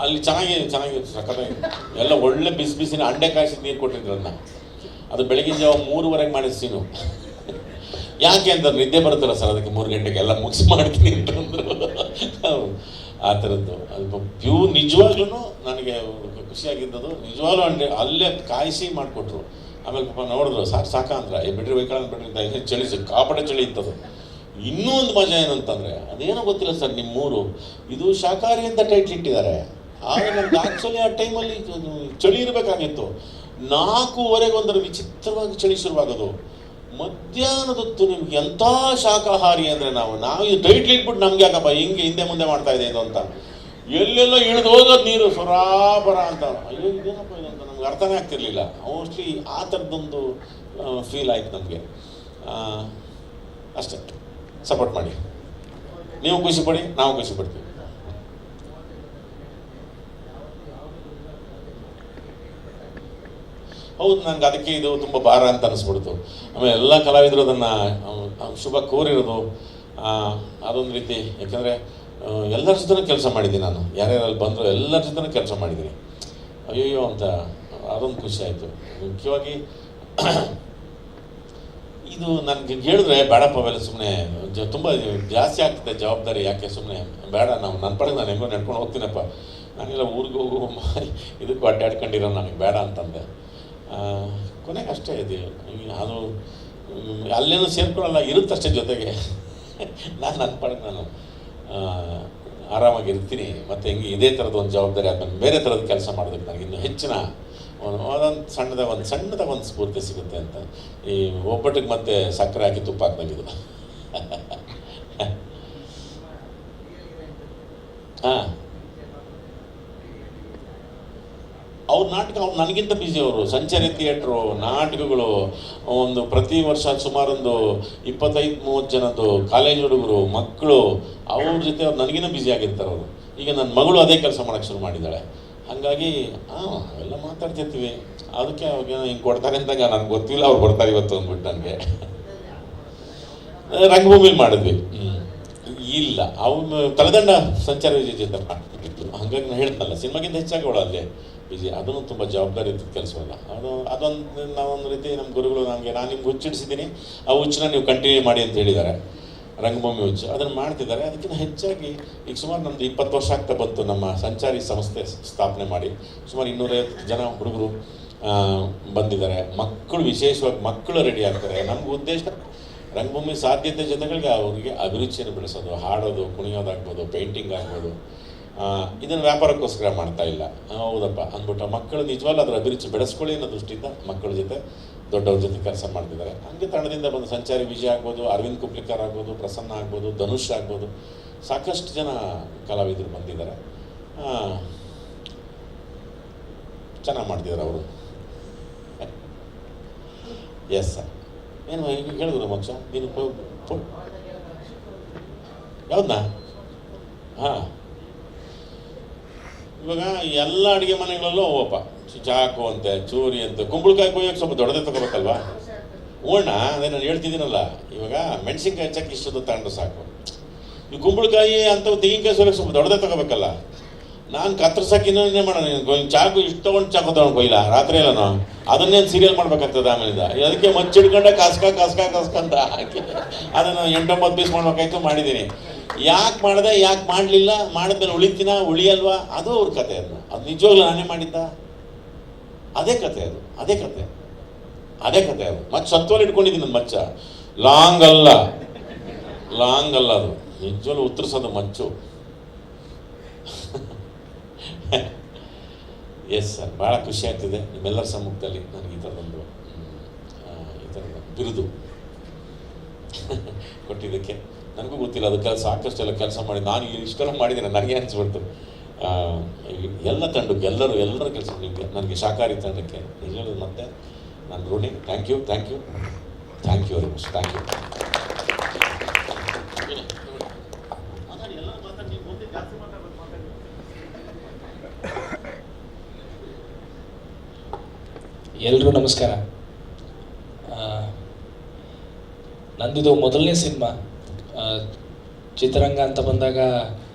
B: ಅಲ್ಲಿ ಚೆನ್ನಾಗಿ ಸಖತ್ತಾಗಿ ಎಲ್ಲ ಒಳ್ಳೆ ಬಿಸಿನ ಅಂಡೆ ಕಾಯಿಸಿದ ನೀರು ಕೊಟ್ಟಿದ್ರನ್ನ. ಅದು ಬೆಳಗಿನ ಜಾವ 3:30 ಮಾಡಿದ ಸೀನು. ಯಾಕೆ ಅಂತ ನಿದ್ದೆ ಬರುತ್ತಲ್ಲ ಸರ್, ಅದಕ್ಕೆ 3 ಗಂಟೆಗೆ ಎಲ್ಲ ಮುಗಿಸಿ ಮಾಡ್ತೀನಿ ಅಂತಂದರು. ಆ ಥರದ್ದು ಅದು ನಿಜವಾಗ್ಲೂ ನನಗೆ ಖುಷಿಯಾಗಿದ್ದದು. ನಿಜವಾಗ್ಲೂ ಅಲ್ಲೇ ಕಾಯಿಸಿ ಮಾಡಿಕೊಟ್ರು. ಆಮೇಲೆ ಪಾಪ ನೋಡಿದ್ರು ಸಾಕ ಅಂದ್ರೆ ಬಿಡ್ರಿ ವೈಕಲ್ ಬಿಡ್ರಿ ಚಳಿ ಕಾಪಡೆ ಚಳಿ ಇತ್ತದು. ಇನ್ನೂ ಒಂದು ಮಜಾ ಏನಂತಂದರೆ ಅದೇನೋ ಗೊತ್ತಿಲ್ಲ ಸರ್, ನಿಮ್ಮೂರು ಇದು ಶಾಕಾಹಾರಿ ಅಂತ ಟೈಟ್ಲ್ ಇಟ್ಟಿದ್ದಾರೆ. ಆದರೆ ನಮ್ಗೆ ಆ್ಯಕ್ಚುಲಿ ಆ ಟೈಮಲ್ಲಿ ಚಳಿ ಇರಬೇಕಾಗಿತ್ತು. 4:15 ಒಂದರ ವಿಚಿತ್ರವಾಗಿ ಚಳಿ ಶುರುವಾಗೋದು. ಮಧ್ಯಾಹ್ನದೊತ್ತು ನಿಮ್ಗೆ ಎಂಥ ಶಾಕಾಹಾರಿ ಅಂದರೆ ನಾವು ಇದು ಟೈಟ್ಲ್ ಇಟ್ಬಿಟ್ಟು ನಮ್ಗೆ ಯಾಕಪ್ಪ ಹಿಂಗೆ ಹಿಂದೆ ಮುಂದೆ ಮಾಡ್ತಾ ಇದೆ ಇದು ಅಂತ ಎಲ್ಲೆಲ್ಲೋ ಇಳಿದು ಹೋಗೋದು ನೀರು ಸೊರಾಬರ ಅಂತ. ಅಯ್ಯೋ ಇದೇನಪ್ಪ ಇದು ಅಂತ ನಮ್ಗೆ ಅರ್ಥನೇ ಆಗ್ತಿರ್ಲಿಲ್ಲ. ಮೋಸ್ಟ್ಲಿ ಆ ಥರದ್ದೊಂದು ಫೀಲ್ ಆಯ್ತು ನಮಗೆ. ಅಷ್ಟೇ, ಸಪೋರ್ಟ್ ಮಾಡಿ, ನೀವು ಖುಷಿ ಪಡಿ, ನಾವು ಖುಷಿ ಪಡ್ತೀವಿ. ಹೌದು, ನನಗೆ ಅದಕ್ಕೆ ಇದು ತುಂಬ ಭಾರ ಅಂತ ಅನಿಸ್ಬಿಡ್ತು. ಆಮೇಲೆ ಎಲ್ಲ ಕಲಾವಿದರು ಅದನ್ನು ಶುಭ ಕೋರಿರೋದು ಅದೊಂದು ರೀತಿ. ಯಾಕೆಂದರೆ ಎಲ್ಲರ ಜೊತೆನೂ ಕೆಲಸ ಮಾಡಿದ್ದೀನಿ ನಾನು, ಯಾರ್ಯಾರಲ್ಲಿ ಬಂದರೂ ಎಲ್ಲರ ಜೊತೆನೂ ಕೆಲಸ ಮಾಡಿದ್ದೀನಿ. ಅಯ್ಯೋ ಅಂತ ಅದೊಂದು ಖುಷಿ ಆಯಿತು. ಮುಖ್ಯವಾಗಿ ಇದು ನನಗೆ ಹೇಳಿದ್ರೆ ಬೇಡಪ್ಪ ಅವೆಲ್ಲ ಸುಮ್ಮನೆ ತುಂಬ ಜಾಸ್ತಿ ಆಗ್ತದೆ ಜವಾಬ್ದಾರಿ, ಯಾಕೆ ಸುಮ್ಮನೆ ಬೇಡ, ನನ್ನ ಪಡೆಗೆ ನಾನು ಹೆಂಗೋ ನಡ್ಕೊಂಡು ಹೋಗ್ತೀನಪ್ಪ, ನಾನೆಲ್ಲ ಊರಿಗೆ ಹೋಗು ಇದಕ್ಕೂ ಅಡ್ಡಾಡ್ಕೊಂಡಿರೋ ನನಗೆ ಬೇಡ ಅಂತಂದೆ. ಕೊನೆಗೆ ಅಷ್ಟೇ ಇದೆ, ಅದು ಅಲ್ಲೇನೂ ಸೇರ್ಕೊಳ್ಳಲ್ಲ, ಇರುತ್ತಷ್ಟೇ ಜೊತೆಗೆ. ನನ್ನ ಪಡೆಗೆ ನಾನು ಆರಾಮಾಗಿರ್ತೀನಿ. ಮತ್ತು ಹೆಂಗೆ ಇದೇ ಥರದ ಒಂದು ಜವಾಬ್ದಾರಿ ಆದಮೇಲೆ ಬೇರೆ ಥರದ ಕೆಲಸ ಮಾಡೋದಕ್ಕೆ ನನಗೆ ಇನ್ನೂ ಹೆಚ್ಚಿನ ಒಂದು ಸಣ್ಣದಾಗ ಒಂದು ಸ್ಫೂರ್ತಿ ಸಿಗುತ್ತೆ ಅಂತ. ಈ ಒಬ್ಬಟ್ಟಿಗೆ ಮತ್ತೆ ಸಕ್ಕರೆ ಹಾಕಿ ತುಪ್ಪ ಹಾಕ್ದಂಗಿದು. ಹಾಂ, ಅವ್ರ ನಾಟಕ ಅವ್ರು ನನಗಿಂತ ಬ್ಯುಸಿ. ಅವರು ಸಂಚಾರಿ ಥಿಯೇಟ್ರು, ನಾಟಕಗಳು, ಒಂದು ಪ್ರತಿ ವರ್ಷ ಸುಮಾರೊಂದು 25-30 ಜನದ್ದು ಕಾಲೇಜ್ ಹುಡುಗರು, ಮಕ್ಕಳು, ಅವ್ರ ಜೊತೆ ಅವ್ರು ನನಗಿನ್ನ ಬ್ಯುಸಿ ಆಗಿರ್ತಾರೆ ಅವರು. ಈಗ ನನ್ನ ಮಗಳು ಅದೇ ಕೆಲಸ ಮಾಡೋಕ್ಕೆ ಶುರು ಮಾಡಿದ್ದಾಳೆ. ಹಾಗಾಗಿ ಅವೆಲ್ಲ ಮಾತಾಡ್ತಿರ್ತೀವಿ. ಅದಕ್ಕೆ ಅವಾಗ ಹಿಂಗೆ ಕೊಡ್ತಾರೆ ಅಂದಾಗ ನನಗೆ ಗೊತ್ತಿಲ್ಲ, ಅವ್ರು ಬರ್ತಾರೆ ಇವತ್ತು ಅಂದ್ಬಿಟ್ಟು ನನಗೆ. ರಂಗಭೂಮಿಲಿ ಮಾಡಿದ್ವಿ. ಇಲ್ಲ, ಅವನು ತಲೆದಂಡ ಸಂಚಾರ ಜೊತೆ ಮಾಡ್ತಿತ್ತು. ಹಾಗಾಗಿ ನಾನು ಹೇಳ್ತಲ್ಲ, ಸಿನಿಮಾಗಿಂತ ಹೆಚ್ಚಾಗಿ ಅವಳು ಅಲ್ಲೇ ಬಿಜಿ. ಅದನ್ನು ತುಂಬ ಜವಾಬ್ದಾರಿ ಇತ್ತು ಕೆಲಸವಲ್ಲ. ಅದೊಂದು ನಾವೊಂದು ರೀತಿ ನಮ್ಮ ಗುರುಗಳು ನಾನು ನಿಮ್ಗೆ ಹುಚ್ಚಿಡಿಸಿದ್ದೀನಿ, ಆ ಹುಚ್ಚನ್ನ ನೀವು ಕಂಟಿನ್ಯೂ ಮಾಡಿ ಅಂತ ಹೇಳಿದ್ದಾರೆ. ರಂಗಭೂಮಿ ಹುಚ್ಚು ಅದನ್ನು ಮಾಡ್ತಿದ್ದಾರೆ. ಅದಕ್ಕಿಂತ ಹೆಚ್ಚಾಗಿ ಈಗ ಸುಮಾರು ನಮ್ಮದು 20 ವರ್ಷ ಆಗ್ತಾ ಬಂತು ನಮ್ಮ ಸಂಚಾರಿ ಸಂಸ್ಥೆ ಸ್ಥಾಪನೆ ಮಾಡಿ. ಸುಮಾರು 250 ಜನ ಹುಡುಗರು ಬಂದಿದ್ದಾರೆ. ಮಕ್ಕಳು, ವಿಶೇಷವಾಗಿ ಮಕ್ಕಳು ರೆಡಿ ಆಗ್ತಾರೆ. ನಮ್ಗೆ ಉದ್ದೇಶ ರಂಗಭೂಮಿ ಸಾಧ್ಯತೆ ಜೊತೆಗಳಿಗೆ ಅವರಿಗೆ ಅಭಿರುಚಿಯನ್ನು ಬೆಳೆಸೋದು, ಹಾಡೋದು, ಕುಣಿಯೋದಾಗ್ಬೋದು, ಪೇಂಟಿಂಗ್ ಆಗ್ಬೋದು. ಇದನ್ನು ವ್ಯಾಪಾರಕ್ಕೋಸ್ಕರ ಮಾಡ್ತಾ ಇಲ್ಲ. ಹೌದಪ್ಪ ಅಂದ್ಬಿಟ್ಟು ಮಕ್ಕಳು ನಿಜವಾಗ್ಲೂ ಅದರ ಅಭಿರುಚಿ ಬೆಳೆಸ್ಕೊಳ್ಳಿ ಅನ್ನೋ ದೃಷ್ಟಿಯಿಂದ ಮಕ್ಕಳ ಜೊತೆ, ದೊಡ್ಡವ್ರ ಜೊತೆ ಕೆಲಸ ಮಾಡ್ತಿದ್ದಾರೆ. ಹಂಗೆ ತಂಡದಿಂದ ಬಂದು ಸಂಚಾರಿ ವಿಜಯ್ ಆಗ್ಬೋದು, ಅರವಿಂದ್ ಕುಪ್ಲಿಕರ್ ಆಗ್ಬೋದು, ಪ್ರಸನ್ನ ಆಗ್ಬೋದು, ಧನುಷ್ ಆಗ್ಬೋದು, ಸಾಕಷ್ಟು ಜನ ಕಲಾವಿದರು ಬಂದಿದ್ದಾರೆ. ಚೆನ್ನಾಗಿ ಮಾಡ್ತಿದ್ದಾರೆ ಅವರು. Yes sir. ಏನು ಹೇಳಿದ್ರು ಮೋಕ್ಷ ನೀನು ಯಾವ್ದನ್ನ? ಹಾಂ, ಇವಾಗ ಎಲ್ಲ ಅಡುಗೆ ಮನೆಗಳಲ್ಲೂ ಹೋಗಪ್ಪ ಚಾಕು ಅಂತೆ, ಚೂರಿ ಅಂತೆ, ಕುಂಬಳಕಾಯಿ ಕೊಯ್ಯೋಕೆ ಸ್ವಲ್ಪ ದೊಡ್ಡದೇ ತಗೋಬೇಕಲ್ವಾ? ಓಣ ಅದೇ ನಾನು ಹೇಳ್ತಿದ್ದೀನಲ್ಲ, ಇವಾಗ ಮೆಣಸಿನ್ಕಾಯಿ ಹೆಚ್ಚಕ್ಕೆ ಇಷ್ಟೊತ್ತು ತಗೊಂಡು ಸಾಕು. ಈ ಕುಂಬಳಕಾಯಿ ಅಂಥವು ತೆಂಗಿನಕಾಯಿ ಸೋಲಕ್ಕೆ ಸ್ವಲ್ಪ ದೊಡ್ಡದೇ ತಗೋಬೇಕಲ್ಲ. ನಾನು ಕತ್ತರ್ಸಕ್ಕೆ ಇನ್ನೊಂದೇ ಮಾಡೋಣ. ಚಾಕು ಇಷ್ಟು ತೊಗೊಂಡು ಚಾಕು ತೊಗೊಂಡು ಕೊಯ್ಲ ರಾತ್ರಿ ಎಲ್ಲ ಅದನ್ನೇನು ಸೀರಿಯಲ್ ಮಾಡ್ಬೇಕಾಗ್ತದೆ ಆಮೇಲಿಂದ. ಅದಕ್ಕೆ ಮಚ್ಚಿಡ್ಕೊಂಡೆ ಕಸ್ಕ ಅಂತ ಹಾಕಿ ಅದನ್ನು 8-9 ಪೀಸ್ ಮಾಡ್ಬೇಕಾಯ್ತು. ಮಾಡಿದ್ದೀನಿ. ಯಾಕೆ ಮಾಡಿದೆ, ಯಾಕೆ ಮಾಡಲಿಲ್ಲ, ಮಾಡಿದ್ಮೇಲೆ ಉಳಿತೀನ ಉಳಿಯಲ್ವಾ, ಅದು ಅವ್ರ ಕತೆ. ಅದು ನಿಜವಾಗ್ಲೂ ನಾನೇ ಮಾಡಿದ್ದ? ಅದೇ ಕತೆ ಅದು. ಮತ್ತೆ ಸತ್ವಲ್ಲಿ ಇಟ್ಕೊಂಡಿದ್ದೀನಿ ನನ್ನ ಮಚ್ಚ. ಲಾಂಗ್ ಅಲ್ಲ ಅದು ನಿಜವಾಗ್ಲೂ ಉತ್ತರಿಸೋದು ಮಚ್ಚು. ಎಸ್ ಸರ್, ಭಾಳ ಖುಷಿ ಆಗ್ತಿದೆ ನಿಮ್ಮೆಲ್ಲರ ಸಮ್ಮುಖದಲ್ಲಿ ನನಗೆ ಈ ಥರದೊಂದು ಬಿರುದು ಕೊಟ್ಟಿದ್ದಕ್ಕೆ. ನನಗೂ ಗೊತ್ತಿಲ್ಲ ಅದು ಸಾಕಷ್ಟೆಲ್ಲ ಕೆಲಸ ಮಾಡಿ ನಾನು ಇಷ್ಟೆಲ್ಲ ಮಾಡಿದ್ದೀನಿ. ನನಗೆ ಅನಿಸ್ಬಿಡ್ತು ಎಲ್ಲ ತಂಡಕ್ಕೆ, ಎಲ್ಲರ ಕೆಲಸ ನಿಮಗೆ, ನನಗೆ ಶಾಕಾಹಾರಿ ತಂಡಕ್ಕೆ ನಿಜವಾಗ್ಲೂ ಮತ್ತೆ ನಾನು ಋಣಿ. Thank you very much. Thank you.
E: ಎಲ್ರಿಗೂ ನಮಸ್ಕಾರ. ನಂದಿದು ಮೊದಲನೇ ಸಿನಿಮಾ. ಚಿತ್ರರಂಗ ಅಂತ ಬಂದಾಗ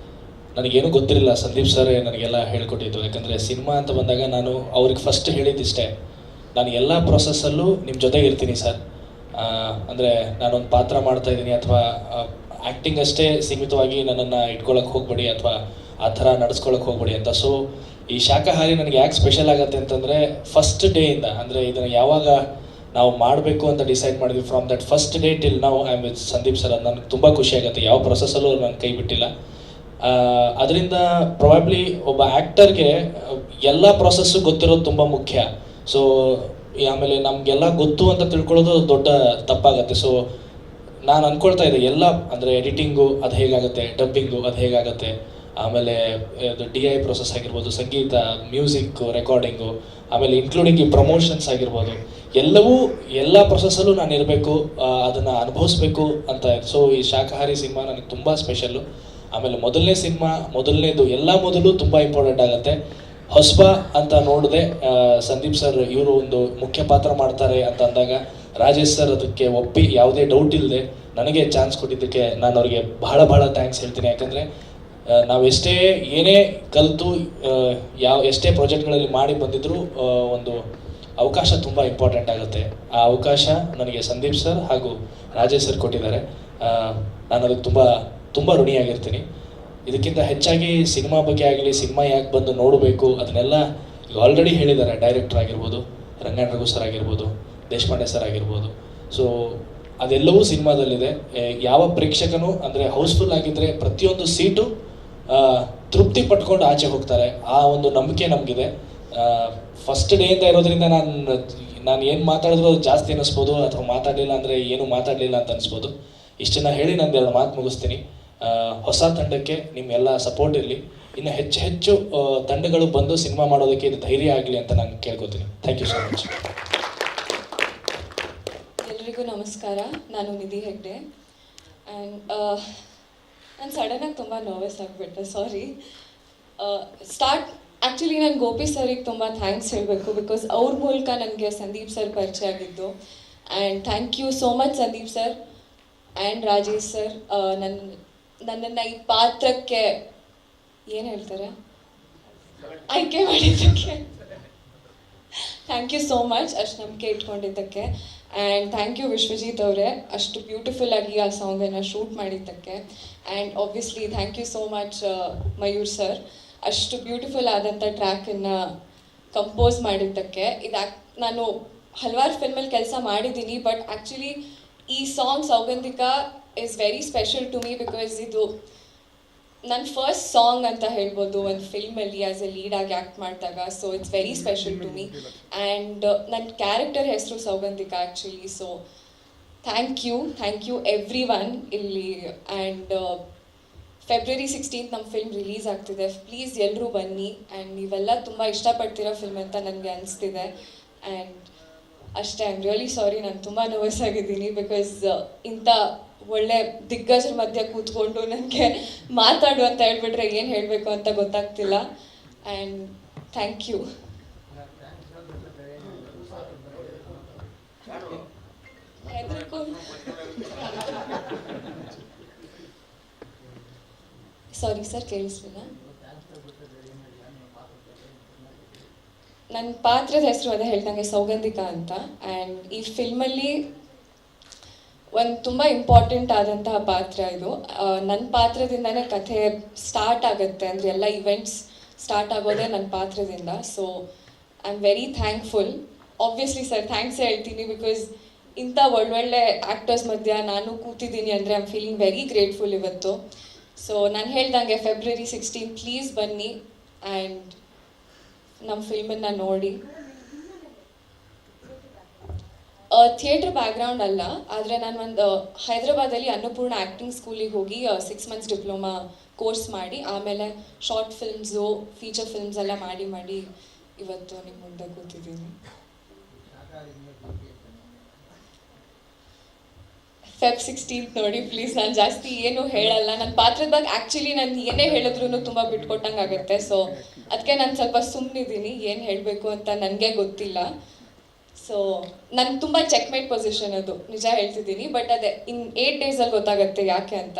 E: ನನಗೇನು ಗೊತ್ತಿರಲಿಲ್ಲ. ಸಂದೀಪ್ ಸರ್ ನನಗೆಲ್ಲ ಹೇಳ್ಕೊಟ್ಟಿದ್ದು. ಯಾಕಂದರೆ ಸಿನಿಮಾ ಅಂತ ಬಂದಾಗ ನಾನು ಅವ್ರಿಗೆ ಫಸ್ಟ್ ಹೇಳಿದ್ದಿಷ್ಟೇ, ನಾನು ಎಲ್ಲ ಪ್ರೊಸೆಸ್ಸಲ್ಲೂ ನಿಮ್ಮ ಜೊತೆಗೆ ಇರ್ತೀನಿ ಸರ್. ಅಂದರೆ ನಾನೊಂದು ಪಾತ್ರ ಮಾಡ್ತಾಯಿದ್ದೀನಿ ಅಥವಾ ಆ್ಯಕ್ಟಿಂಗ್ ಅಷ್ಟೇ ಸೀಮಿತವಾಗಿ ನನ್ನನ್ನು ಇಟ್ಕೊಳ್ಳೋಕೆ ಹೋಗಬೇಡಿ ಅಥವಾ ಆ ಥರ ನಡೆಸ್ಕೊಳಕ್ಕೆ ಹೋಗಬೇಡಿ ಅಂತ. ಸೊ ಈ ಶಾಕಾಹಾರಿ ನನಗೆ ಯಾಕೆ ಸ್ಪೆಷಲ್ ಆಗುತ್ತೆ ಅಂತಂದರೆ ಫಸ್ಟ್ ಡೇಯಿಂದ, ಅಂದರೆ ಇದನ್ನು ಯಾವಾಗ ನಾವು ಮಾಡಬೇಕು ಅಂತ ಡಿಸೈಡ್ ಮಾಡಿದ್ವಿ, from that first day till ನಾವು I am with Sandeep sir. ಅದು ನನಗೆ ತುಂಬ ಖುಷಿ ಆಗುತ್ತೆ. ಯಾವ ಪ್ರೊಸೆಸ್ಸಲ್ಲೂ ನಾನು ಕೈ ಬಿಟ್ಟಿಲ್ಲ. ಅದರಿಂದ ಪ್ರಾಬಬ್ಲಿ ಒಬ್ಬ ಆ್ಯಕ್ಟರ್ಗೆ ಎಲ್ಲ ಪ್ರೊಸೆಸ್ಸು ಗೊತ್ತಿರೋದು ತುಂಬ ಮುಖ್ಯ. ಸೊ ಆಮೇಲೆ ನಮಗೆಲ್ಲ ಗೊತ್ತು ಅಂತ ತಿಳ್ಕೊಳ್ಳೋದು ದೊಡ್ಡ ತಪ್ಪಾಗತ್ತೆ. ಸೊ ನಾನು ಅಂದ್ಕೊಳ್ತಾ ಇದ್ದೆ ಎಲ್ಲ, ಅಂದರೆ ಎಡಿಟಿಂಗು ಅದು ಹೇಗಾಗುತ್ತೆ, ಡಬ್ಬಿಂಗು ಅದು ಹೇಗಾಗುತ್ತೆ, ಆಮೇಲೆ ಅದು DI ಪ್ರೊಸೆಸ್ ಆಗಿರ್ಬೋದು, ಸಂಗೀತ, ಮ್ಯೂಸಿಕ್, ರೆಕಾರ್ಡಿಂಗು, ಆಮೇಲೆ ಇನ್ಕ್ಲೂಡಿಂಗ್ ಈ ಪ್ರಮೋಷನ್ಸ್ ಆಗಿರ್ಬೋದು, ಎಲ್ಲ ಪ್ರೊಸೆಸ್ಸಲ್ಲೂ ನಾನು ಇರಬೇಕು, ಅದನ್ನು ಅನುಭವಿಸ್ಬೇಕು ಅಂತ. ಸೊ ಈ ಶಾಕಾಹಾರಿ ಸಿನಿಮಾ ನನಗೆ ತುಂಬ ಸ್ಪೆಷಲ್ಲು. ಆಮೇಲೆ ಮೊದಲನೇ ಸಿನಿಮಾ, ಮೊದಲು ತುಂಬ ಇಂಪಾರ್ಟೆಂಟ್ ಆಗುತ್ತೆ. ಹೊಸಬ ಅಂತ ನೋಡಿದೆ, ಸಂದೀಪ್ ಸರ್ ಇವರು ಒಂದು ಮುಖ್ಯ ಪಾತ್ರ ಮಾಡ್ತಾರೆ ಅಂತ ಅಂದಾಗ ರಾಜೇಶ್ ಸರ್ ಅದಕ್ಕೆ ಒಪ್ಪಿ ಯಾವುದೇ ಡೌಟ್ ಇಲ್ಲದೆ ನನಗೆ ಚಾನ್ಸ್ ಕೊಟ್ಟಿದ್ದಕ್ಕೆ ನಾನು ಅವರಿಗೆ ಬಹಳ ಥ್ಯಾಂಕ್ಸ್ ಹೇಳ್ತೀನಿ. ಯಾಕಂದರೆ ನಾವೆಷ್ಟೇ ಏನೇ ಕಲಿತು ಎಷ್ಟೇ ಪ್ರಾಜೆಕ್ಟ್ಗಳಲ್ಲಿ ಮಾಡಿ ಬಂದಿದ್ದರೂ ಒಂದು ಅವಕಾಶ ತುಂಬ ಇಂಪಾರ್ಟೆಂಟ್ ಆಗುತ್ತೆ. ಆ ಅವಕಾಶ ನನಗೆ ಸಂದೀಪ್ ಸರ್ ಹಾಗೂ ರಾಜೇಶ್ ಸರ್ ಕೊಟ್ಟಿದ್ದಾರೆ. ನಾನು ಅದಕ್ಕೆ ತುಂಬ ಋಣಿಯಾಗಿರ್ತೀನಿ. ಇದಕ್ಕಿಂತ ಹೆಚ್ಚಾಗಿ ಸಿನಿಮಾ ಬಗ್ಗೆ ಆಗಲಿ, ಸಿನಿಮಾ ಯಾಕೆ ಬಂದು ನೋಡಬೇಕು ಅದನ್ನೆಲ್ಲ ಈಗ ಆಲ್ರೆಡಿ ಹೇಳಿದ್ದಾರೆ. ಡೈರೆಕ್ಟರ್ ಆಗಿರ್ಬೋದು, ರಂಗಣ್ಣ ರಘು ಸರ್ ಆಗಿರ್ಬೋದು, ದೇಶಪಾಂಡೆ ಸರ್ ಆಗಿರ್ಬೋದು. ಸೊ ಅದೆಲ್ಲವೂ ಸಿನಿಮಾದಲ್ಲಿದೆ. ಯಾವ ಪ್ರೇಕ್ಷಕನೂ ಅಂದರೆ ಹೌಸ್ಫುಲ್ ಆಗಿದ್ದರೆ ಪ್ರತಿಯೊಂದು ಸೀಟು ತೃಪ್ತಿ ಪಟ್ಕೊಂಡು ಆಚೆ ಹೋಗ್ತಾರೆ. ಆ ಒಂದು ನಂಬಿಕೆ ನಮಗಿದೆ. ಫಸ್ಟ್ ಡೇಯಿಂದ ಇರೋದ್ರಿಂದ ನಾನು ಏನು ಮಾತಾಡಿದ್ರು ಅದು ಜಾಸ್ತಿ ಅನ್ನಿಸ್ಬೋದು, ಅಥವಾ ಮಾತಾಡಲಿಲ್ಲ ಅಂದರೆ ಏನು ಮಾತಾಡಲಿಲ್ಲ ಅಂತ ಅನಿಸ್ಬೋದು. ಇಷ್ಟನ್ನು ಹೇಳಿ ನಂದು 2 ಮಾತು ಮುಗಿಸ್ತೀನಿ. ಹೊಸ ತಂಡಕ್ಕೆ ನಿಮ್ಮೆಲ್ಲ ಸಪೋರ್ಟ್ ಇರಲಿ.
H: ಇನ್ನು ಹೆಚ್ಚು ಹೆಚ್ಚು ತಂಡಗಳು ಬಂದು ಸಿನಿಮಾ ಮಾಡೋದಕ್ಕೆ ಇದು ಧೈರ್ಯ ಆಗಲಿ ಅಂತ ನಾನು ಕೇಳ್ಕೊತೀನಿ. Thank you so much.
I: ಎಲ್ರಿಗೂ ನಮಸ್ಕಾರ. ನಾನು ನಿಧಿ ಹೆಗ್ಡೆ. ಆ್ಯಂಡ್ ನಾನು ಸಡನ್ನಾಗಿ ತುಂಬ ನರ್ವಸ್ ಆಗಿಬಿಟ್ಟೆ, ಸಾರಿ. ಆ್ಯಕ್ಚುಲಿ ನಾನು ಗೋಪಿ ಸರಿಗೆ ತುಂಬ ಥ್ಯಾಂಕ್ಸ್ ಹೇಳಬೇಕು, ಬಿಕಾಸ್ ಅವ್ರ ಮೂಲಕ ನನಗೆ ಸಂದೀಪ್ ಸರ್ ಪರಿಚಯ ಆಗಿದ್ದು. And thank you so much Sandeep sir and Rajesh sir, ನನ್ನನ್ನು ಈ ಪಾತ್ರಕ್ಕೆ ಏನು ಹೇಳ್ತಾರೆ ಆಯ್ಕೆ ಮಾಡಿದ್ದಕ್ಕೆ ಥ್ಯಾಂಕ್ ಯು ಸೋ ಮಚ್, ಅಷ್ಟು ನಂಬಿಕೆ ಇಟ್ಕೊಂಡಿದ್ದಕ್ಕೆ. ಆ್ಯಂಡ್ ಥ್ಯಾಂಕ್ ಯು ವಿಶ್ವಜಿತ್ ಅವರೇ, ಅಷ್ಟು ಬ್ಯೂಟಿಫುಲ್ಲಾಗಿ ಆ ಸಾಂಗನ್ನು ಶೂಟ್ ಮಾಡಿದ್ದಕ್ಕೆ. And obviously thank you so much Mayur sir, ಅಷ್ಟು ಬ್ಯೂಟಿಫುಲ್ ಆದಂಥ ಟ್ರ್ಯಾಕನ್ನು ಕಂಪೋಸ್ ಮಾಡಿದ್ದಕ್ಕೆ. ನಾನು ಹಲವಾರು ಫಿಲ್ಮಲ್ಲಿ ಕೆಲಸ ಮಾಡಿದ್ದೀನಿ, ಬಟ್ ಆ್ಯಕ್ಚುಲಿ ಈ song Saugandhika is very special to me, because ಇದು ನನ್ನ ಫಸ್ಟ್ ಸಾಂಗ್ ಅಂತ ಹೇಳ್ಬೋದು ಒಂದು ಫಿಲ್ಮಲ್ಲಿ ಆ್ಯಸ್ ಎ ಲೀಡಾಗಿ ಆ್ಯಕ್ಟ್ ಮಾಡಿದಾಗ. So it's very special to me. And ನನ್ನ ಕ್ಯಾರೆಕ್ಟರ್ ಹೆಸರು Saugandhika actually. So thank you everyone ಇಲ್ಲಿ. ಆ್ಯಂಡ್ ಫೆಬ್ರವರಿ 16 ನಮ್ಮ ಫಿಲ್ಮ್ ರಿಲೀಸ್ ಆಗ್ತಿದೆ. ಪ್ಲೀಸ್ ಎಲ್ಲರೂ ಬನ್ನಿ. ಆ್ಯಂಡ್ ನೀವೆಲ್ಲ ತುಂಬ ಇಷ್ಟಪಡ್ತಿರೋ ಫಿಲ್ಮ್ ಅಂತ ನನಗೆ ಅನಿಸ್ತಿದೆ. ಆ್ಯಂಡ್ ಅಷ್ಟೇ, ಐ ಆಮ್ ರಿಯಲಿ ಸಾರಿ, ನಾನು ತುಂಬ ನರ್ವಸ್ ಆಗಿದ್ದೀನಿ, ಬಿಕಾಸ್ ಇಂಥ ಒಳ್ಳೆ ದಿಗ್ಗಜರ ಮಧ್ಯೆ ಕೂತ್ಕೊಂಡು ನನಗೆ ಮಾತಾಡು ಅಂತ ಹೇಳ್ಬಿಟ್ರೆ ಏನು ಹೇಳಬೇಕು ಅಂತ ಗೊತ್ತಾಗ್ತಿಲ್ಲ. And thank you. Sorry sir, ಕೇಳಿಸ್ಲಿಲ್ಲ. ನನ್ನ ಪಾತ್ರದ ಹೆಸರು ಅದೇ ಹೇಳ್ದಂಗೆ ಸೌಗಂಧಿಕಾ ಅಂತ. ಆ್ಯಂಡ್ ಈ ಫಿಲ್ಮಲ್ಲಿ ಒಂದು ತುಂಬ ಇಂಪಾರ್ಟೆಂಟ್ ಆದಂತಹ ಪಾತ್ರ ಇದು. ನನ್ನ ಪಾತ್ರದಿಂದನೇ ಕಥೆ ಸ್ಟಾರ್ಟ್ ಆಗುತ್ತೆ, ಅಂದರೆ ಎಲ್ಲ ಇವೆಂಟ್ಸ್ ಸ್ಟಾರ್ಟ್ ಆಗೋದೇ ನನ್ನ ಪಾತ್ರದಿಂದ. So I am very thankful. Obviously sir thanks ಹೇಳ್ತೀನಿ, ಬಿಕಾಸ್ ಇಂಥ ಒಳ್ಳೊಳ್ಳೆ ಆ್ಯಕ್ಟರ್ಸ್ ಮಧ್ಯೆ ನಾನು ಕೂತಿದ್ದೀನಿ ಅಂದರೆ I am feeling very grateful ಇವತ್ತು. ಸೊ ನಾನು ಹೇಳ್ದಂಗೆ ಫೆಬ್ರವರಿ 16 ಪ್ಲೀಸ್ ಬನ್ನಿ ಆ್ಯಂಡ್ ನಮ್ಮ ಫಿಲ್ಮನ್ನು ನೋಡಿ. ಥಿಯೇಟ್ರ್ ಬ್ಯಾಕ್ಗ್ರೌಂಡ್ ಅಲ್ಲ, ಆದರೆ ನಾನು ಒಂದು ಹೈದ್ರಾಬಾದಲ್ಲಿ ಅನ್ನಪೂರ್ಣ ಆ್ಯಕ್ಟಿಂಗ್ ಸ್ಕೂಲಿಗೆ ಹೋಗಿ 6 months ಡಿಪ್ಲೊಮಾ ಕೋರ್ಸ್ ಮಾಡಿ ಆಮೇಲೆ ಶಾರ್ಟ್ ಫಿಲ್ಮ್ಸು, ಫೀಚರ್ ಫಿಲ್ಮ್ಸ್ ಎಲ್ಲ ಮಾಡಿ ಇವತ್ತು ನಿಮ್ಮ ಮುಂದೆ ಕೂತಿದ್ದೀನಿ. ಫೆಬ್ 16 ನೋಡಿ ಪ್ಲೀಸ್. ನಾನು ಜಾಸ್ತಿ ಏನು ಹೇಳಲ್ಲ, ನನ್ನ ಪಾತ್ರದ ಬಗ್ಗೆ ಆ್ಯಕ್ಚುಲಿ ನಾನು ಏನೇ ಹೇಳಿದ್ರೂ ತುಂಬ ಬಿಟ್ಕೊಟ್ಟಂಗೆ ಆಗುತ್ತೆ. ಸೊ ಅದಕ್ಕೆ ನಾನು ಸ್ವಲ್ಪ ಸುಮ್ಮನಿದ್ದೀನಿ, ಏನು ಹೇಳಬೇಕು ಅಂತ ನನಗೆ ಗೊತ್ತಿಲ್ಲ. ಸೊ ನಾನು ತುಂಬ ಚೆಕ್ಮೇಟ್ ಪೊಸಿಷನ್, ಅದು ನಿಜ ಹೇಳ್ತಿದ್ದೀನಿ. ಬಟ್ ಅದೇ ಇನ್ 8 days ಗೊತ್ತಾಗುತ್ತೆ ಯಾಕೆ ಅಂತ.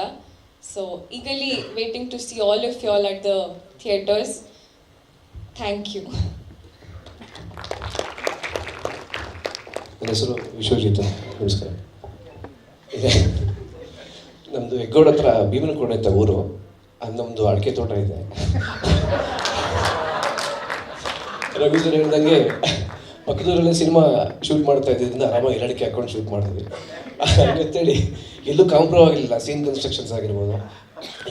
I: So eagerly waiting to see all of you all at the theatres. Thank you.
J: ನನ್ನ ಹೆಸರು ವಿಶ್ವಜಿತ್. ನಮಸ್ಕಾರ. ನಮ್ಮದು ಹೆಗ್ಗೋಡ್ ಹತ್ರ ಭೀಮನಕೋಟೆ ಅಂತ ಊರು. ಅದು ನಮ್ಮದು ಅಡಿಕೆ ತೋಟ ಇದೆ. ರಘುಜರ್ ಹೇಳ್ದಂಗೆ ಪಕ್ಕದೂರಲ್ಲೇ ಸಿನಿಮಾ ಶೂಟ್ ಮಾಡ್ತಾ ಇದ್ದಿದ್ದರಿಂದ ಆರಾಮಾಗಿ 2 ಅಡಿಕೆ ಹಾಕೊಂಡು ಶೂಟ್ ಮಾಡಿದ್ವಿ. ಅಂತೇಳಿ ಎಲ್ಲೂ ಕಾಂಪ್ರೂವ್ ಆಗಿರಲಿಲ್ಲ. ಸೀನ್ ಕನ್ಸ್ಟ್ರಕ್ಷನ್ಸ್ ಆಗಿರ್ಬೋದು,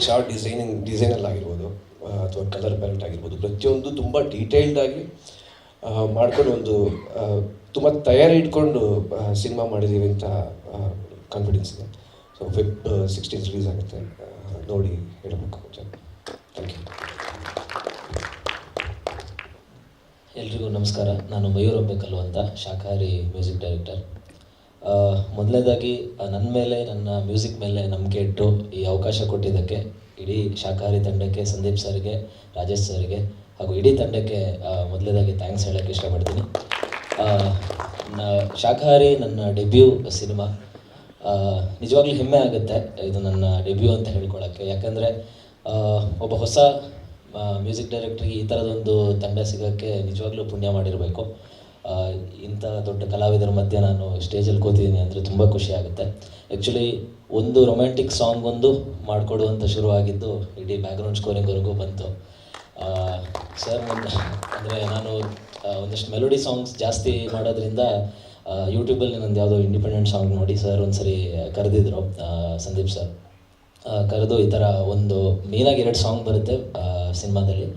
J: ಶಾರ್ಟ್ ಡಿಸೈನಲ್ಲಿ ಆಗಿರ್ಬೋದು, ಅಥವಾ ಕಲರ್ ಪ್ಯಾಲೆಟ್ ಆಗಿರ್ಬೋದು, ಪ್ರತಿಯೊಂದು ತುಂಬ ಡೀಟೇಲ್ಡಾಗಿ ಮಾಡ್ಕೊಂಡು ಒಂದು ತುಂಬ ತಯಾರಿ ಇಟ್ಕೊಂಡು ಸಿನಿಮಾ ಮಾಡಿದ್ದೀವಿ ಅಂತ ಕಾನ್ಫಿಡೆನ್ಸ್ ಇದೆ. ಸೊ ಫೆಬ್ 16 ರಿಲೀಸ್ ಆಗುತ್ತೆ, ನೋಡಿ ಹೇಳಬೇಕು. Thank you.
K: ಎಲ್ರಿಗೂ ನಮಸ್ಕಾರ. ನಾನು ಮಯೂರ್ ಅಂಬೇಕಲ್ಲು ಅಂತ, ಶಾಖಾಹಾರಿ ಮ್ಯೂಸಿಕ್ ಡೈರೆಕ್ಟರ್. ಮೊದಲನೇದಾಗಿ ನನ್ನ ಮೇಲೆ, ನನ್ನ ಮ್ಯೂಸಿಕ್ ಮೇಲೆ ನಂಬಿಕೆ ಇಟ್ಟು ಈ ಅವಕಾಶ ಕೊಟ್ಟಿದ್ದಕ್ಕೆ ಇಡೀ ಶಾಖಾಹಾರಿ ತಂಡಕ್ಕೆ, ಸಂದೀಪ್ ಸರ್ಗೆ, ರಾಜೇಶ್ ಸರ್ಗೆ ಹಾಗೂ ಇಡೀ ತಂಡಕ್ಕೆ ಮೊದಲನೇದಾಗಿ ಥ್ಯಾಂಕ್ಸ್ ಹೇಳೋಕ್ಕೆ ಇಷ್ಟಪಡ್ತೀನಿ. ಶಾಖಾಹಾರಿ ನನ್ನ ಡೆಬ್ಯೂ ಸಿನಿಮಾ. ನಿಜವಾಗ್ಲೂ ಹೆಮ್ಮೆ ಆಗುತ್ತೆ ಇದು ನನ್ನ ಡೆಬ್ಯೂ ಅಂತ ಹೇಳ್ಕೊಳ್ಳೋಕ್ಕೆ. ಯಾಕಂದರೆ ಒಬ್ಬ ಹೊಸ ಮ್ಯೂಸಿಕ್ ಡೈರೆಕ್ಟ್ರಿಗೆ ಈ ಥರದೊಂದು ತಂಡ ಸಿಗೋಕ್ಕೆ ನಿಜವಾಗ್ಲೂ ಪುಣ್ಯ ಮಾಡಿರಬೇಕು. ಇಂಥ ದೊಡ್ಡ ಕಲಾವಿದರ ಮಧ್ಯೆ ನಾನು ಸ್ಟೇಜಲ್ಲಿ ಕೂತಿದ್ದೀನಿ ಅಂದರೆ ತುಂಬ ಖುಷಿ ಆಗುತ್ತೆ. ಆ್ಯಕ್ಚುಲಿ ಒಂದು ರೊಮ್ಯಾಂಟಿಕ್ ಸಾಂಗ್ ಒಂದು ಮಾಡಿಕೊಡುವಂಥ ಶುರುವಾಗಿದ್ದು ಇಡೀ ಬ್ಯಾಕ್ಗ್ರೌಂಡ್ ಸ್ಕೋರಿಂಗ್ವರೆಗೂ ಬಂತು. ಸರ್ ಅಂದರೆ ನಾನು ಒಂದಷ್ಟು ಮೆಲೋಡಿ ಸಾಂಗ್ಸ್ ಜಾಸ್ತಿ ಮಾಡೋದ್ರಿಂದ ಯೂಟ್ಯೂಬಲ್ಲಿ ನಂದು ಯಾವುದೋ ಇಂಡಿಪೆಂಡೆಂಟ್ ಸಾಂಗ್ ನೋಡಿ ಸರ್ ಒಂದ್ಸರಿ ಕರೆದಿದ್ರು, ಸಂದೀಪ್ ಸರ್ ಕರೆದು ಈ ಥರ ಒಂದು ಮೇನಾಗಿ 2 ಸಾಂಗ್ ಬರುತ್ತೆ ಸಿನಿಮಾದಲ್ಲಿ,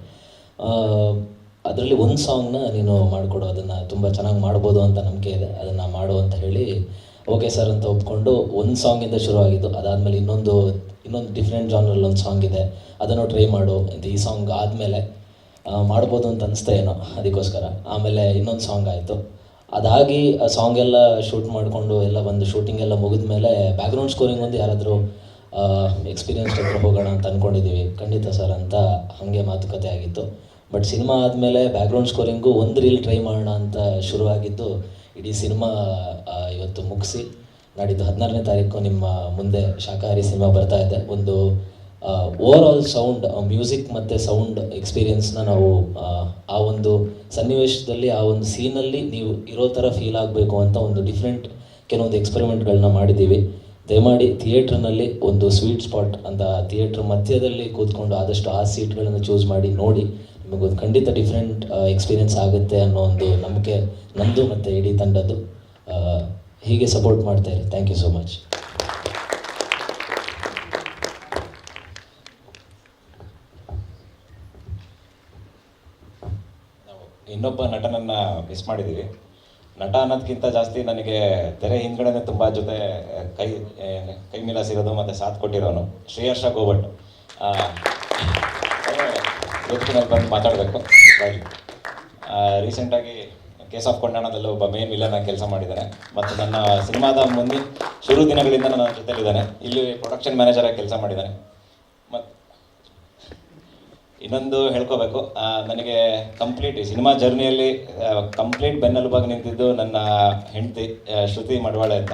K: ಅದರಲ್ಲಿ ಒಂದು ಸಾಂಗ್ನ ನೀನು ಮಾಡಿಕೊಡು, ಅದನ್ನು ತುಂಬ ಚೆನ್ನಾಗಿ ಮಾಡ್ಬೋದು ಅಂತ ನಂಬಿಕೆ ಇದೆ, ಅದನ್ನು ಮಾಡು ಅಂತ ಹೇಳಿ ಓಕೆ ಸರ್ ಅಂತ ಒಪ್ಕೊಂಡು ಒಂದು ಸಾಂಗಿಂದ ಶುರುವಾಗಿದ್ದು. ಅದಾದಮೇಲೆ ಇನ್ನೊಂದು ಡಿಫ್ರೆಂಟ್ ಜಾನರಲ್ಲಿ ಒಂದು ಸಾಂಗ್ ಇದೆ, ಅದನ್ನು ಟ್ರೈ ಮಾಡು ಅಂತ. ಈ ಸಾಂಗ್ ಆದಮೇಲೆ ಮಾಡ್ಬೋದು ಅಂತ ಅನಿಸ್ತಾ ಏನೋ, ಅದಕ್ಕೋಸ್ಕರ ಆಮೇಲೆ ಇನ್ನೊಂದು ಸಾಂಗ್ ಆಯಿತು. ಅದಾಗಿ ಆ ಸಾಂಗ್ ಎಲ್ಲ ಶೂಟ್ ಮಾಡಿಕೊಂಡು ಎಲ್ಲ ಬಂದು ಶೂಟಿಂಗ್ ಎಲ್ಲ ಮುಗಿದ ಮೇಲೆ ಬ್ಯಾಕ್ಗ್ರೌಂಡ್ ಸ್ಕೋರಿಂಗ್ ಒಂದು ಯಾರಾದರೂ ಎಕ್ಸ್ಪೀರಿಯನ್ಸ್ ಹತ್ರ ಹೋಗೋಣ ಅಂತ ಅಂದ್ಕೊಂಡಿದ್ದೀವಿ. ಖಂಡಿತ ಸರ್ ಅಂತ ಹಾಗೆ ಮಾತುಕತೆ ಆಗಿತ್ತು. ಬಟ್ ಸಿನಿಮಾ ಆದಮೇಲೆ ಬ್ಯಾಕ್ಗ್ರೌಂಡ್ ಸ್ಕೋರಿಂಗು ಒಂದು ರೀಲ್ ಟ್ರೈ ಮಾಡೋಣ ಅಂತ ಶುರುವಾಗಿದ್ದು. ಇಡೀ ಸಿನಿಮಾ ಇವತ್ತು ಮುಗಿಸಿ ನಾಡಿದ್ದು 16ನೇ ತಾರೀಕು ನಿಮ್ಮ ಮುಂದೆ ಶಾಕಾಹಾರಿ ಸಿನಿಮಾ ಬರ್ತಾ ಇದೆ. ಒಂದು ಓವರ್ ಆಲ್ ಸೌಂಡ್, ಮ್ಯೂಸಿಕ್ ಮತ್ತು ಸೌಂಡ್ ಎಕ್ಸ್ಪೀರಿಯನ್ಸ್ನ ನಾವು ಆ ಒಂದು ಸನ್ನಿವೇಶದಲ್ಲಿ, ಆ ಒಂದು ಸೀನಲ್ಲಿ ನೀವು ಇರೋ ಥರ ಫೀಲ್ ಆಗಬೇಕು ಅಂತ ಒಂದು ಡಿಫ್ರೆಂಟ್ ಕೆಲವೊಂದು ಎಕ್ಸ್ಪೆರಿಮೆಂಟ್ಗಳನ್ನ ಮಾಡಿದ್ದೀವಿ. ದಯಮಾಡಿ ಥಿಯೇಟ್ರ್ನಲ್ಲಿ ಒಂದು ಸ್ವೀಟ್ ಸ್ಪಾಟ್ ಅಂತ ಥಿಯೇಟ್ರ್ ಮಧ್ಯದಲ್ಲಿ ಕೂತ್ಕೊಂಡು ಆದಷ್ಟು ಆ ಸೀಟ್ಗಳನ್ನು ಚೂಸ್ ಮಾಡಿ ನೋಡಿ. ನಿಮಗೊಂದು ಖಂಡಿತ ಡಿಫ್ರೆಂಟ್ ಎಕ್ಸ್ಪೀರಿಯೆನ್ಸ್ ಆಗುತ್ತೆ ಅನ್ನೋ ಒಂದು ನಂಬಿಕೆ ನಂದು ಮತ್ತು ಇಡೀ ತಂಡದ್ದು. ಹೀಗೆ ಸಪೋರ್ಟ್ ಮಾಡ್ತಾಯಿರಿ. Thank you so much.
G: ಇನ್ನೊಬ್ಬ ನಟನನ್ನು ಮಿಸ್ ಮಾಡಿದ್ದೀವಿ. ನಟ ಅನ್ನೋದಕ್ಕಿಂತ ಜಾಸ್ತಿ ನನಗೆ ತೆರೆ ಹಿಂದ್ಗಡೆನೇ ತುಂಬ ಜೊತೆ ಕೈ ಮಿಲಾಸಿರೋದು ಮತ್ತು ಸಾಥ್ ಕೊಟ್ಟಿರೋನು ಶ್ರೀಹರ್ಷ ಗೋಭಟ್. ವೇದಿಕೆಯಲ್ಲಿ ಬಂದು ಮಾತಾಡಬೇಕು. ರೀಸೆಂಟಾಗಿ ಕೇಸ್ ಆಫ್ ಕೊಂಡಾಣದಲ್ಲೂ ಒಬ್ಬ ಮೇನ್ ವಿಲನ್ ಆಗಿ ಕೆಲಸ ಮಾಡಿದ್ದಾನೆ ಮತ್ತು ನನ್ನ ಸಿನಿಮಾದ ಮುಂದೆ ಶುರು ದಿನಗಳಿಂದ ನನ್ನ ಜೊತೆಲಿದ್ದಾನೆ. ಇಲ್ಲಿ ಪ್ರೊಡಕ್ಷನ್ ಮ್ಯಾನೇಜರ್ ಆಗಿ ಕೆಲಸ ಮಾಡಿದ್ದಾನೆ. ಮತ್ತು ಇನ್ನೊಂದು ಹೇಳ್ಕೋಬೇಕು, ನನಗೆ ಕಂಪ್ಲೀಟ್ ಈ ಸಿನಿಮಾ ಜರ್ನಿಯಲ್ಲಿ ಕಂಪ್ಲೀಟ್ ಬೆನ್ನೆಲುಬಾಗಿ ನಿಂತಿದ್ದು ನನ್ನ ಹೆಂಡತಿ ಶ್ರುತಿ ಮಡವಾಳೆ ಅಂತ.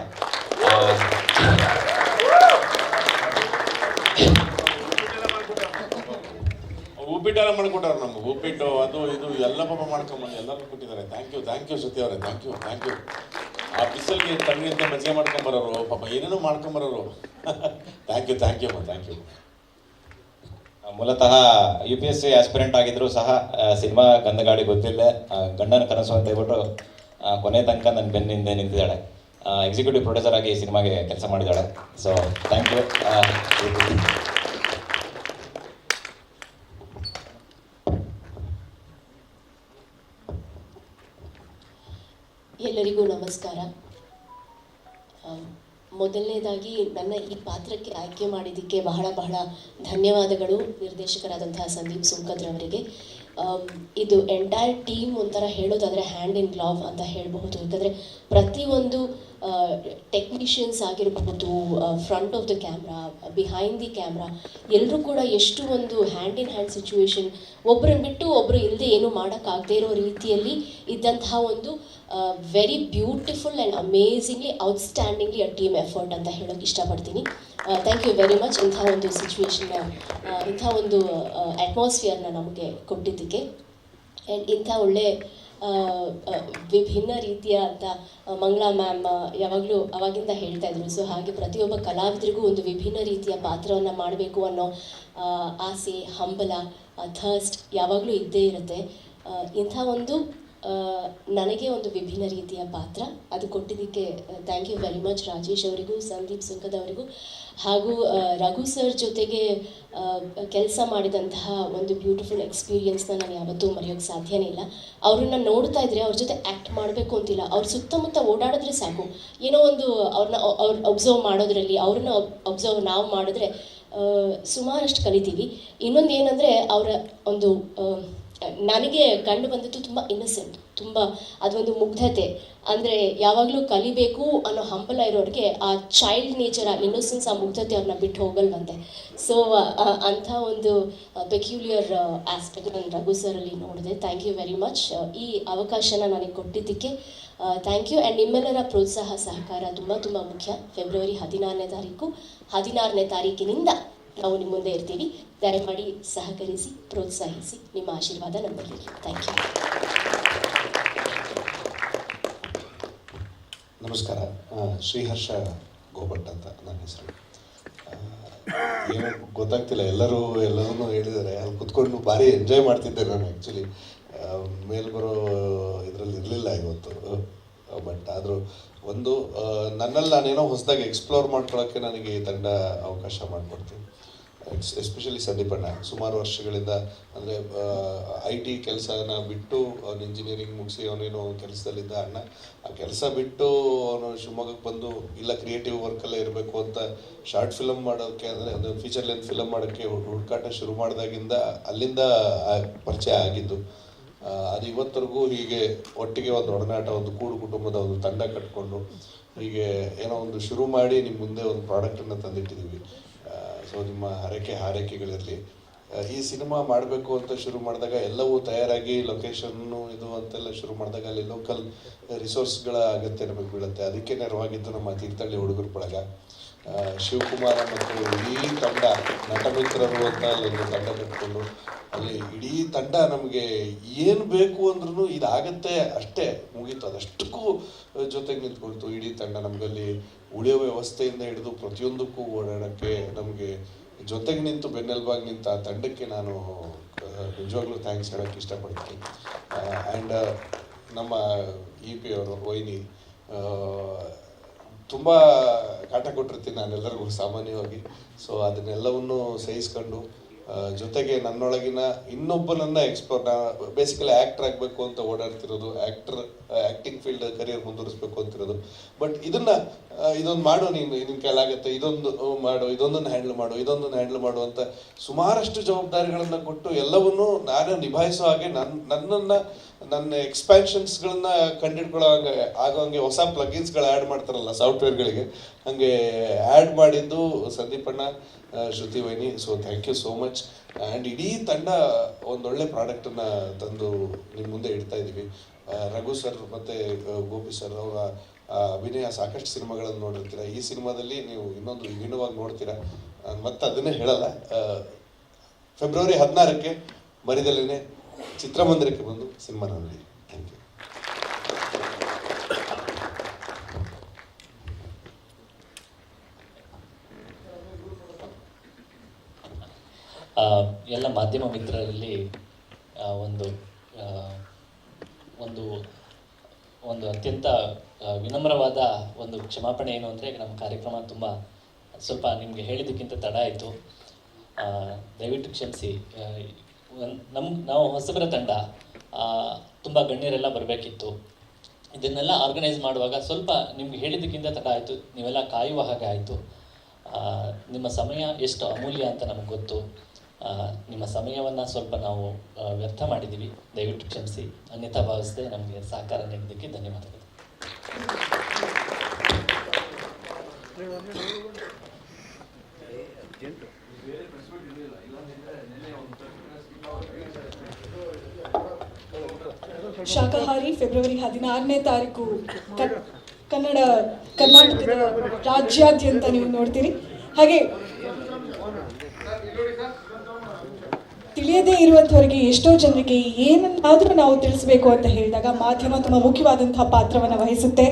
B: ಉಪ್ಪಿಟ್ಟೆಲ್ಲ ಮಾಡಿಕೊಟ್ಟಾರೆ ನಮ್ಗೆ. ಉಪ್ಪಿಟ್ಟು ಅದು ಇದು ಎಲ್ಲ ಪಾಪ ಮಾಡ್ಕೊಂಬಂದು ಎಲ್ಲರಿಗೂ ಕೊಟ್ಟಿದ್ದಾರೆ. ಥ್ಯಾಂಕ್ ಯು ಶ್ರುತಿ ಅವರೇ, ಥ್ಯಾಂಕ್ ಯು. ಆ ಬಿಸಿಲಿಗೆ ತಣ್ಣಗಿಂತ ಮಜ್ಜಿಗೆ ಮಾಡ್ಕೊಂಬರೋರು, ಪಾಪ ಏನೇನೋ ಮಾಡ್ಕೊಂಬರೋರು. Thank you.
G: ಮೂಲತಃ UPSC ಆಸ್ಪಿರೆಂಟ್ ಆಗಿದ್ರು ಸಹ ಸಿನಿಮಾ ಗಂಧಗಾಡಿ ಗೊತ್ತಿಲ್ಲ, ಗಂಡನ ಕನಸು ಅಂತ ಹೇಳ್ಬಿಟ್ಟು ಕೊನೆ ತನಕ ನನ್ನ ಬೆನ್ನಿಂದ ನಿಂತಿದ್ದಾಳೆ. ಎಕ್ಸಿಕ್ಯೂಟಿವ್ ಪ್ರೊಡ್ಯೂಸರ್ ಆಗಿ ಈ ಸಿನಿಮಾಗೆ ಕೆಲಸ ಮಾಡಿದ್ದಾಳೆ. So thank you.
L: ಎಲ್ಲರಿಗೂ ನಮಸ್ಕಾರ. ಮೊದಲನೇದಾಗಿ ನನ್ನ ಈ ಪಾತ್ರಕ್ಕೆ ಆಯ್ಕೆ ಮಾಡಿದ್ದಕ್ಕೆ ಬಹಳ ಧನ್ಯವಾದಗಳು ನಿರ್ದೇಶಕರಾದಂತಹ ಸಂದೀಪ್ ಸುಂಕದ್ರವರಿಗೆ. ಇದು ಎಂಟೈರ್ ಟೀಮ್ ಒಂಥರ ಹೇಳೋದಾದರೆ ಹ್ಯಾಂಡ್ ಇನ್ ಗ್ಲೌವ್ ಅಂತ ಹೇಳಬಹುದು. ಯಾಕಂದರೆ ಪ್ರತಿಯೊಂದು ಟೆಕ್ನಿಷಿಯನ್ಸ್ ಆಗಿರಬಹುದು, front of the camera, behind the camera, ಎಲ್ಲರೂ ಕೂಡ ಎಷ್ಟು ಒಂದು ಹ್ಯಾಂಡ್ ಇನ್ ಹ್ಯಾಂಡ್ ಸಿಚುವೇಶನ್, ಒಬ್ಬರನ್ನ ಬಿಟ್ಟು ಒಬ್ಬರು ಇಲ್ಲದೆ ಏನು ಮಾಡೋಕ್ಕಾಗದೇ ಇರೋ ರೀತಿಯಲ್ಲಿ ಇದ್ದಂತಹ ಒಂದು very beautiful and amazingly outstandingly a team effort ಅಂತ ಹೇಳೋಕ್ಕೆ ಇಷ್ಟಪಡ್ತೀನಿ. ಥ್ಯಾಂಕ್ ಯು ವೆರಿ ಮಚ್ ಇಂಥ ಒಂದು ಸಿಚುವೇಶನ್ನ, ಇಂಥ ಒಂದು ಅಟ್ಮಾಸ್ಫಿಯರ್ನ ನಮಗೆ ಕೊಟ್ಟಿದ್ದಕ್ಕೆ. ಆ್ಯಂಡ್ ಇಂಥ ಒಳ್ಳೆ ವಿಭಿನ್ನ ರೀತಿಯ ಅಂತ ಮಂಗಳಾ ಮ್ಯಾಮ್ ಯಾವಾಗಲೂ ಅವಾಗಿಂದ ಹೇಳ್ತಾ ಇದ್ರು. ಸೊ ಹಾಗೆ ಪ್ರತಿಯೊಬ್ಬ ಕಲಾವಿದರಿಗೂ ಒಂದು ವಿಭಿನ್ನ ರೀತಿಯ ಪಾತ್ರವನ್ನು ಮಾಡಬೇಕು ಅನ್ನೋ ಆಸೆ, ಹಂಬಲ, ಥರ್ಸ್ಟ್ ಯಾವಾಗಲೂ ಇದ್ದೇ ಇರುತ್ತೆ. ಇಂಥ ಒಂದು ನನಗೆ ಒಂದು ವಿಭಿನ್ನ ರೀತಿಯ ಪಾತ್ರ ಅದು ಕೊಟ್ಟಿದ್ದಕ್ಕೆ thank you very much Rajesh ಅವರಿಗೂ, ಸಂದೀಪ್ ಸುಂಕದ ಅವರಿಗೂ, ಹಾಗೂ ರಘು ಸರ್ ಜೊತೆಗೆ ಕೆಲಸ ಮಾಡಿದಂತಹ ಒಂದು ಬ್ಯೂಟಿಫುಲ್ ಎಕ್ಸ್ಪೀರಿಯನ್ಸ್ನ ನಾನು ಯಾವತ್ತೂ ಮರೆಯೋಕ್ಕೆ ಸಾಧ್ಯನೇ ಇಲ್ಲ. ಅವ್ರನ್ನ ನೋಡ್ತಾ ಇದ್ರೆ ಅವ್ರ ಜೊತೆ ಆ್ಯಕ್ಟ್ ಮಾಡಬೇಕು ಅಂತಿಲ್ಲ, ಅವ್ರ ಸುತ್ತಮುತ್ತ ಓಡಾಡಿದ್ರೆ ಸಾಕು, ಏನೋ ಒಂದು ಅವ್ರು ಅಬ್ಸರ್ವ್ ಮಾಡೋದ್ರಲ್ಲಿ, ಅವ್ರನ್ನ ಅಬ್ಸರ್ವ್ ನಾವು ಮಾಡಿದ್ರೆ ಸುಮಾರಷ್ಟು ಕಲಿತೀವಿ. ಇನ್ನೊಂದು ಏನಂದರೆ ಅವರ ಒಂದು ನನಗೆ ಕಂಡು ಬಂದದ್ದು ತುಂಬ ಇನ್ನಸೆಂಟ್, ತುಂಬ ಅದೊಂದು ಮುಗ್ಧತೆ. ಅಂದರೆ ಯಾವಾಗಲೂ ಕಲಿಬೇಕು ಅನ್ನೋ ಹಂಬಲ ಇರೋರಿಗೆ ಆ ಚೈಲ್ಡ್ ನೇಚರ್, ಆ ಇನ್ನೋಸೆನ್ಸ್, ಆ ಮುಗ್ಧತೆ ಅವ್ರನ್ನ ಬಿಟ್ಟು ಹೋಗಲ್ವಂತೆ. ಸೊ ಅಂಥ ಒಂದು ಪೆಕ್ಯುಲಿಯರ್ ಆಸ್ಪೆಕ್ಟ್ ನಾನು ರಘು ಸರಲ್ಲಿ ನೋಡಿದೆ. ಥ್ಯಾಂಕ್ ಯು ವೆರಿ ಮಚ್ ಈ ಅವಕಾಶನ ನನಗೆ ಕೊಟ್ಟಿದ್ದಕ್ಕೆ. Thank you. ಆ್ಯಂಡ್ ನಿಮ್ಮೆಲ್ಲರ ಪ್ರೋತ್ಸಾಹ ಸಹಕಾರ ತುಂಬ ಮುಖ್ಯ. ಫೆಬ್ರವರಿ 16ನೇ ತಾರೀಕಿನಿಂದ ನಾವು ನಿಮ್ಮ ಮುಂದೆ ಇರ್ತೀವಿ. ದಯಮಾಡಿ ಸಹಕರಿಸಿ, ಪ್ರೋತ್ಸಾಹಿಸಿ, ನಿಮ್ಮ ಆಶೀರ್ವಾದ ನಮ್ಮಲ್ಲಿ. Thank you.
M: ನಮಸ್ಕಾರ. ಶ್ರೀಹರ್ಷ ಗೋಭಟ್ ಅಂತ ನನ್ನ ಹೆಸರು. ಏನು ಗೊತ್ತಾಗ್ತಿಲ್ಲ, ಎಲ್ಲರೂ ಹೇಳಿದ್ದಾರೆ. ಅಲ್ಲಿ ಕುತ್ಕೊಂಡು ಭಾರಿ ಎಂಜಾಯ್ ಮಾಡ್ತಿದ್ದೆ ನಾನು. ಆ್ಯಕ್ಚುಲಿ ಮೇಲೆ ಬರೋ ಇದರಲ್ಲಿ ಇರಲಿಲ್ಲ ಇವತ್ತು. ಬಟ್ ಆದರೂ ಒಂದು ನನ್ನಲ್ಲಿ ನಾನೇನೋ ಹೊಸದಾಗಿ ಎಕ್ಸ್ಪ್ಲೋರ್ ಮಾಡ್ಕೊಳ್ಳೋಕ್ಕೆ ನನಗೆ ಈ ತಂಡ ಅವಕಾಶ ಮಾಡಿಕೊಡ್ತೀನಿ. ಎಸ್ಪೆಷಲಿ ಸಂದೀಪಣ್ಣ ಸುಮಾರು ವರ್ಷಗಳಿಂದ ಅಂದರೆ IT ಕೆಲಸನ ಬಿಟ್ಟು ಅವನು ಇಂಜಿನಿಯರಿಂಗ್ ಮುಗಿಸಿ ಅವನೇನೋ ಕೆಲಸದಲ್ಲಿದ್ದ ಅಣ್ಣ. ಆ ಕೆಲಸ ಬಿಟ್ಟು ಅವನು ಶಿವಮೊಗ್ಗಕ್ಕೆ ಬಂದು ಇಲ್ಲ ಕ್ರಿಯೇಟಿವ್ ವರ್ಕಲ್ಲೇ ಇರಬೇಕು ಅಂತ ಶಾರ್ಟ್ ಫಿಲಮ್ ಮಾಡೋಕ್ಕೆ ಅಂದರೆ ಅದು ಫೀಚರ್ ಲೆಂತ್ ಫಿಲಮ್ ಮಾಡೋಕ್ಕೆ ಹುಡುಕಾಟ ಶುರು ಮಾಡಿದಾಗಿಂದ ಅಲ್ಲಿಂದ ಪರಿಚಯ ಆಗಿದ್ದು. ಅದು ಇವತ್ತರೆಗೂ ಹೀಗೆ ಒಟ್ಟಿಗೆ ಒಂದು ಒಡನಾಟ, ಒಂದು ಕೂಡು ಕುಟುಂಬದ ಒಂದು ತಂಡ ಕಟ್ಕೊಂಡು ಹೀಗೆ ಏನೋ ಒಂದು ಶುರು ಮಾಡಿ ನಿಮ್ಮ ಮುಂದೆ ಒಂದು ಪ್ರಾಡಕ್ಟನ್ನು ತಂದಿಟ್ಟಿದ್ದೀವಿ. ಸೊ ನಿಮ್ಮ ಹಾರೈಕೆಗಳಿರಲಿ. ಈ ಸಿನಿಮಾ ಮಾಡಬೇಕು ಅಂತ ಶುರು ಮಾಡಿದಾಗ ಎಲ್ಲವೂ ತಯಾರಾಗಿ ಲೊಕೇಶನ್ನು ಇದು ಅಂತೆಲ್ಲ ಶುರು ಮಾಡಿದಾಗ ಅಲ್ಲಿ ಲೋಕಲ್ ರಿಸೋರ್ಸ್ಗಳ ಅಗತ್ಯ ನಮಗೆ ಬೀಳುತ್ತೆ. ಅದಕ್ಕೆ ನೆರವಾಗಿದ್ದು ನಮ್ಮ ತೀರ್ಥಹಳ್ಳಿ ಹುಡುಗರ ಬಳಗ, ಶಿವಕುಮಾರ ಮತ್ತು ಇಡೀ ತಂಡ, ನಟ ಮಿತ್ರರು ಅಂತ ಅಲ್ಲೊಂದು ತಂಡ ಕಟ್ಕೊಂಡು ಅಲ್ಲಿ ಇಡೀ ತಂಡ ನಮಗೆ ಏನು ಬೇಕು ಅಂದ್ರೂ ಇದಾಗತ್ತೆ ಅಷ್ಟೇ ಮುಗೀತು. ಅದಷ್ಟಕ್ಕೂ ಜೊತೆಗೆ ನಿಂತ್ಕೊಳ್ತು ಇಡೀ ತಂಡ. ನಮಗಲ್ಲಿ ಉಳಿಯೋ ವ್ಯವಸ್ಥೆಯಿಂದ ಹಿಡಿದು ಪ್ರತಿಯೊಂದಕ್ಕೂ ಓಡಾಡೋಕ್ಕೆ ನಮಗೆ ಜೊತೆಗೆ ನಿಂತು ಬೆನ್ನೆಲುಬಾಗಿ ನಿಂತ ಆ ತಂಡಕ್ಕೆ ನಾನು ನಿಜವಾಗ್ಲೂ ಥ್ಯಾಂಕ್ಸ್ ಹೇಳೋಕ್ಕೆ ಇಷ್ಟಪಡ್ತೀನಿ. ಆ್ಯಂಡ್ ನಮ್ಮ EP ಅವರು ವೈನಿ ತುಂಬ ಕಾಟ ಕೊಟ್ಟಿರ್ತೀನಿ ನಾನೆಲ್ಲರಿಗೂ ಸಾಮಾನ್ಯವಾಗಿ. ಸೊ ಅದನ್ನೆಲ್ಲವನ್ನು ಸಹಿಸ್ಕೊಂಡು ಜೊತೆಗೆ ನನ್ನೊಳಗಿನ ಇನ್ನೊಬ್ಬನನ್ನು ಬೇಸಿಕಲಿ ಆ್ಯಕ್ಟರ್ ಆಗಬೇಕು ಅಂತ ಓಡಾಡ್ತಿರೋದು, ಆ್ಯಕ್ಟಿಂಗ್ ಫೀಲ್ಡ್ ಕರಿಯರ್ ಮುಂದುವರಿಸ್ಬೇಕು ಅಂತಿರೋದು. ಬಟ್ ಇದೊಂದು ಮಾಡು, ನಿನ್ನ ಕೈಲಾಗತ್ತೆ, ಇದೊಂದು ಮಾಡು, ಇದೊಂದನ್ನು ಹ್ಯಾಂಡಲ್ ಮಾಡು ಅಂತ ಸುಮಾರಷ್ಟು ಜವಾಬ್ದಾರಿಗಳನ್ನು ಕೊಟ್ಟು ಎಲ್ಲವನ್ನೂ ನಾನು ನಿಭಾಯಿಸೋ ಹಾಗೆ ನನ್ನ ಎಕ್ಸ್ಪ್ಯಾನ್ಷನ್ಸ್ಗಳನ್ನ ಕಂಡಿಡ್ಕೊಳ್ಳೋ ಆಗೋಂಗೆ ಹೊಸ ಪ್ಲಗಿನ್ಸ್ಗಳು ಆ್ಯಡ್ ಮಾಡ್ತಾರಲ್ಲ ಸಾಫ್ಟ್ವೇರ್ಗಳಿಗೆ, ಹಾಗೆ ಆ್ಯಡ್ ಮಾಡಿದ್ದು ಸಂದೀಪಣ್ಣ, ಶ್ರುತಿ ವೈನಿ. So thank you so much. And ಇಡೀ ತಂಡ ಒಂದೊಳ್ಳೆ ಪ್ರಾಡಕ್ಟನ್ನು ತಂದು ನಿಮ್ಮ ಮುಂದೆ ಇಡ್ತಾ ಇದ್ದೀವಿ. ರಘು ಸರ್ ಮತ್ತು ಗೋಪಿ ಸರ್ ಅವರ ಅಭಿನಯ ಸಾಕಷ್ಟು ಸಿನಿಮಾಗಳನ್ನು ನೋಡಿರ್ತೀರ. ಈ ಸಿನಿಮಾದಲ್ಲಿ ನೀವು ಇನ್ನೊಂದು ವಿಭಿನ್ನವಾಗಿ ನೋಡ್ತೀರಾ. ಮತ್ತೆ ಅದನ್ನೇ ಹೇಳಲ್ಲ. ಫೆಬ್ರವರಿ 16ಕ್ಕೆ ಮರಿದಲ್ಲೇ ಚಿತ್ರಮಂದಿರಕ್ಕೆ ಬಂದು ಸಿನಿಮಾ ನೋಡಿ. Thank you.
E: ಎಲ್ಲ ಮಾಧ್ಯಮ ಮಿತ್ರರಲ್ಲಿ ಒಂದು ಒಂದು ಒಂದು ಅತ್ಯಂತ ವಿನಮ್ರವಾದ ಒಂದು ಕ್ಷಮಾಪಣೆ ಏನು ಅಂದರೆ, ನಮ್ಮ ಕಾರ್ಯಕ್ರಮ ಸ್ವಲ್ಪ ನಿಮಗೆ ಹೇಳಿದ್ದಕ್ಕಿಂತ ತಡ ಆಯಿತು, ದಯವಿಟ್ಟು ಕ್ಷಮಿಸಿ. ನಾವು ಹೊಸಬರ ತಂಡ, ತುಂಬ ಗಣ್ಯರೆಲ್ಲ ಬರಬೇಕಿತ್ತು. ಇದನ್ನೆಲ್ಲ ಆರ್ಗನೈಸ್ ಮಾಡುವಾಗ ಸ್ವಲ್ಪ ನಿಮ್ಗೆ ಹೇಳಿದ್ದಕ್ಕಿಂತ ತಡ ಆಯಿತು, ನೀವೆಲ್ಲ ಕಾಯುವ ಹಾಗೆ ಆಯಿತು. ನಿಮ್ಮ ಸಮಯ ಎಷ್ಟು ಅಮೂಲ್ಯ ಅಂತ ನಮಗೆ ಗೊತ್ತು. ನಿಮ್ಮ ಸಮಯವನ್ನು ಸ್ವಲ್ಪ ನಾವು ವ್ಯರ್ಥ ಮಾಡಿದ್ದೀವಿ, ದಯವಿಟ್ಟು ಕ್ಷಮಿಸಿ. ಅನ್ಯಥಾ ಭಾವಿಸದೆ ನಮಗೆ ಸಹಕಾರ ನೀಡಿದ್ದಕ್ಕೆ ಧನ್ಯವಾದಗಳು.
A: ಶಾಕಾಹಾರಿ ಫೆಬ್ರವರಿ 16ನೇ ತಾರೀಕು ಕರ್ನಾಟಕದ ರಾಜ್ಯಾದ್ಯಂತ ನೀವು ನೋಡ್ತೀರಿ. ಹಾಗೆ ತಿಳಿಯದೇ ಇರುವಂಥವರಿಗೆ, ಎಷ್ಟೋ ಜನರಿಗೆ ಏನನ್ನಾದರೂ ನಾವು ತಿಳಿಸ್ಬೇಕು ಅಂತ ಹೇಳಿದಾಗ ಮಾಧ್ಯಮ ತುಂಬ ಮುಖ್ಯವಾದಂತಹ ಪಾತ್ರವನ್ನು ವಹಿಸುತ್ತೆ.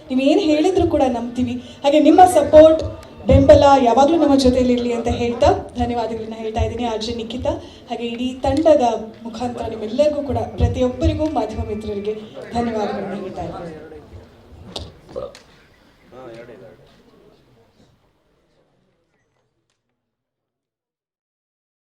A: ನೀವೇನು ಹೇಳಿದ್ರು ಕೂಡ ನಂಬ್ತೀವಿ. ಹಾಗೆ ನಿಮ್ಮ ಸಪೋರ್ಟ್, ಬೆಂಬಲ ಯಾವಾಗಲೂ ನಮ್ಮ ಜೊತೆಯಲ್ಲಿರಲಿ ಅಂತ ಹೇಳ್ತಾ ಧನ್ಯವಾದಗಳನ್ನ ಹೇಳ್ತಾ ಇದ್ದೀನಿ. ಆರ್ಜೆ ನಿಖಿತಾ ಹಾಗೆ ಇಡೀ ತಂಡದ ಮುಖಾಂತರ ನಿಮ್ಮೆಲ್ಲರಿಗೂ ಕೂಡ, ಪ್ರತಿಯೊಬ್ಬರಿಗೂ, ಮಾಧ್ಯಮ ಮಿತ್ರರಿಗೆ ಧನ್ಯವಾದಗಳನ್ನ ಹೇಳ್ತಾ ಇದ್ದೀನಿ.